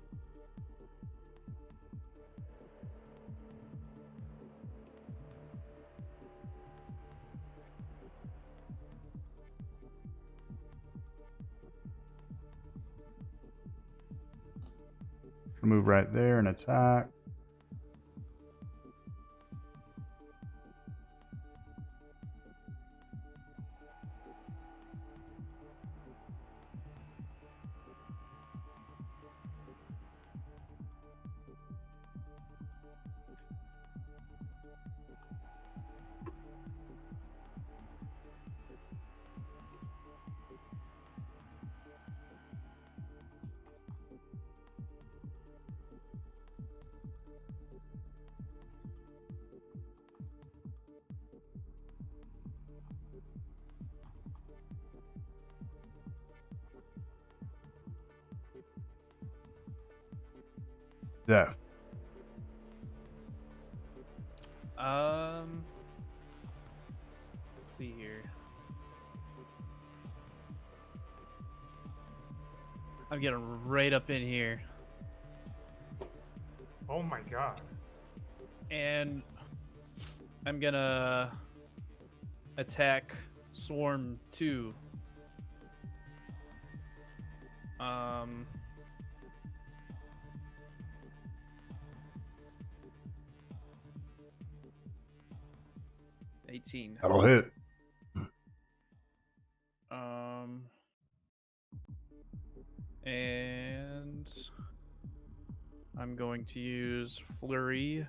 Move right there and attack. Death. Let's see here. I'm getting right up in here, Oh my god. and I'm gonna attack Swarm 2. Um. $18. That'll hit. And I'm going to use Flurry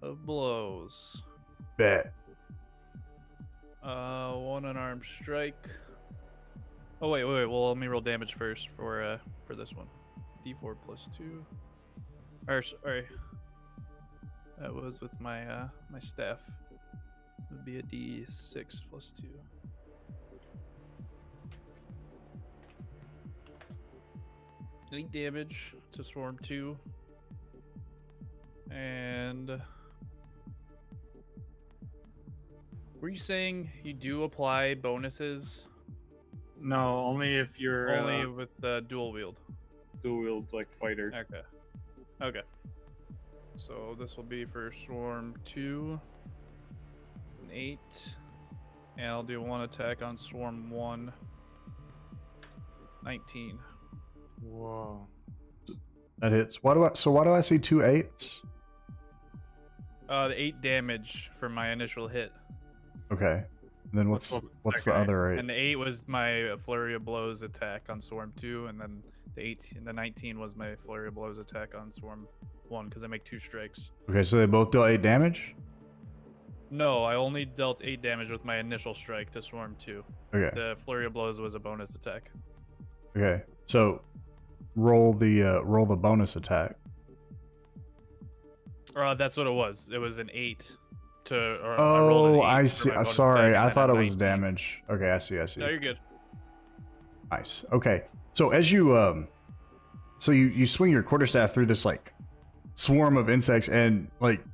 of Blows. Bet. One unarmed strike. Oh wait. Well, let me roll damage first for this one. D4 plus 2. Or sorry, that was with my my staff. It would be a D6 plus 2. Any damage to Swarm 2. And were you saying you do apply bonuses No, only if you're only with dual wield? dual wield like fighter. Okay. So this will be for Swarm 2, an 8, and I'll do one attack on Swarm 1, 19. Whoa. That hits. Why do I see 2 8s? The 8 damage for my initial hit, Okay. And then what's What's the second other 8? and the 8 was my Flurry of Blows attack on Swarm 2, and then the 19 was my Flurry of Blows attack on Swarm 1 because I make 2 strikes. Okay, so they both deal 8 damage? No, I only dealt 8 damage with my initial strike to Swarm 2. Okay. The Flurry of Blows was a bonus attack. Okay. So roll the bonus attack. That's what it was. It was an 8 to. Or I rolled an Oh, 8 I for see. my bonus Sorry, attack, I and thought it then a was 19. damage. Okay, I see. No, you're good. Nice. Okay. So as you so you swing your quarterstaff through this like swarm of insects, and like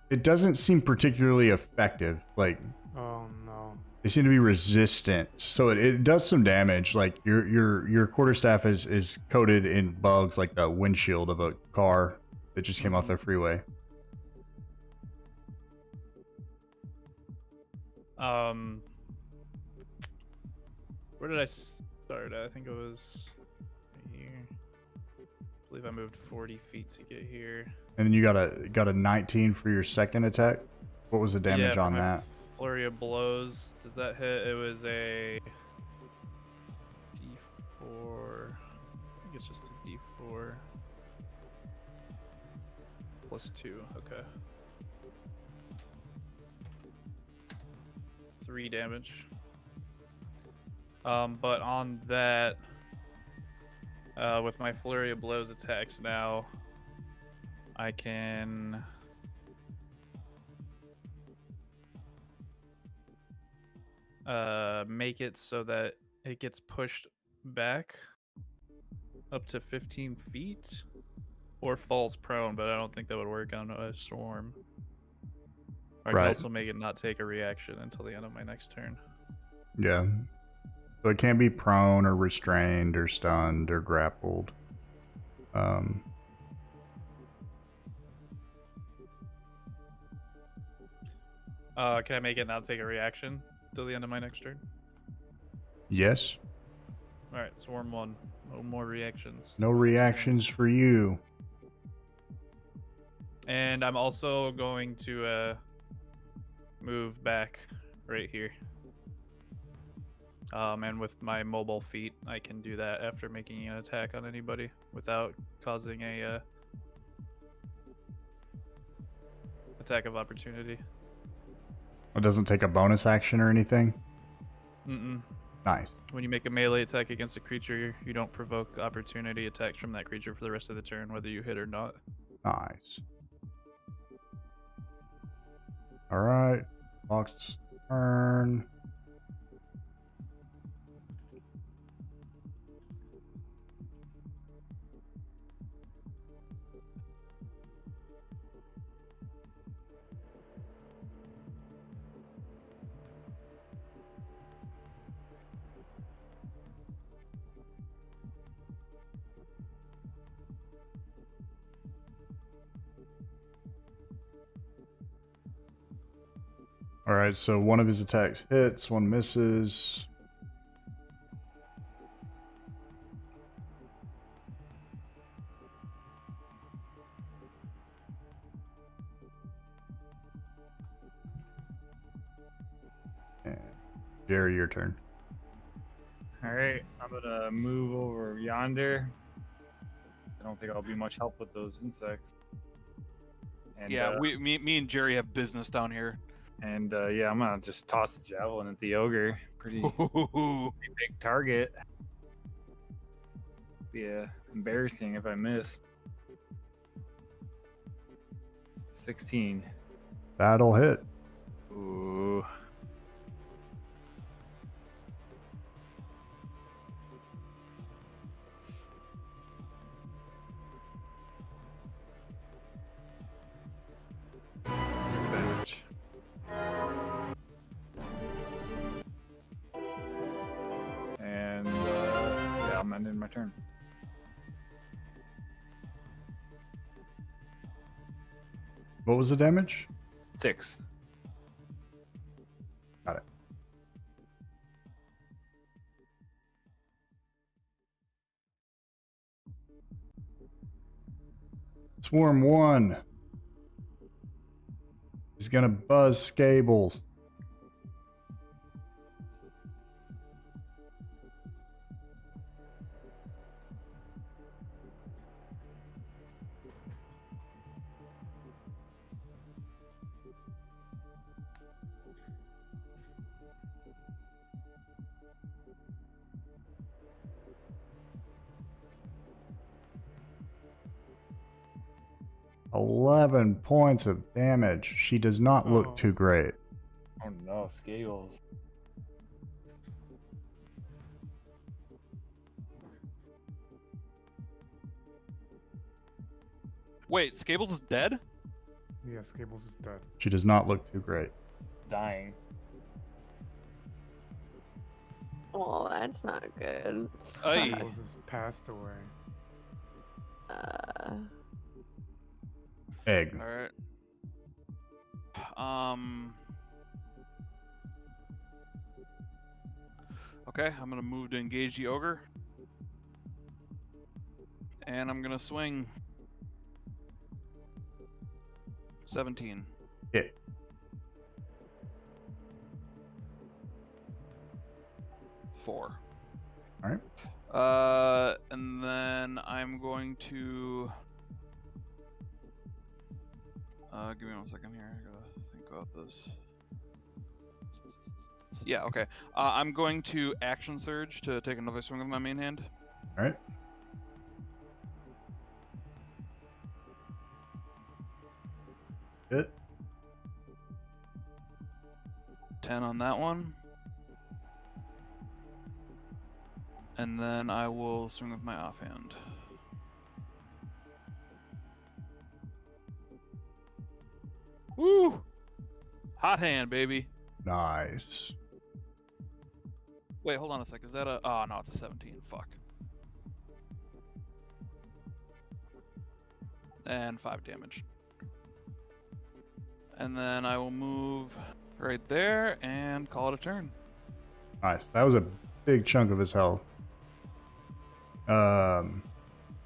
it doesn't seem particularly effective. Like Oh no. they seem to be resistant, so it does some damage. Like your quarterstaff is coated in bugs, like the windshield of a car that just came off the freeway. Where did I start at? I think it was right here. I believe I moved 40 feet to get here. And then you got a 19 for your second attack. What was the damage for on my that? flurry of blows. Does that hit? It was a D4. I think it's just a D4 plus 2. Okay. 3 damage. But on that, with my flurry of blows attacks now, I can make it so that it gets pushed back up to 15 feet or falls prone, but I don't think that would work on a swarm. I can Right. also make it not take a reaction until the end of my next turn. Yeah. So it can't be prone or restrained or stunned or grappled. Can I make it not take a reaction till the end of my next turn? Yes. All right, swarm 1. No more reactions. No till my next turn. reactions for you. And I'm also going to move back right here. And with my mobile feat, I can do that after making an attack on anybody without causing a attack of opportunity. It doesn't take a bonus action or anything. Mm-mm. Nice. When you make a melee attack against a creature, you don't provoke opportunity attacks from that creature for the rest of the turn, whether you hit or not. Nice. All right. Fox's turn. All right, so one of his attacks hits, one misses. And Jerry, your turn. All right, I'm gonna move over yonder. I don't think I'll be much help with those insects. And, Yeah, me and Jerry have business down here. And yeah, I'm gonna just toss a javelin at the ogre. Pretty big target. Yeah, embarrassing if I missed. 16. That'll hit. Ooh. Six damage. And yeah, I'm ending my turn. What was the damage? 6. Got it. Swarm 1. He's gonna buzz Scables. $11 points of damage. She does not look Oh. too great. Oh no, scales. Wait, Scables is dead? Yes, Cables is dead. She does not look too great. Dying. Well, that's not good. Aye. Cables has passed away. Egg. All right. Okay, I'm gonna move to engage the ogre, and I'm gonna swing. 17. Hit. 4. All right. And then I'm going to. Give me 1 second here. I gotta think about this. Yeah, okay. I'm going to action surge to take another swing with my main hand. All right. Hit. 10 on that one. And then I will swing with my offhand. Woo! Hot hand, baby. Nice. Wait, hold on a sec. Is that a... Oh, no, it's a 17. Fuck. And 5 damage. And then I will move right there and call it a turn. Nice. That was a big chunk of his health.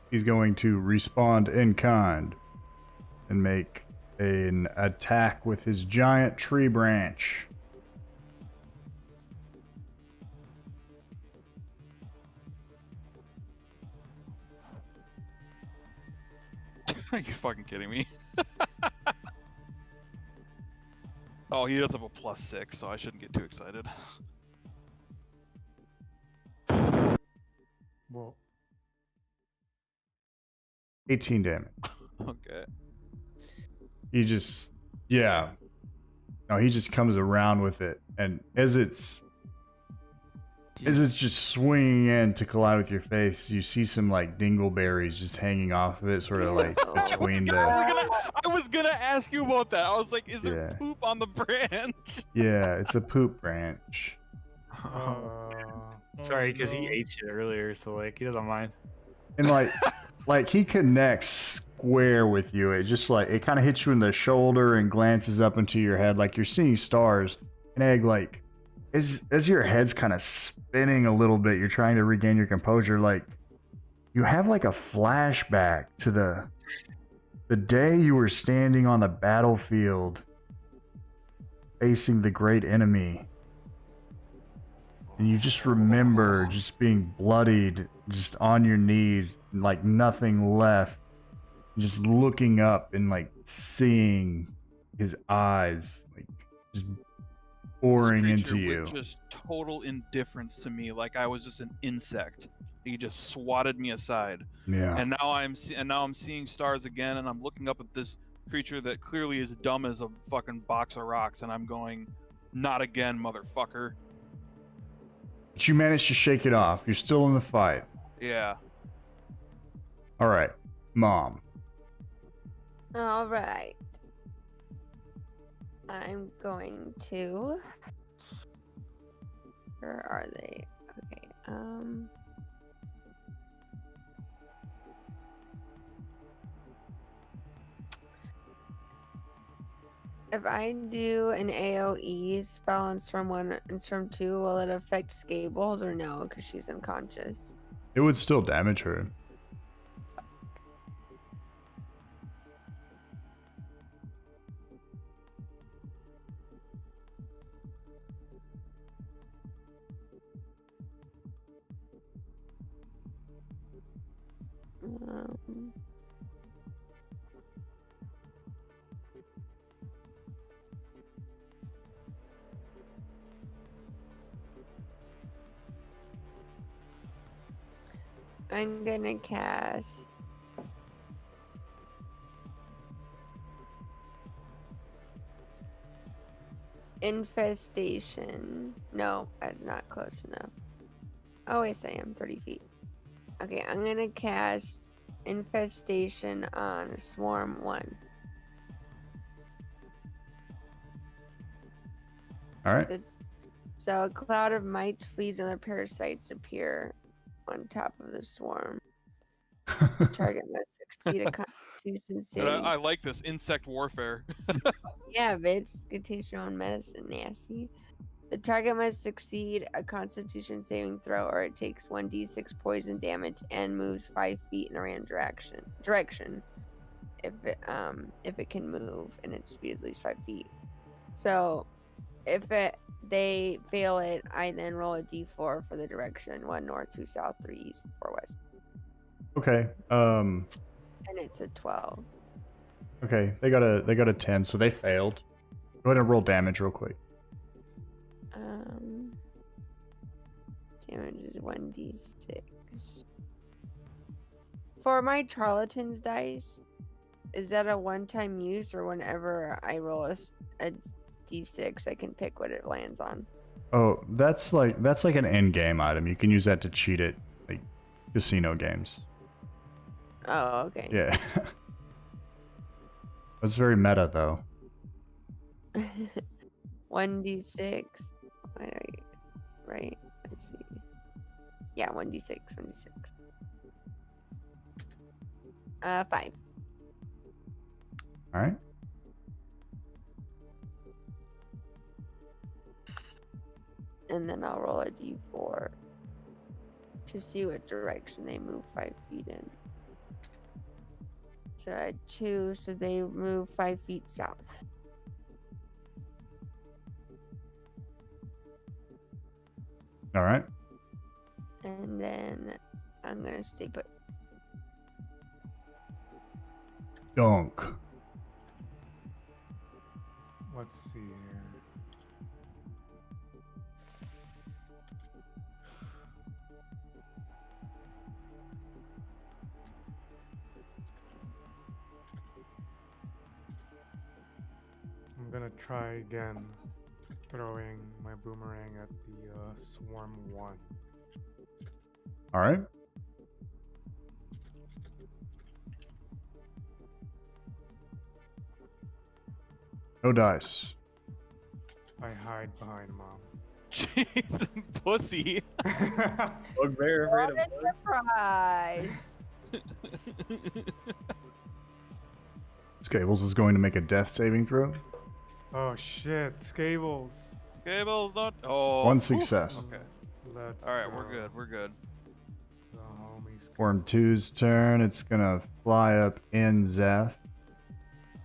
He's going to respond in kind and make an attack with his giant tree branch. Are you fucking kidding me? Oh, he does have a +6, so I shouldn't get too excited. Well, 18 damage. Okay. He just, yeah. No, he just comes around with it, and as it's just swinging in to collide with your face, you see some like dingleberries just hanging off of it, sort of like between the. I was gonna ask you about that. I was like, is there Yeah. poop on the branch? Yeah, it's a poop branch. Sorry, because no. he ate shit earlier, so like he doesn't mind. And like he connects square with you. It just like it kind of hits you in the shoulder and glances up into your head like you're seeing stars. And Egg, like as your head's kind of spinning a little bit, you're trying to regain your composure. Like you have like a flashback to the day you were standing on the battlefield facing the great enemy. And you just remember just being bloodied, just on your knees, like nothing left. Just looking up and like seeing his eyes like just pouring This into creature you. with just total indifference to me, like I was just an insect. He just swatted me aside. Yeah. And now I'm seeing stars again, and I'm looking up at this creature that clearly is dumb as a fucking box of rocks, and I'm going, not again, motherfucker. But you managed to shake it off. You're still in the fight. Yeah. All right, Mom. All right. I'm going to. Where are they? Okay. If I do an AoE spell on Storm 1 and Storm 2, will it affect Skables or no? Because she's unconscious. It would still damage her. Um, I'm gonna cast Infestation. No, that's not close enough. Oh, yes, I am 30 feet. Okay, I'm gonna cast Infestation on Swarm 1. All right. So a cloud of mites, fleas, and other parasites appear on top of the swarm. Target must succeed a Constitution And saving. I like this insect warfare. Yeah, bitch. Good taste your own medicine, nasty. The target must succeed a Constitution saving throw, or it takes 1d6 poison damage and moves 5 feet in a random direction. If it can move and its speed is at least 5 feet. So, if it they fail it, I then roll a d4 for the direction: 1 north, 2 south, 3 east, 4 west. Okay. And it's a 12. Okay. They got a 10, so they failed. Go ahead and roll damage real quick. Damage is 1d6. For my charlatan's dice, is that a one-time use, or whenever I roll a d6, I can pick what it lands on? Oh, that's like an end game item. You can use that to cheat at like casino games. Oh, okay. Yeah. That's very meta though. 1d6. Right? Let's see. Yeah, 1d6. 5. All right. And then I'll roll a d4 to see what direction they move 5 feet in. So I had 2, so they move 5 feet south. All right. And then I'm gonna stay put. Dunk. Let's see here. I'm gonna try again, throwing my boomerang at the swarm 1. All right. No dice. I hide behind mom. Jeez, pussy. Bugbear afraid of What a bugs? surprise! Scables is going to make a death saving throw. Oh shit, Scables. Cables not. Oh. One oof. success. Okay. Let's All right, go. we're good. We're good. The homies. Form 2's turn. It's gonna fly up in Zeph.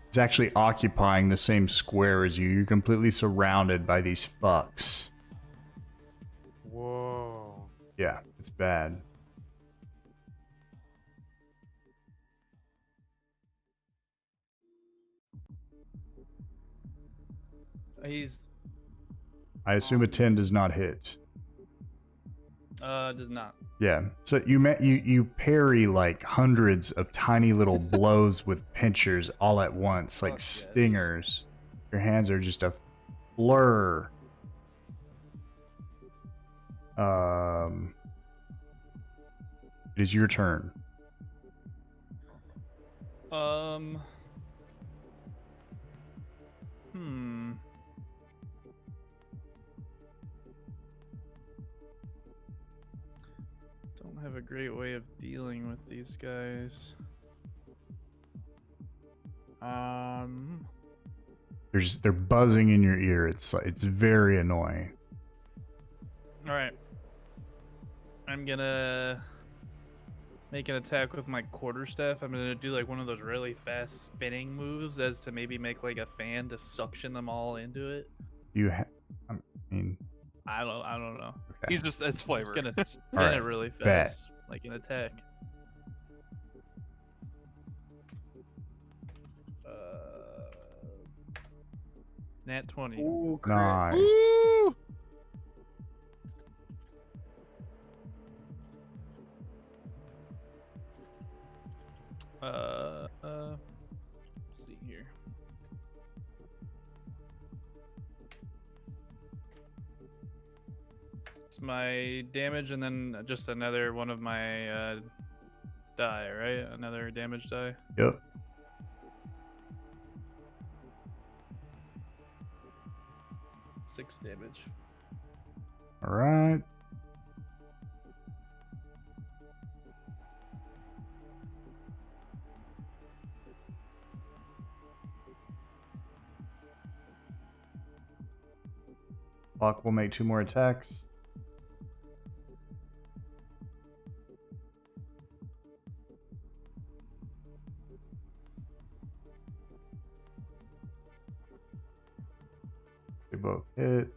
It's actually occupying the same square as you. You're completely surrounded by these fucks. Whoa. Yeah, it's bad. He's I assume a 10 does not hit. does not. Yeah. So you parry like hundreds of tiny little blows with pinchers all at once, like Fuck yes. stingers. Your hands are just a blur. It is your turn. Hmm. Don't have a great way of dealing with these guys. They're buzzing in your ear. It's very annoying. All right. I'm gonna make an attack with my quarterstaff. I'm gonna do like one of those really fast spinning moves, as to maybe make like a fan to suction them all into it. I mean, I don't know. okay. He's just it's I'm flavor. just gonna spin Alright, it really fast, bet. like an attack. Nat 20. Ooh, crit. Nice. Woo! Let's see here. It's my damage, and then just another one of my die, right? Another damage die. Yep. Six damage. All right. Buck will make 2 more attacks. They both hit.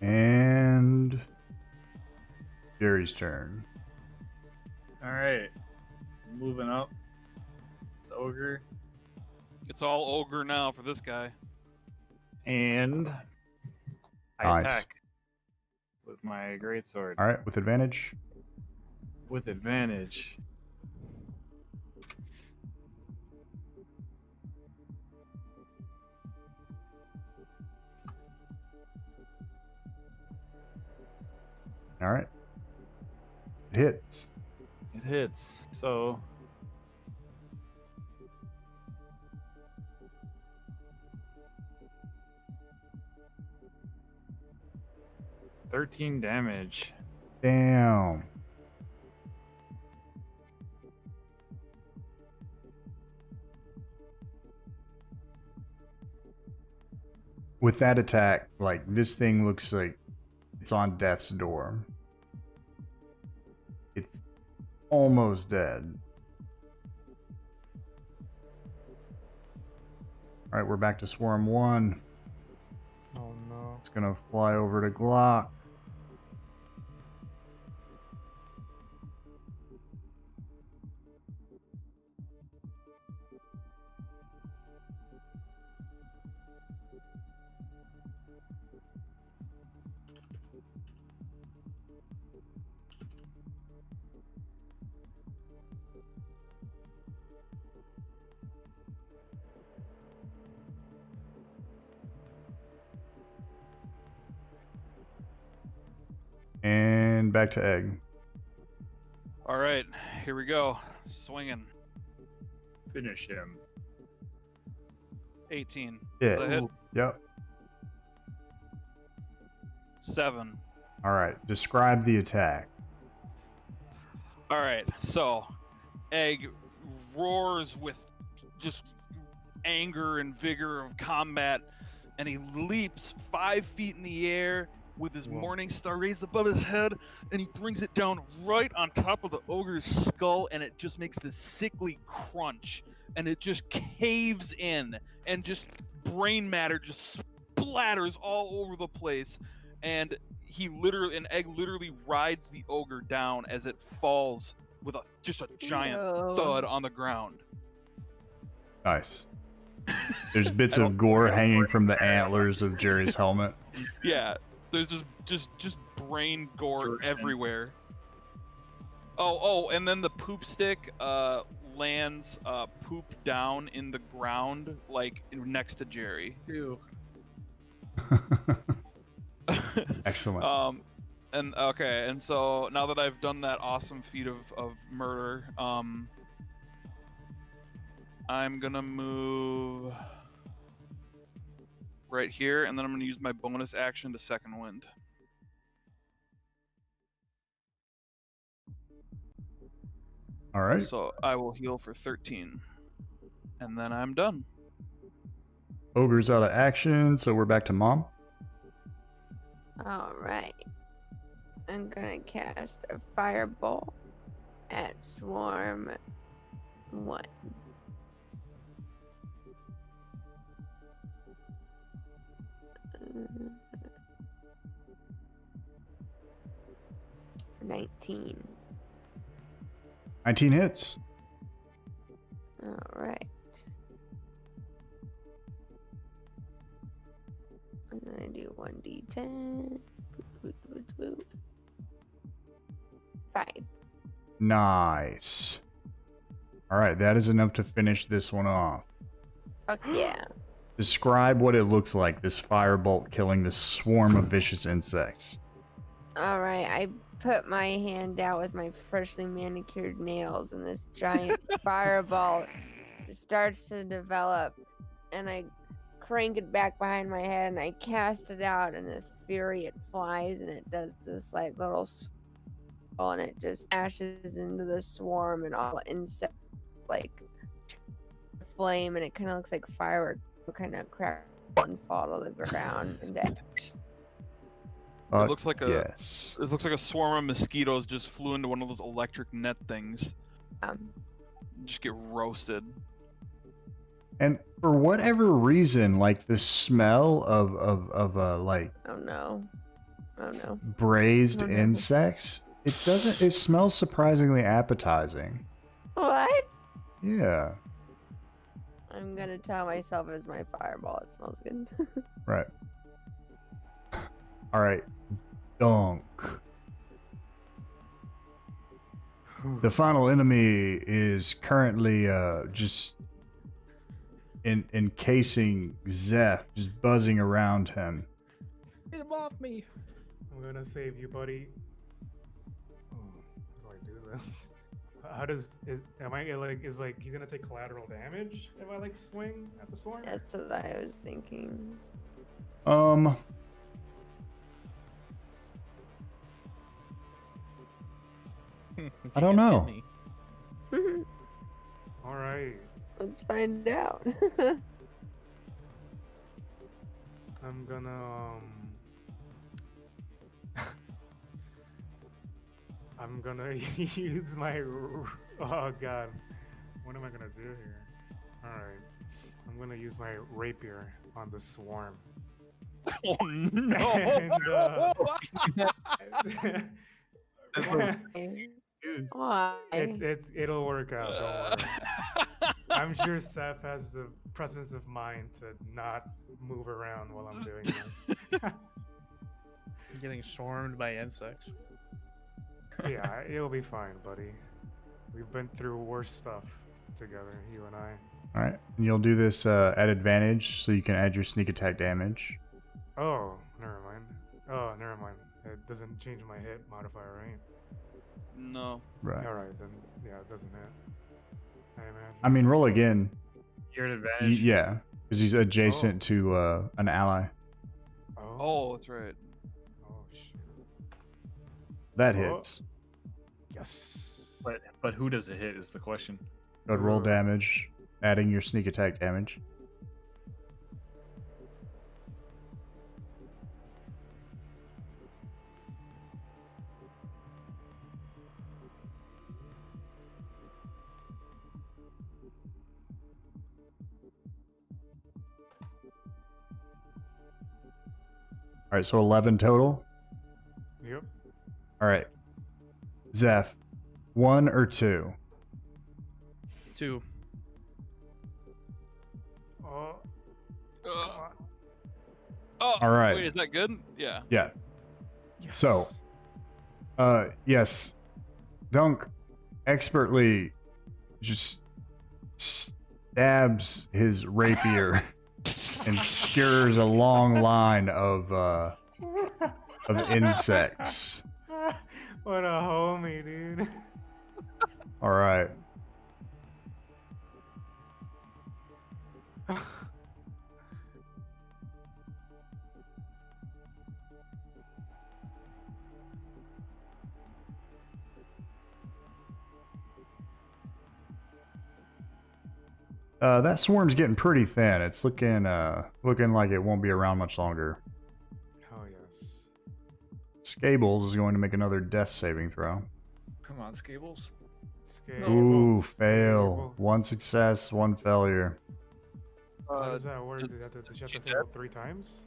And Jerry's turn. All right. Moving up. It's ogre. It's all ogre now for this guy. And I Nice. attack with my greatsword. All right, with advantage. With advantage. All right. It hits. It hits. So 13 damage. Damn. With that attack, like, this thing looks like it's on death's door. It's almost dead. All right, we're back to Swarm 1. Oh no. It's gonna fly over to Glock. And back to Egg. All right, here we go. Swinging. Finish him. 18. Hit. Does that hit? Yep. 7. All right. Describe the attack. All right, so Egg roars with just anger and vigor of combat, and he leaps 5 feet in the air with his Whoa. morning star raised above his head, and he brings it down right on top of the ogre's skull, and it just makes this sickly crunch, and it just caves in, and just brain matter just splatters all over the place, and an Egg literally rides the ogre down as it falls with just a giant No. thud on the ground. Nice. There's bits of gore hanging from the antlers of Jerry's helmet. Yeah, there's just brain gore Jordan. everywhere. Oh, and then the poop stick lands poop down in the ground, like next to Jerry. Ew. Excellent. And so now that I've done that awesome feat of murder, I'm gonna move right here, and then I'm gonna use my bonus action to second wind. All right. So I will heal for 13, and then I'm done. Ogre's out of action, so we're back to Mom. All right. I'm gonna cast a fireball at Swarm 1. Uh, 19. 19 hits. All right. I'm gonna do 1d10. 5. Nice. All right, that is enough to finish this one off. Fuck yeah. Describe what it looks like, this firebolt killing this swarm of vicious insects. All right, I put my hand out with my freshly manicured nails, and this giant fireball starts to develop, and I crank it back behind my head, and I cast it out, and with fury it flies, and it does this like little swirl, and it just ashes into the swarm, and all insects like flame, and it kind of looks like fireworks kind of crack and fall to the ground and ash. It looks like yes. It looks like a swarm of mosquitoes just flew into one of those electric net things. Just get roasted. And for whatever reason, like the smell of like Oh no. Oh no. braised Oh, no. insects. It doesn't. It smells surprisingly appetizing. What? Yeah. I'm gonna tell myself as my fireball. It smells good. Right. All right. Dunk. The final enemy is currently just encasing Zeph, just buzzing around him. Get him off me. I'm gonna save you, buddy. How do I do this? How does am I like is like he's gonna take collateral damage if I like swing at the swarm? That's what I was thinking. I don't know. All right, Let's find out. I'm gonna I'm gonna use my oh god, what am I gonna do here? All right, I'm gonna use my rapier on the swarm. Oh no! And, Why? it'll work out. Don't worry. I'm sure Seth has the presence of mind to not move around while I'm doing this. I'm getting swarmed by insects. Yeah, it'll be fine, buddy. We've been through worse stuff together, you and I. All right. And you'll do this at advantage, so you can add your sneak attack damage. Oh, never mind. Oh, never mind. It doesn't change my hit modifier, right? No. Right. All right, then. Yeah, it doesn't hit. I imagine. I mean, roll again. You're at advantage. Yeah, because he's adjacent to an ally. Oh, that's right. Oh, shit. That Oh. hits. Yes. But who does it hit is the question. Go ahead, roll damage, adding your sneak attack damage. All right, so 11 total. Yep. All right, Zeph, 1 or 2? 2. Oh. Oh, All right. Wait, is that good? Yeah. Yeah. Yes. So, yes, Dunk expertly just stabs his rapier and skewers a long line of insects. What a homie, dude. All right. That swarm's getting pretty thin. It's looking like it won't be around much longer. Oh, yes. Scables is going to make another death saving throw. Come on, Scables. Ooh, Scables, fail. Scables. 1 success, 1 failure. How does that work? Does she have to fail 3 times?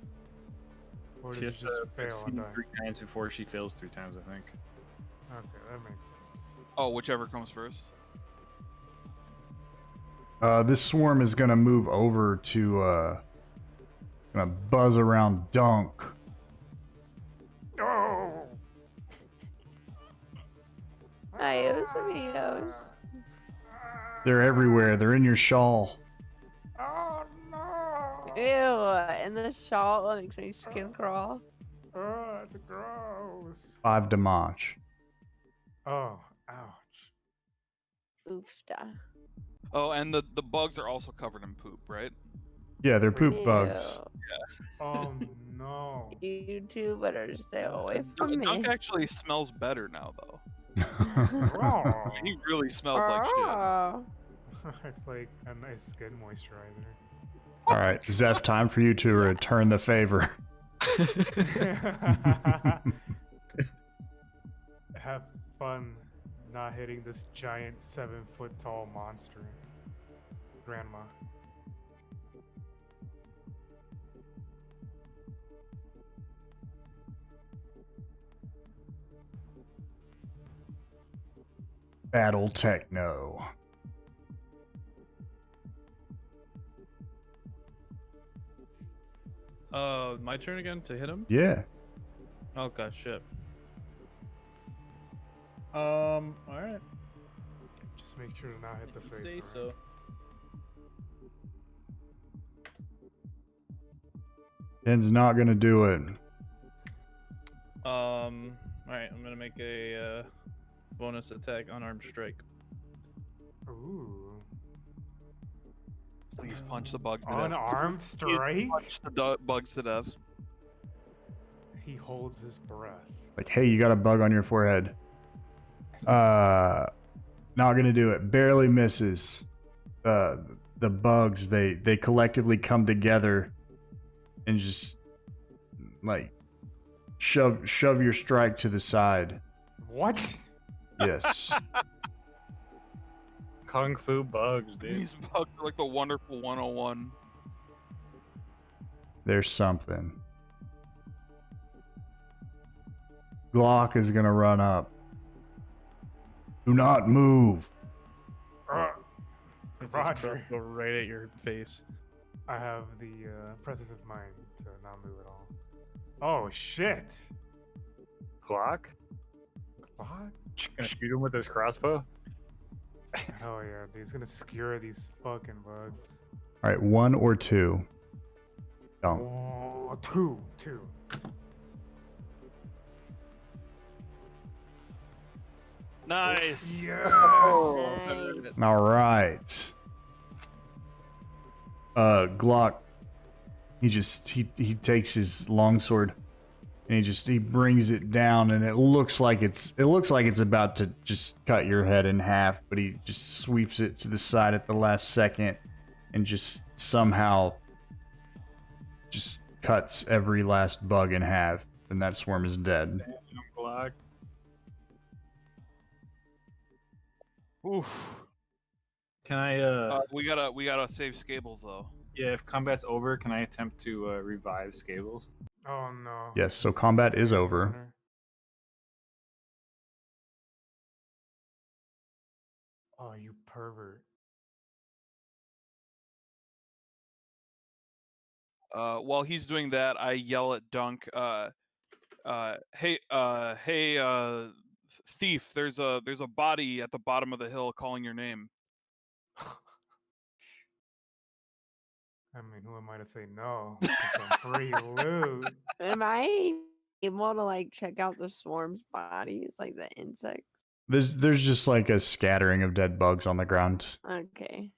Or does She has she just to fail succeed and die? 3 times before she fails 3 times, I think. Okay, that makes sense. Oh, whichever comes first. This swarm is gonna move over to gonna buzz around Dunk. Oh! Adios, amigos. They're everywhere. They're in your shawl. Oh no! Ew, and the shawl makes my skin crawl. Oh, it's gross. 5 damage. Oh, ouch. Oofda. Oh, and the bugs are also covered in poop, right? Yeah, they're poop bugs. Oh no. You two better stay away from me. Dunk actually smells better now, though. Oh. He really smelled like shit. Oh. It's like a nice skin moisturizer. All right, Zeph, time for you to return the favor. Have fun not hitting this giant 7-foot-tall monster, Grandma. Battle techno. My turn again to hit him? Yeah. Oh god, shit. Alright. Just make sure to not hit If the you face. say alright? so. Den's not gonna do it. Alright, I'm gonna make a bonus attack unarmed strike. Ooh. Please punch the bugs to death. Unarmed Please strike? punch the bugs to death. He holds his breath. Like, hey, you got a bug on your forehead. Not gonna do it. Barely misses. The bugs, they collectively come together and just like shove your strike to the side. What? Yes. Kung Fu bugs, dude. These bugs are like the wonderful 101. There's something. Glock is gonna run up. Do not move. It's just Roger. go right at your face. I have the presence of mind to not move at all. Oh shit! Glock? What? Gonna shoot him with his crossbow? Hell yeah, dude. He's gonna skewer these fucking bugs. All right, 1 or 2. Don't. Oh, two. Nice. Yes! Nice. All right. Glock. He takes his longsword and he brings it down, and it looks like it's about to just cut your head in half, but he just sweeps it to the side at the last second and just somehow just cuts every last bug in half, and that swarm is dead. Damn, Glock. Oof. Can I, We gotta save Scables though. yeah, if combat's over, can I attempt to revive Scables? Oh no. Yes, so combat is over. Oh, you pervert. While he's doing that, I yell at Dunk. Hey, thief! There's a body at the bottom of the hill calling your name. I mean, who am I to say no? It's some free loot. Am I able to like check out the swarm's bodies, like the insects? There's just like a scattering of dead bugs on the ground. Okay.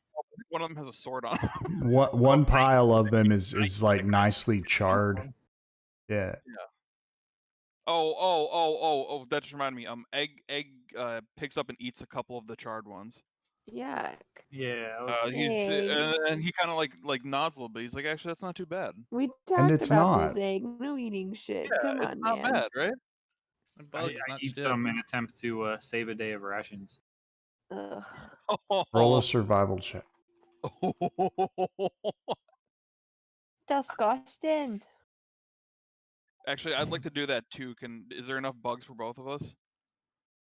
One of them has a sword on him. One pile of them is like nicely charred. Yeah. Oh! That just reminded me. Egg picks up and eats a couple of the charred ones. Yuck. Yeah, And he kind of like nods a little bit. He's like, actually, that's not too bad. We And talked it's about not. this egg. No eating shit. Yeah, Come it's on, not man. bad, right? Bugs, I not eat shit. some and attempt to save a day of rations. Ugh. Roll a survival check. Disgusting. Actually, I'd like to do that too. Is there enough bugs for both of us?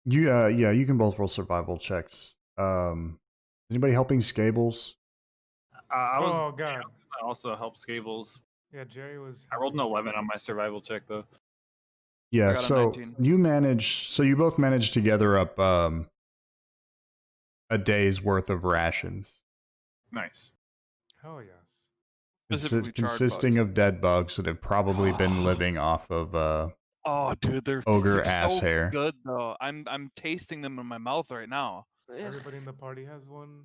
Yeah, you can both roll survival checks. Anybody helping Scables? I was Oh god. I also help Scables. Yeah, Jerry was. I rolled an 11 on my survival check though. Yeah, I got a so 19. you both managed to gather up a day's worth of rations. Nice. Hell yes. Specifically charred consisting bugs. of dead bugs that have probably been living off of Oh, dude, these ogre are ass so hair. good though. I'm tasting them in my mouth right now. Everybody in the party has one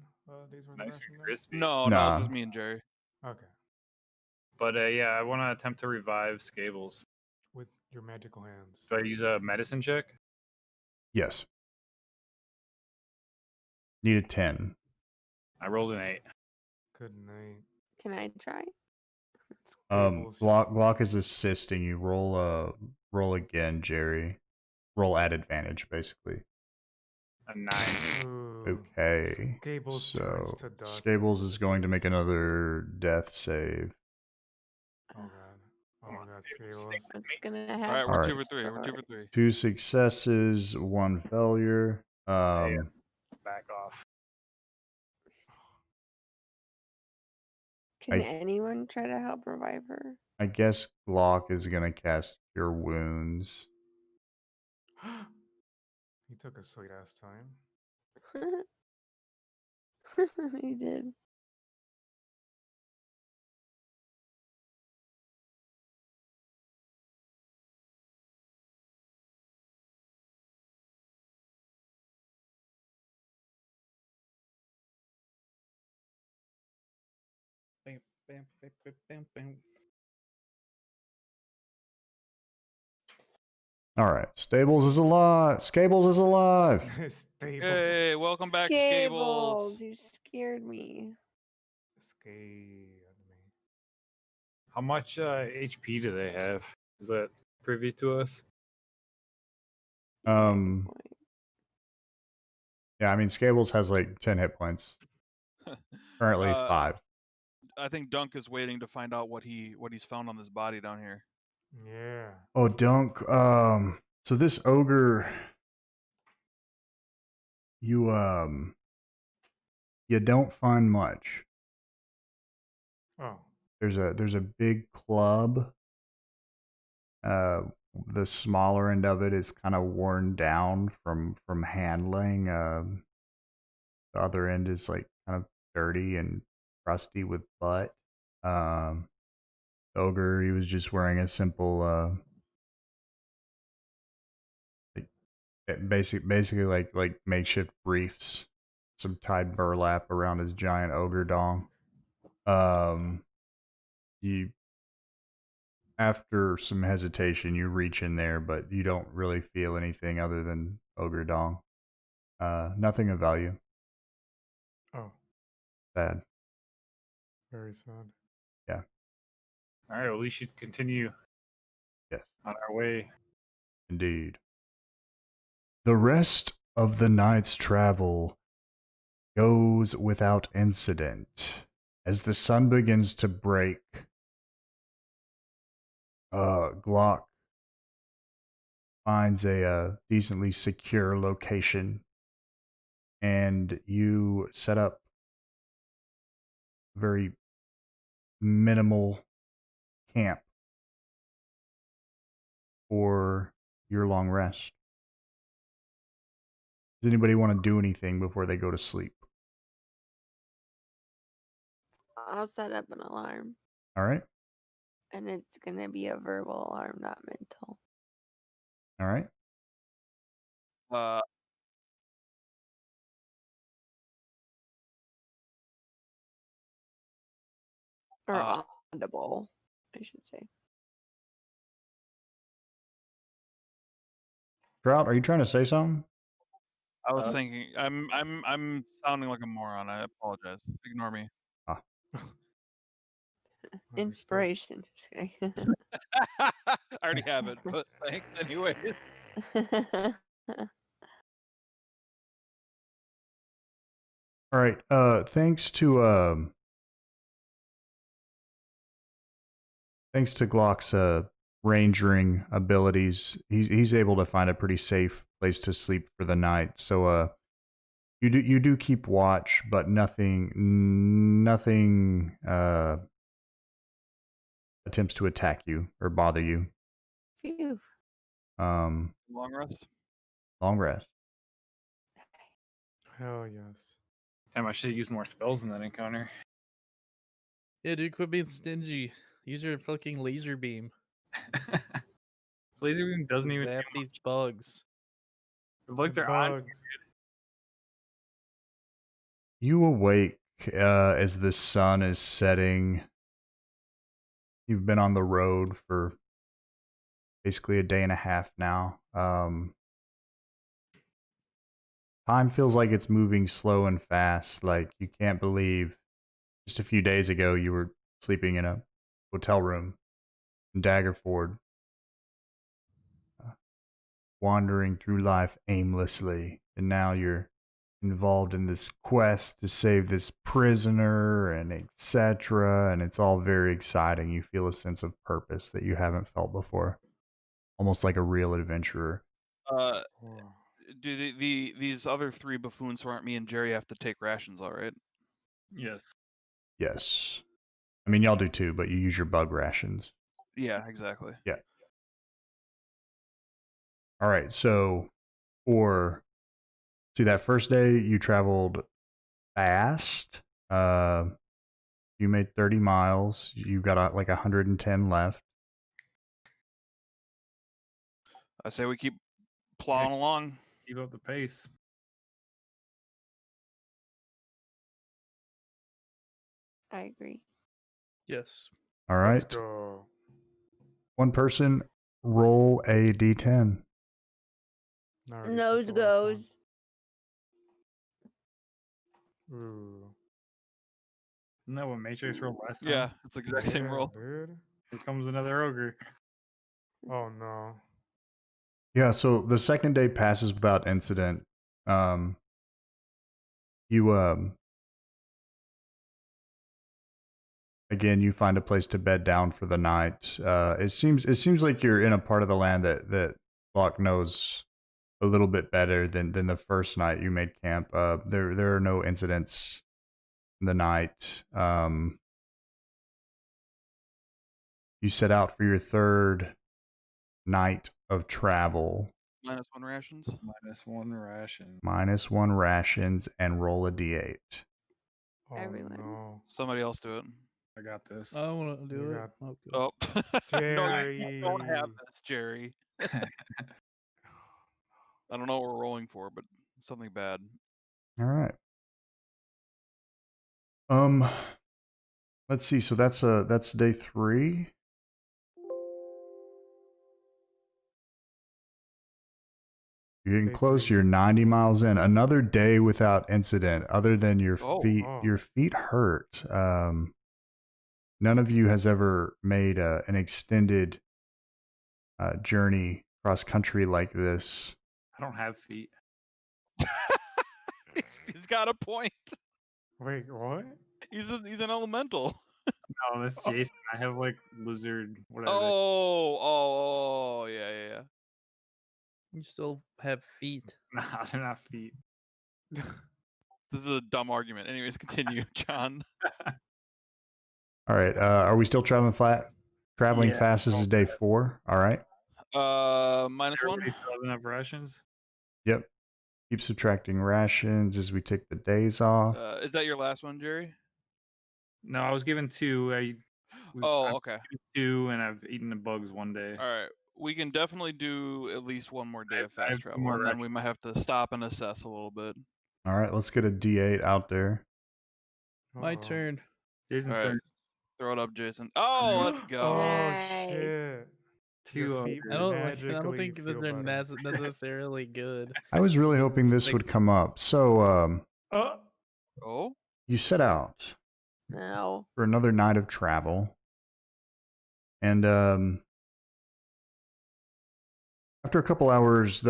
day's worth Nice of and ration crispy. No, Nah. it's just me and Jerry. then? Okay. But yeah, I want to attempt to revive Scables. With your magical hands. Do I use a medicine check? Yes. Need a 10. I rolled an 8. Good night. Can I try? Scables just- Glock is assisting you. Roll again, Jerry. Roll at advantage, basically. A 9. Ooh, Okay. Scables So turns to dust. Scables is going to make another death save. Oh god. Oh on, god, Scables, Scables. stick with me. What's gonna All happen? right, we're Alright. 2 for 3. We're 2 for 3. 2 successes, 1 failure. Yeah. back off. Can anyone try to help revive her? I guess Glock is gonna cast Cure Wounds. He took a sweet ass time. He did. Bam, bam, bam, bam, bam, bam. All right, Stables is alive. Scables is alive. Stable. Hey, welcome back, Scables, Scables. you scared me. Scared me. How much HP do they have? Is that privy to us? Yeah, good point. Yeah, I mean Scables has like 10 hit points. Currently 5. I think Dunk is waiting to find out what he's found on this body down here. Yeah. Oh, Dunk. So this ogre, you don't find much. Oh. There's a big club. The smaller end of it is kind of worn down from handling. The other end is like kind of dirty and rusty with butt. The ogre, he was just wearing a simple basically like makeshift briefs, some tied burlap around his giant ogre dong. You after some hesitation, you reach in there, but you don't really feel anything other than ogre dong. Nothing of value. Oh. Sad. Very sad. Yeah. All right, well, we should continue Yes. on our way. Indeed. The rest of the night's travel goes without incident. As the sun begins to break, Glock finds a decently secure location, and you set up very minimal camp for your long rest. Does anybody want to do anything before they go to sleep? I'll set up an alarm, All right. and it's gonna be a verbal alarm, not mental. All right. Or audible, I should say. Trout, are you trying to say something? I was thinking I'm sounding like a moron. I apologize. Ignore me. Inspiration. Just kidding. I already have it, but thanks anyway. All right. Thanks to Glock's rangering abilities, he's able to find a pretty safe place to sleep for the night. So you do keep watch, but nothing attempts to attack you or bother you. Phew. Long rest. Long rest. Hell yes. Damn, I should have used more spells in that encounter. Yeah, dude, quit being stingy. Use your fucking laser beam. Laser beam doesn't even zap do these bugs. The bugs are on. You awake as the sun is setting. You've been on the road for basically a day and a half now. Time feels like it's moving slow and fast. Like you can't believe just a few days ago you were sleeping in a hotel room in Daggerford, wandering through life aimlessly, and now you're involved in this quest to save this prisoner and etc. And it's all very exciting. You feel a sense of purpose that you haven't felt before, almost like a real adventurer. do these other 3 buffoons who aren't me and Jerry have to take rations, all right? Yes. Yes. I mean, y'all do too, but you use your bug rations. Yeah, exactly. Yeah. All right. So see, that first day you traveled fast. You made 30 miles. You got like 110 left. I say we keep plowing along. Keep up the pace. I agree. Yes. All right. Let's go. One person roll a d10. I already took Nose the last goes. one. Ooh. Isn't that what Matrix rolled last time? Yeah, it's the exact same Yeah, roll. dude. Here comes another ogre. Oh no. Yeah. So the second day passes without incident. You again, you find a place to bed down for the night. It seems like you're in a part of the land that Locke knows a little bit better than the first night you made camp. There are no incidents in the night. You set out for your third night of travel. -1 rations. -1 ration. -1 rations and roll a d8. Oh Everyone. no. Somebody else do it. I got this. I want to do You it. got- Okay. Oh, no, you don't have Jerry. this, Jerry. I don't know what we're rolling for, but something bad. All right. Let's see. So that's day 3. You're getting Day close. 3. You're 90 miles in. Another day without incident, other than your Oh. feet. Oh. Your feet hurt. None of you has ever made an extended journey cross country like this. I don't have feet. He's got a point. Wait, what? He's an elemental. No, that's Jason. I have like lizard, whatever. Oh, yeah. You still have feet. Nah, they're not feet. This is a dumb argument. Anyways, continue, John. All right. Are we still traveling Yeah. fast? This is day 4. All right. -1. Everybody still have enough rations? Yep. Keep subtracting rations as we take the days off. Is that your last one, Jerry? No, I was given 2. Oh, okay. 2, and I've eaten the bugs one day. All right. We can definitely do at least one more day of I have fast 2 travel, more and then we rations. might have to stop and assess a little bit. All right. Let's get a d8 out there. My Uh-oh. turn. Jason's All right. turn. Throw it up, Jason. Oh, let's go. Oh Nice. shit. 2 Your feet ogres. I don't magically think that feel they're better. necessarily good. I was really hoping this Like- would come up. So, Oh? you set out No. for another night of travel. And after a couple hours,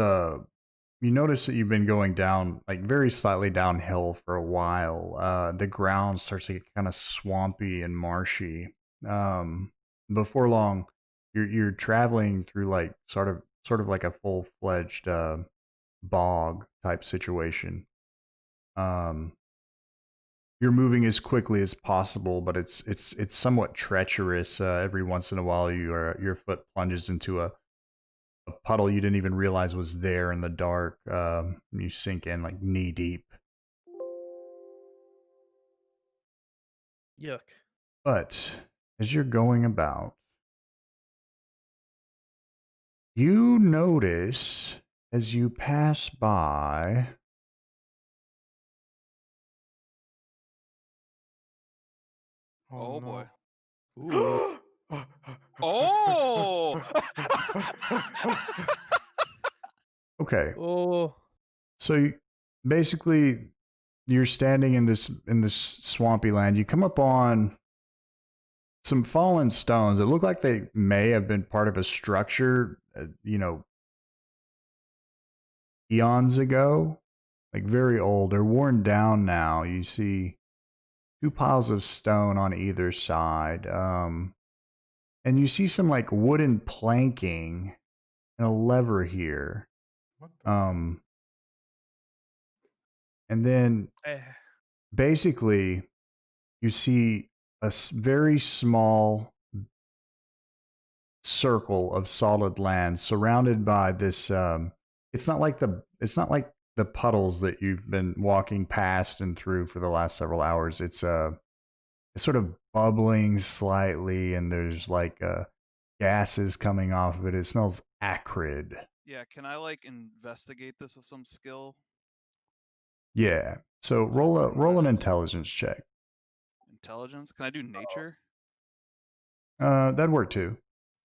you notice that you've been going down, like very slightly downhill for a while. The ground starts to get kind of swampy and marshy. Before long, you're traveling through like sort of like a full-fledged bog type situation. You're moving as quickly as possible, but it's somewhat treacherous. Every once in a while, your foot plunges into a puddle you didn't even realize was there in the dark. You sink in like knee deep. Yuck. But as you're going about, you notice as you pass by Oh, no. boy. Ooh. Oh! Okay. Oh. So basically, you're standing in this swampy land. You come up on some fallen stones that look like they may have been part of a structure, eons ago, like very old. They're worn down now. You see 2 piles of stone on either side, and you see some like wooden planking and a lever here. What the? And then Eh, basically you see a very small circle of solid land surrounded by this it's not like the puddles that you've been walking past and through for the last several hours. It's sort of bubbling slightly, and there's like gases coming off of it. It smells acrid. Yeah, can I like investigate this with some skill? Yeah. So roll an intelligence check. Intelligence? Can I do nature? That'd work too.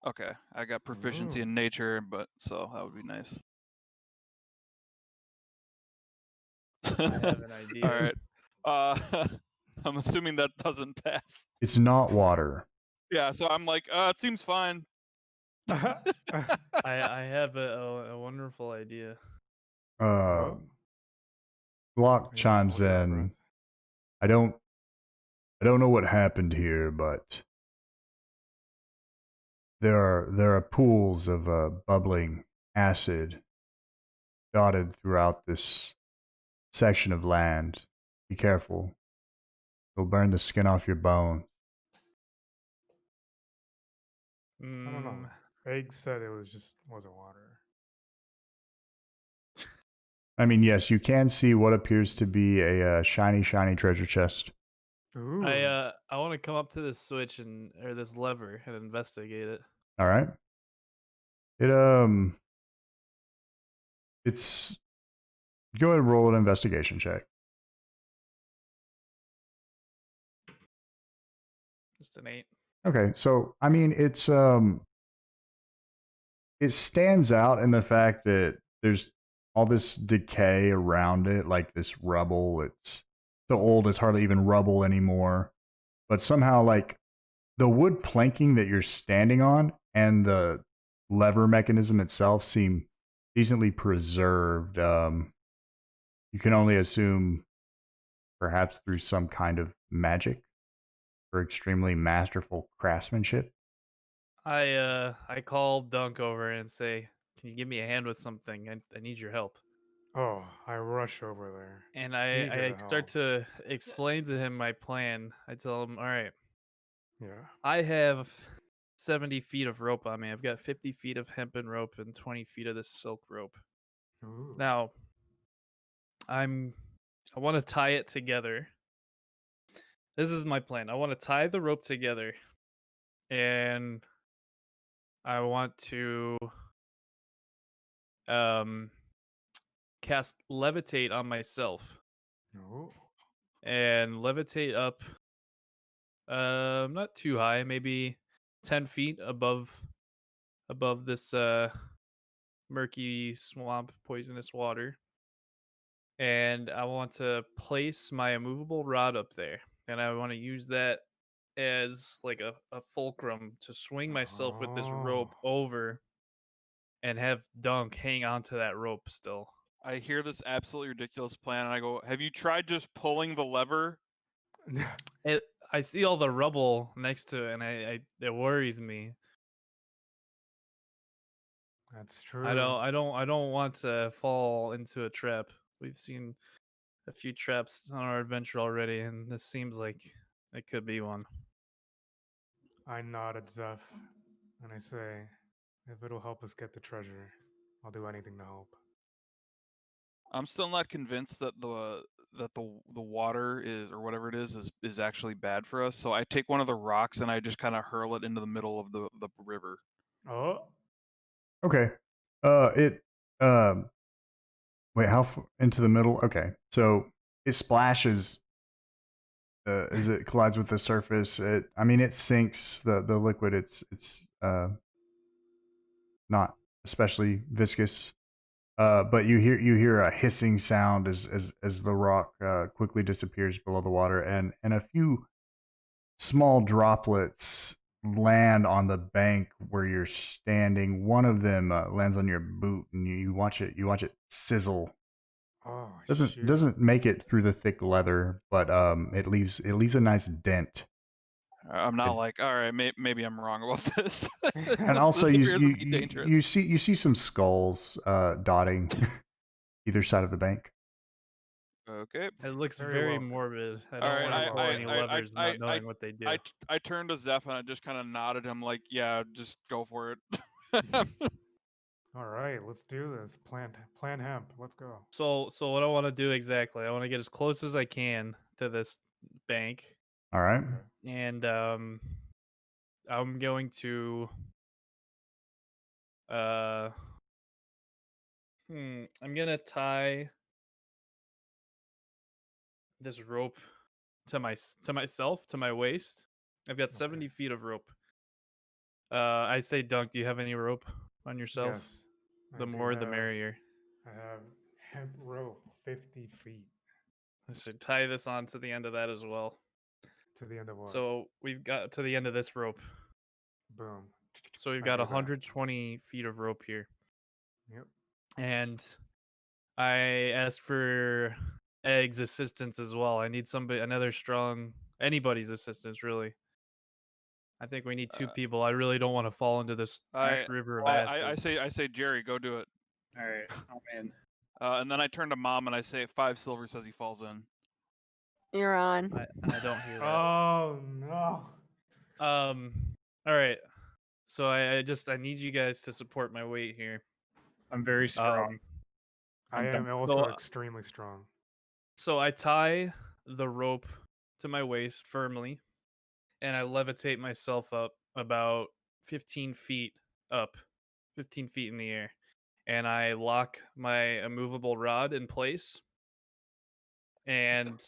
Okay, I got proficiency in nature, but so that would be nice. I have an idea. All right. I'm assuming that doesn't pass. It's not water. Yeah, so I'm like, it seems fine. I have a wonderful idea. Glock Yeah, chimes hold your in. breath. I don't know what happened here, but there are pools of bubbling acid dotted throughout this section of land. Be careful. It'll burn the skin off your bone. I don't know. Egg said it wasn't water. I mean, yes, you can see what appears to be a shiny treasure chest. Ooh. I want to come up to this switch or this lever and investigate it. All right. It's go ahead and roll an investigation check. Just an 8. Okay, so I mean, it stands out in the fact that there's all this decay around it, like this rubble. It's so old it's hardly even rubble anymore. But somehow, like the wood planking that you're standing on and the lever mechanism itself seem decently preserved. You can only assume, perhaps through some kind of magic or extremely masterful craftsmanship. I call Dunk over and say, "Can you give me a hand with something? I need your help." Oh, I rush over there. And Eager I to start help. to explain to him my plan. I tell him, "All right, Yeah. I have 70 feet of rope on me. I've got 50 feet of hempen rope and 20 feet of this silk rope. Ooh. Now, I want to tie it together. This is my plan. I want to tie the rope together, and I want to cast levitate on myself Oh. and levitate up not too high, maybe 10 feet above this murky swamp poisonous water. And I want to place my immovable rod up there, and I want to use that as like a fulcrum to swing myself with this rope over and have Dunk hang onto that rope still. I hear this absolutely ridiculous plan, and I go, "Have you tried just pulling the lever?" I see all the rubble next to it, and it worries me. That's true. I don't want to fall into a trap. We've seen a few traps on our adventure already, and this seems like it could be one. I nod at Zeph and I say, if it'll help us get the treasure, I'll do anything to help. I'm still not convinced that the water is, or whatever it is actually bad for us. So I take one of the rocks and I just kind of hurl it into the middle of the river. Oh. Okay. Wait, how into the middle? Okay. So it splashes as it collides with the surface. It sinks the liquid. It's not especially viscous. But you hear a hissing sound as the rock quickly disappears below the water, and a few small droplets land on the bank where you're standing. One of them lands on your boot, and you watch it sizzle. Oh, Doesn't make it through the thick leather, but it leaves a nice dent. I'm not like, all right, maybe I'm wrong about this. And also, you dangerous. see some skulls dotting either side of the bank. Okay. It looks Very very welcome. morbid. I All don't right, want to pull I- any levers not knowing what they do. I turned to Zeph and I just kind of nodded him like, yeah, just go for it. All right, let's do this. Plan hemp. Let's go. So what I want to do exactly, I want to get as close as I can to this bank, All right. Okay. and I'm going to uh I'm gonna tie this rope to myself to my waist. I've got 70 feet of rope. I say, Dunk, do you have any rope on yourself? Yes. I The do more, the have- merrier. I have hemp rope, 50 feet I should tie this on to the end of that as well. to the end of what? So we've got to the end of this rope. Boom. So we've I got do that. 120 feet of rope here. Yep. And I asked for Egg's assistance as well. I need another strong, anybody's assistance, really. I think we need two people. I really don't want to fall into this river of acid. I say, Jerry, go do it. All right, I'm in. And then I turn to Mom and I say, 5 silver says he falls in. You're on. I don't hear that. Oh no. All right. So I need you guys to support my weight here. I'm very strong. I I'm am done. also So- extremely strong. So I tie the rope to my waist firmly, and I levitate myself up about 15 feet up, 15 feet in the air, and I lock my immovable rod in place, and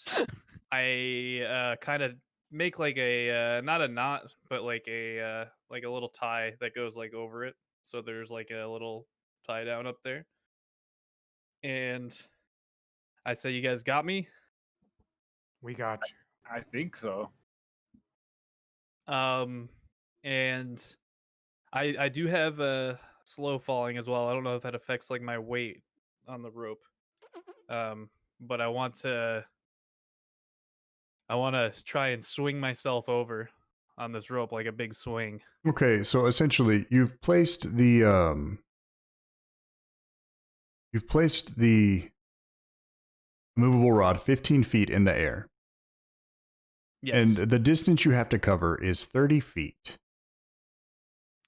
I kind of make like a not a knot, but like a little tie that goes like over it. So there's like a little tie down up there, and I say, "You guys got me." We got you. I think so. And I do have a slow falling as well. I don't know if that affects like my weight on the rope. But I want to try and swing myself over on this rope like a big swing. Okay, so essentially you've placed the movable rod 15 feet in the air. Yes. And the distance you have to cover is 30 feet.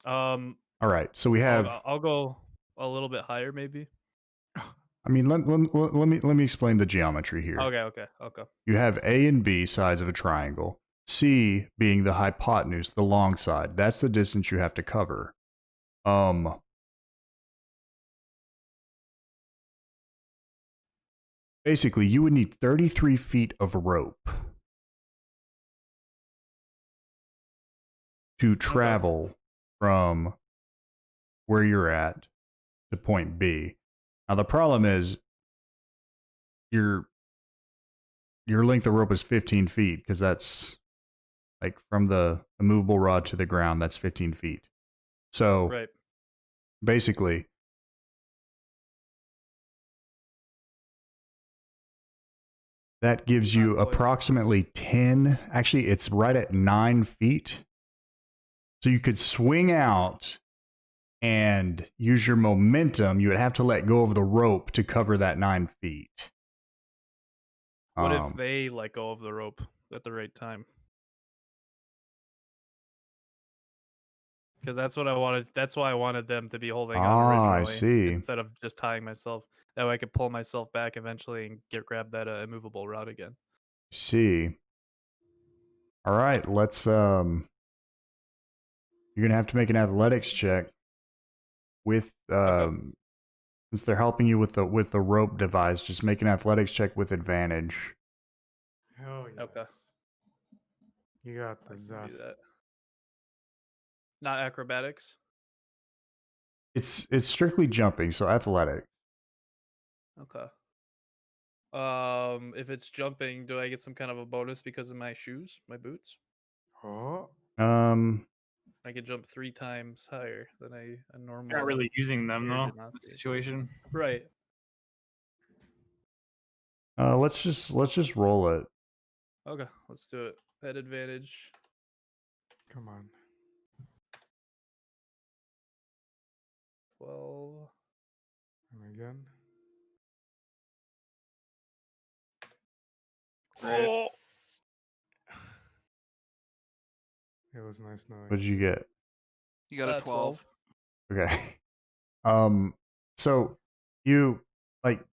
All right, so we have I'll go a little bit higher maybe. I mean, let me explain the geometry here. Okay. You have A and B sides of a triangle. C being the hypotenuse, the long side. That's the distance you have to cover. Basically, you would need 33 feet of rope to travel from where you're at to point B. Now, the problem is your length of rope is 15 feet because that's like from the immovable rod to the ground, that's 15 feet. So Right. basically, that gives you Not quite. approximately 10. Actually, it's right at 9 feet. So you could swing out and use your momentum. You would have to let go of the rope to cover that 9 feet. What if they let go of the rope at the right time? Because that's what I wanted. That's why I wanted them to be holding on I originally, see. instead of just tying myself. That way I could pull myself back eventually and grab that immovable rod again. See. All right, let's you're going to have to make an athletics check with since they're helping you with the rope device, just make an athletics check with advantage. Hell yes. Okay. You got I the can Zeph. do that. Not acrobatics. It's strictly jumping, so athletic. Okay. If it's jumping, do I get some kind of a bonus because of my shoes, my boots? Oh, I could jump 3 times higher than a normal. You're not really using them air though. gymnastic. Situation. Right. let's just roll it. Okay, let's do it. At advantage. come on. 12. And again. Oh. It was nice knowing What did you get? You got a 12. Okay. So you like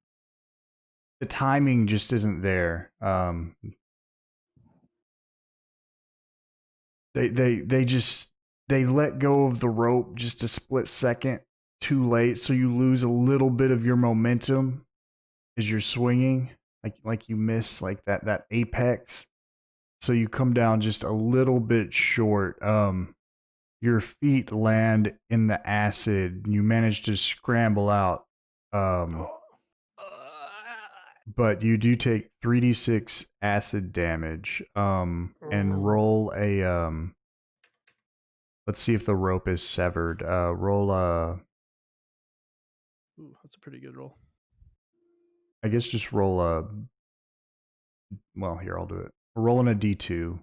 the timing just isn't there. They let go of the rope just a split second too late, so you lose a little bit of your momentum as you're swinging, like you miss like that apex. So you come down just a little bit short. Your feet land in the acid. You manage to scramble out. But you do take 3d6 acid damage. And roll a let's see if the rope is severed. Roll a Ooh, that's a pretty good roll. I guess just roll a well, here I'll do it. Rolling a d2.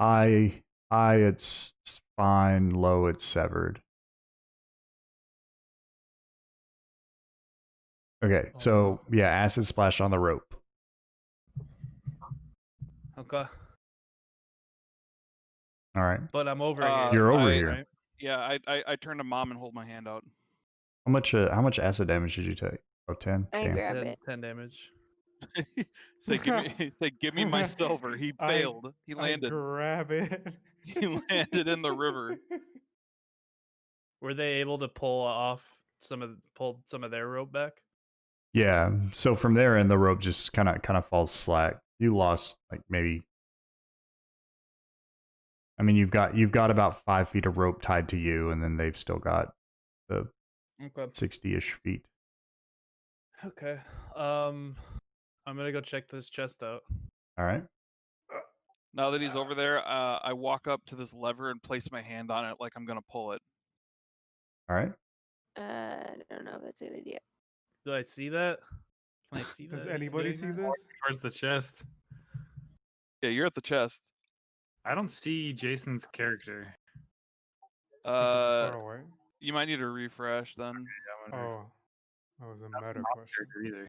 High it's fine, low it's severed. Okay, so yeah, acid splash on the rope. Okay. All right. But I'm over here. You're over I- here. Right? Yeah, I turn to mom and hold my hand out. How much acid damage did you take? Oh, 10? I Damn. grab 10, it. 10 damage. Give me my silver. He failed. He I landed. grab it. He landed in the river. Were they able to pull some of their rope back? Yeah. So from there and the rope just kind of falls slack. You lost like maybe I mean you've got about 5 feet of rope tied to you, and then they've still got the Okay. 60-ish feet. Okay. I'm gonna go check this chest out. All right. Now that he's over there, I walk up to this lever and place my hand on it like I'm gonna pull it. All right. I don't know if that's a good idea. Do I see that? Can I see that? Does he's anybody doing see that? this? Towards the chest. Yeah, you're at the chest. I don't see Jason's character. Because it's far away. You might need a refresh then. Yeah, I wonder Oh, that was a if that's meta not question. character either.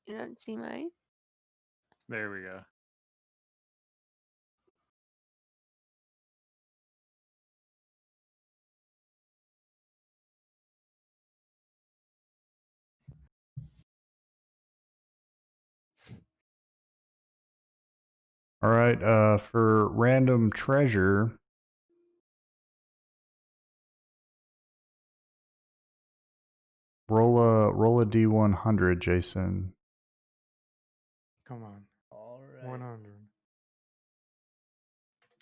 You don't see mine? There we go. All right. For random treasure, roll a d100, Jason. Come on. All right. 100.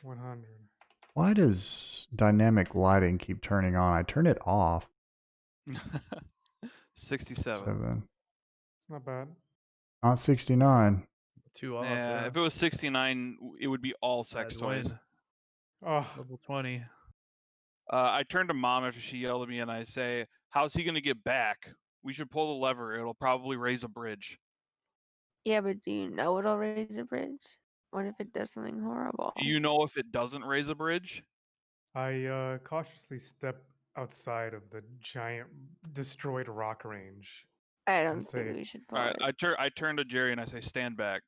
100. Why does dynamic lighting keep turning on? I turn it off. 67. 7. It's not bad. Not 69. 2 off. Yeah, Yeah. if it was 69, it would be all sex I'd toys. win. Oh, Level 20. I turn to mom after she yelled at me and I say, "How's he gonna get back? We should pull the lever. It'll probably raise a bridge." Yeah, but do you know it'll raise a bridge? What if it does something horrible? Do you know if it doesn't raise a bridge? I cautiously step outside of the giant destroyed rock range. I don't and think say- we should pull All right, it. I turn to Jerry and I say, "Stand back."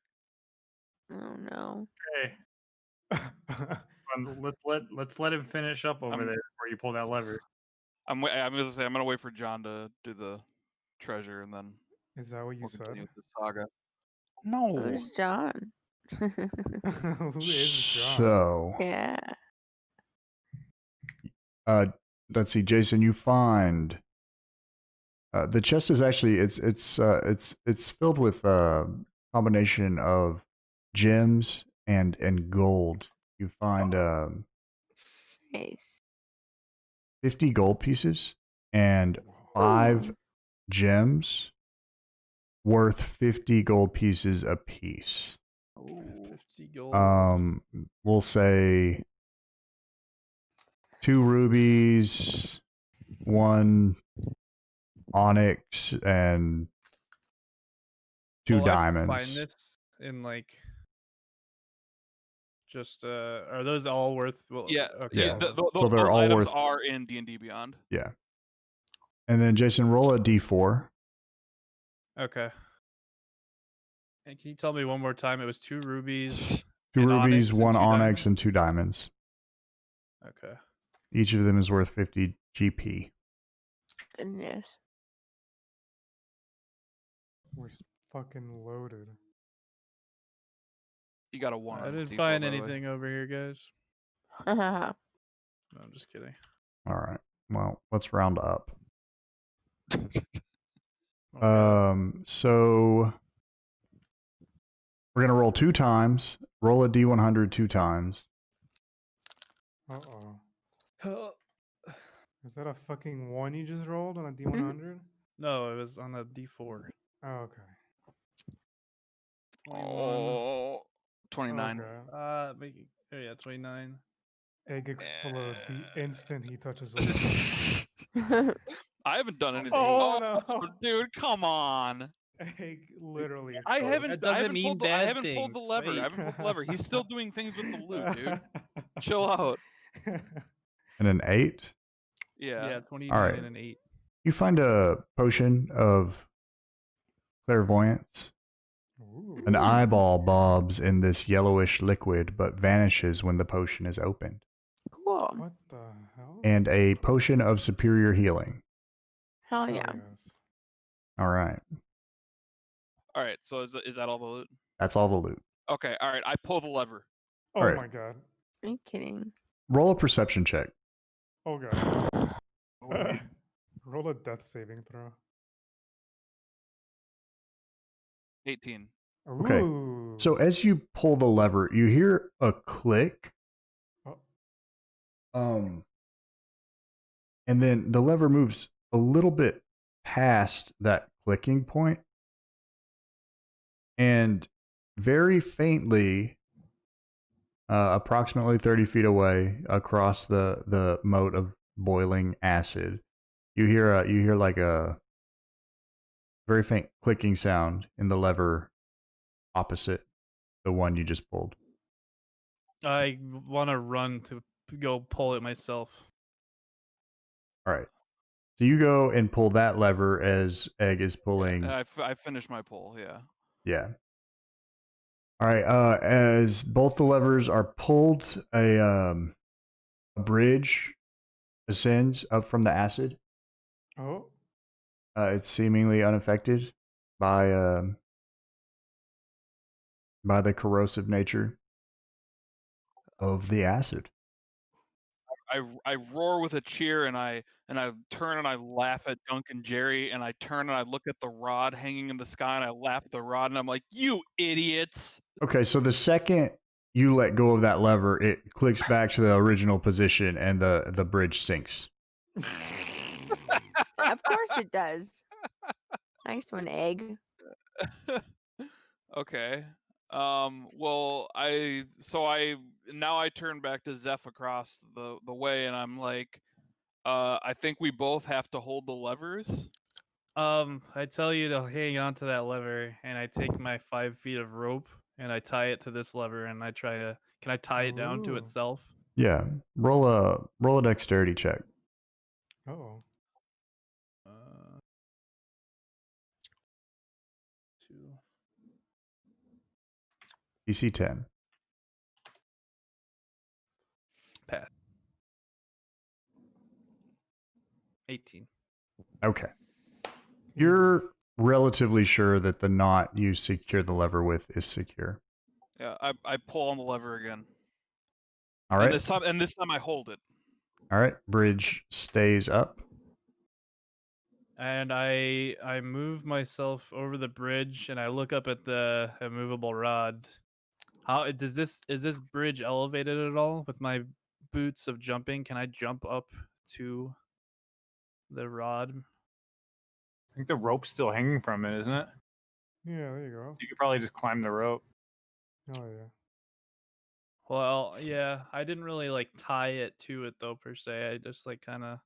Oh no. Okay, let's let him finish up over there before you pull that lever. I'm gonna say I'm gonna wait for John to do the treasure and then Is that what you we'll said? continue with the saga. No. Who's John? Who is John? So, Yeah. let's see, Jason. You find the chest is actually it's filled with a combination of gems and gold. You find Nice. 50 gold pieces and 5 Ooh. gems worth 50 gold pieces apiece. Oh, 50 gold. We'll say 2 rubies, 1 onyx, and 2 Will I diamonds. find this in like just are those all worth? Well, Yeah, Okay. Yeah. So they're those all items worth- are in D&D Beyond. Yeah. And then Jason, roll a d4. Okay. And can you tell me one more time? It was 2 rubies. 2 An rubies, onyx and 1 2 onyx, diamonds? and 2 diamonds. Okay. Each of them is worth 50 GP. Goodness. We're fucking loaded. You got a 1 I on the didn't D4, find by the way. anything over here, guys. Oh, No, I'm just kidding. All right. Well, let's round up. Oh, God. So we're gonna roll 2 times. Roll a D100 2 times. Uh-oh. Is that a fucking 1 you just rolled on a D100? No, it was on a D4. Oh, okay. 21. Oh, 29. Okay. Making. Oh, yeah, 29. Egg explodes the instant he touches the lever. I haven't done anything. Oh, Oh, no. dude, come on. Egg literally I explodes. haven't. That I doesn't haven't mean pulled. I bad haven't pulled the things. lever. I Wait. haven't pulled the lever. He's still doing things with the loot, dude. Chill out. And an 8. Yeah. Yeah, 29 right. and an 8. You find a potion of clairvoyance. Ooh. An eyeball bobs in this yellowish liquid but vanishes when the potion is opened. cool. What the hell? And a potion of superior healing. Hell Hell yeah. yes. All right. All right. So is that all the loot? That's all the loot. Okay. All right. I pull the lever. Oh Alright. my god. Are you kidding? Roll a perception check. Oh god. Roll a death saving throw. 18. Okay. Ooh. So as you pull the lever, you hear a click. Oh. And then the lever moves a little bit past that clicking point. And very faintly, approximately 30 feet away across the moat of boiling acid, you hear like a very faint clicking sound in the lever opposite the one you just pulled. I want to run to go pull it myself. All right. So you go and pull that lever as Egg is pulling. Yeah, I finished my pull. Yeah. Yeah. All right. As both the levers are pulled, a bridge ascends up from the acid. Oh. It's seemingly unaffected by the corrosive nature of the acid. I roar with a cheer and I turn and I laugh at Dunk and Jerry and I turn and I look at the rod hanging in the sky and I laugh at the rod and I'm like, you idiots. Okay, so the second you let go of that lever, it clicks back to the original position and the bridge sinks. Of course it does. Nice one, Egg. Okay. Well, I now I turn back to Zeph across the way and I'm like, I think we both have to hold the levers. I tell you to hang on to that lever, and I take my 5 feet of rope and I tie it to this lever, and I try to. Can I tie it down to Ooh. itself? Yeah, roll a dexterity check. Oh. 2. DC 10. Pat. 18. Okay. You're relatively sure that the knot you secure the lever with is secure. Yeah, I pull on the lever again. All right. And this time I hold it. All right. Bridge stays up. And I move myself over the bridge, and I look up at the immovable rod. How is this bridge elevated at all? With my boots of jumping, can I jump up to the rod? I think the rope's still hanging from it, isn't it? Yeah, there you go. So you could probably just climb the rope. Oh yeah. Well, yeah, I didn't really like tie it to it though per se. I just like kind of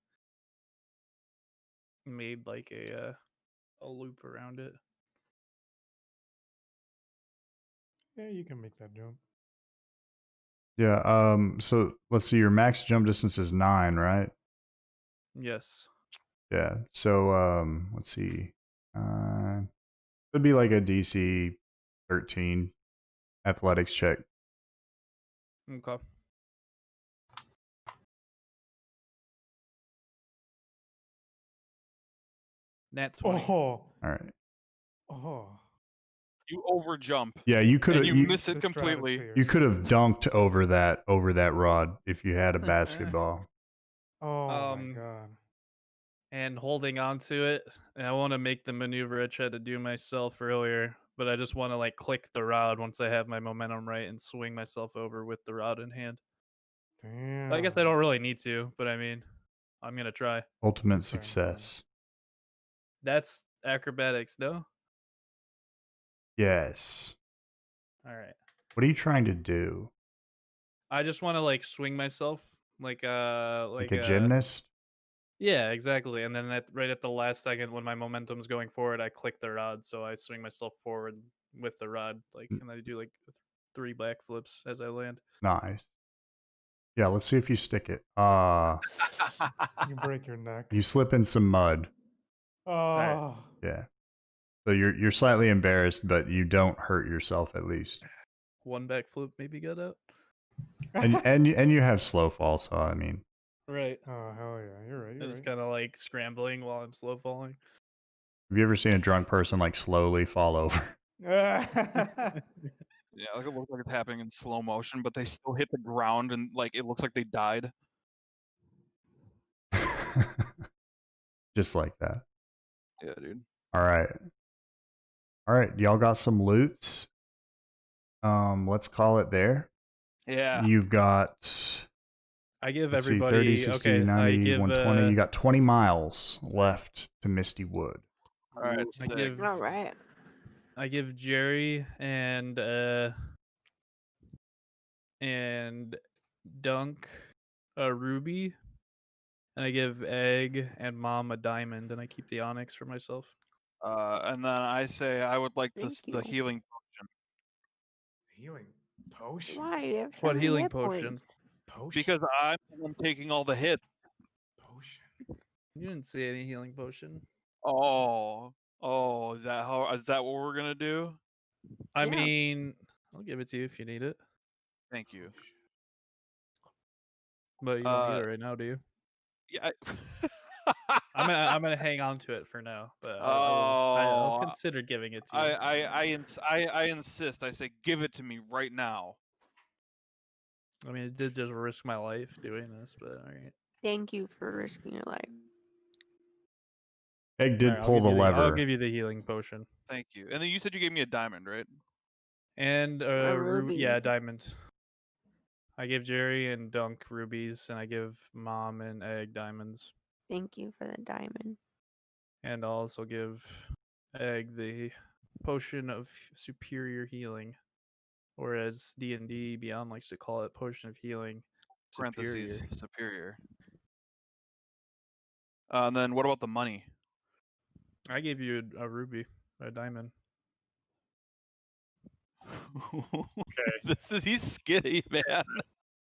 made like a loop around it. Yeah, you can make that jump. Yeah. So let's see. Your max jump distance is 9, right? Yes. Yeah. So let's see. It'd be like a DC 13 athletics check. Okay. Nat 20. Oh, All right. oh. You overjump. Yeah, you could And have you miss it The completely. stratosphere. you could have dunked over that rod if you had a basketball. Oh my god. And holding on to it. And I want to make the maneuver I tried to do myself earlier, but I just want to like click the rod once I have my momentum right and swing myself over with the rod in hand. Damn. I guess I don't really need to, but I mean, I'm gonna try. Ultimate Sorry, success. That's acrobatics, no? Yes. All right. What are you trying to do? I just want to like swing myself like Like a gymnast? yeah, exactly. And then right at the last second when my momentum's going forward, I click the rod, so I swing myself forward with the rod, like, and I do like 3 backflips as I land. Nice. Yeah, let's see if you stick it. You break your neck. You slip in some mud. Oh. Yeah. So you're slightly embarrassed, but you don't hurt yourself at least. 1 backflip maybe got out. And you have slow fall, so I mean, Right. Oh hell yeah, you're right. I'm You're just right. kind of like scrambling while I'm slow falling. have you ever seen a drunk person like slowly fall over? Yeah, like it looks like it's happening in slow motion, but they still hit the ground and like it looks like they died. Just like that. Yeah, dude. All right. All right, y'all got some loots. Let's call it there. Yeah. You've got, I give let's see, everybody 30, 60, okay. 90, I give 120. You got 20 miles left to Misty Wood. All right. I Sick. give All right. I give Jerry and Dunk a ruby, and I give Egg and Mom a diamond, and I keep the onyx for myself. And then I say I would like Thank the you. healing potion Healing potion. Why? You have so What many healing hit potion? points. Potion. because I'm taking all the hits. Potion. You didn't say any healing potion. Oh, is that what we're gonna do? I Yeah. mean, I'll give it to you if you need it, Thank you. but you don't need it right now, do you? Yeah. I'm gonna hang on to it for now, but I'll Oh, consider giving it to you. I insist. I say, give it to me right now. I mean, it did just risk my life doing this, but all right. Thank you for risking your life. Egg did Alright, I'll pull give the you I'll lever. give you the healing potion Thank you. And then you said you gave me a diamond, right? and A ruby. yeah, diamond. I give Jerry and Dunk rubies, and I give Mom and Egg diamonds, Thank you for the diamond. and I'll also give Egg the potion of superior healing, or as D&D Beyond likes to call it, potion of healing. Parentheses, Superior. superior. And then what about the money? I gave you a ruby, a diamond. He's skinny, man.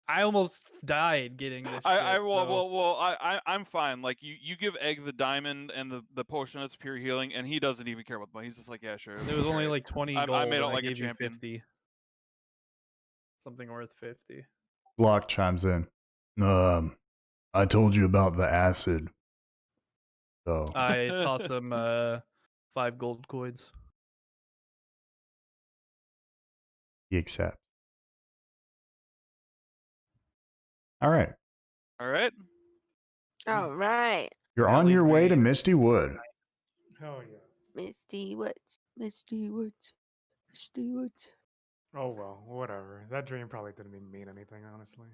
I almost died getting this. I'm fine. Like you give Egg the diamond and the potion of superior healing, and he doesn't even care about the money. He's just like, yeah, sure. It was only like 20 gold. I made and out like a gave you champion. 50. Something worth 50. Block chimes in. I told you about the acid. So I toss him 5 gold coins. he accepts. All right. All right. All right. You're That on your leaves way to me- Misty Wood. Hell yes. Misty Woods. Misty Woods. Misty Woods. Oh well, whatever. That dream probably didn't even mean anything, honestly.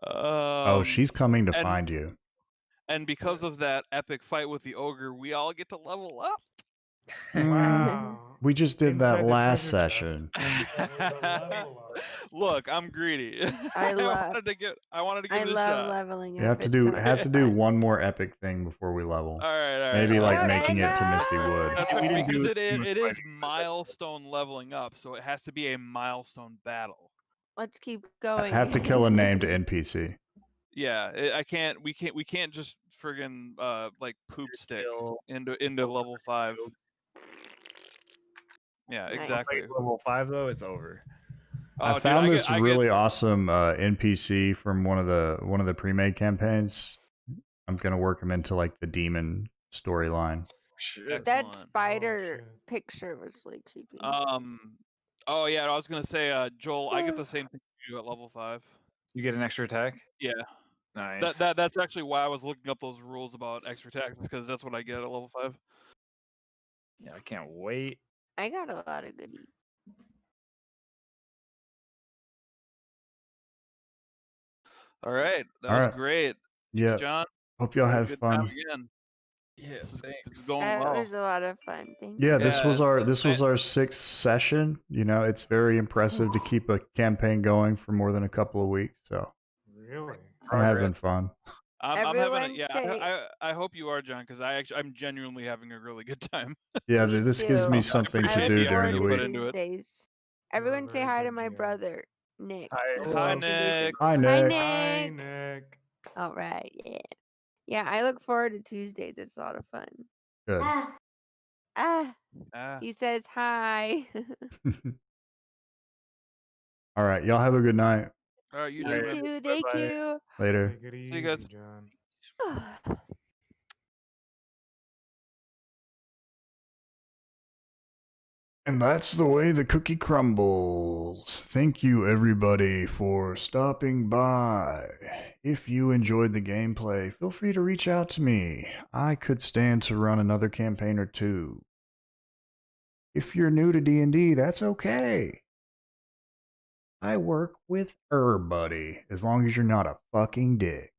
Oh, she's coming to and- find you. And because of that epic fight with the ogre, we all get to level up. Wow. We just did Inside that the last treasure chest. session. Level up. Look, I'm greedy. I wanted to give I it a love shot. leveling up. You have to It's do so much have to do fun. one more epic thing before we level. All right. Maybe all like right. making it to Misty Wood. That's We right, didn't because do it is milestone leveling up, so it has to be a milestone battle. Let's keep I going. have to kill a named NPC. Yeah, I can't. We can't just friggin' like poop stick Still into level 5. build. Yeah, Nice. Once exactly. I get level 5 though, it's over. I Oh, dude, found this I really get, awesome NPC from one of the pre-made campaigns. I'm gonna work him into like the demon storyline. Shit. That excellent. spider shit. picture was really creepy. Oh yeah, I was gonna say, Joel, I get the same thing you do at level 5. You get an extra attack? Yeah, Nice. that's actually why I was looking up those rules about extra attacks, because that's what I get at level 5. Yeah, I can't wait. I got a lot of goodies. All right, that All was right. great. Yeah. Thanks, John. Hope y'all Had a had good time fun. again. Yeah, This is thanks. going That well. was a lot of fun. Thank Yeah, you. this was Yeah, our so this was our 6th session. You know, it's very impressive to keep a campaign going for more than a couple of weeks. So Really? I'm having Progress. fun. I'm having Everyone it. Yeah, say I hope you are, John, because I'm genuinely having a really good time. Yeah, me this gives me too. something I to appreciate do look the during effort the you forward put to week. into it. Tuesdays. You're a Everyone say very hi to good my GM. brother, Nick. Hi. He'll Hi, introduce him. Nick. Hi, Hi, Nick. Hi, Nick. Nick. All right, yeah. Yeah, I look forward to Tuesdays. It's a lot of fun. Good. Ah, Ah, he says hi. All right, y'all have a good night. all right, you You too, man. too. Thank Bye-bye. you. Later. Take it See you easy, guys. John. And that's the way the cookie crumbles. Thank you, everybody, for stopping by. If you enjoyed the gameplay, feel free to reach out to me. I could stand to run another campaign or two. If you're new to D&D, that's okay. I work with everybody, as long as you're not a fucking dick.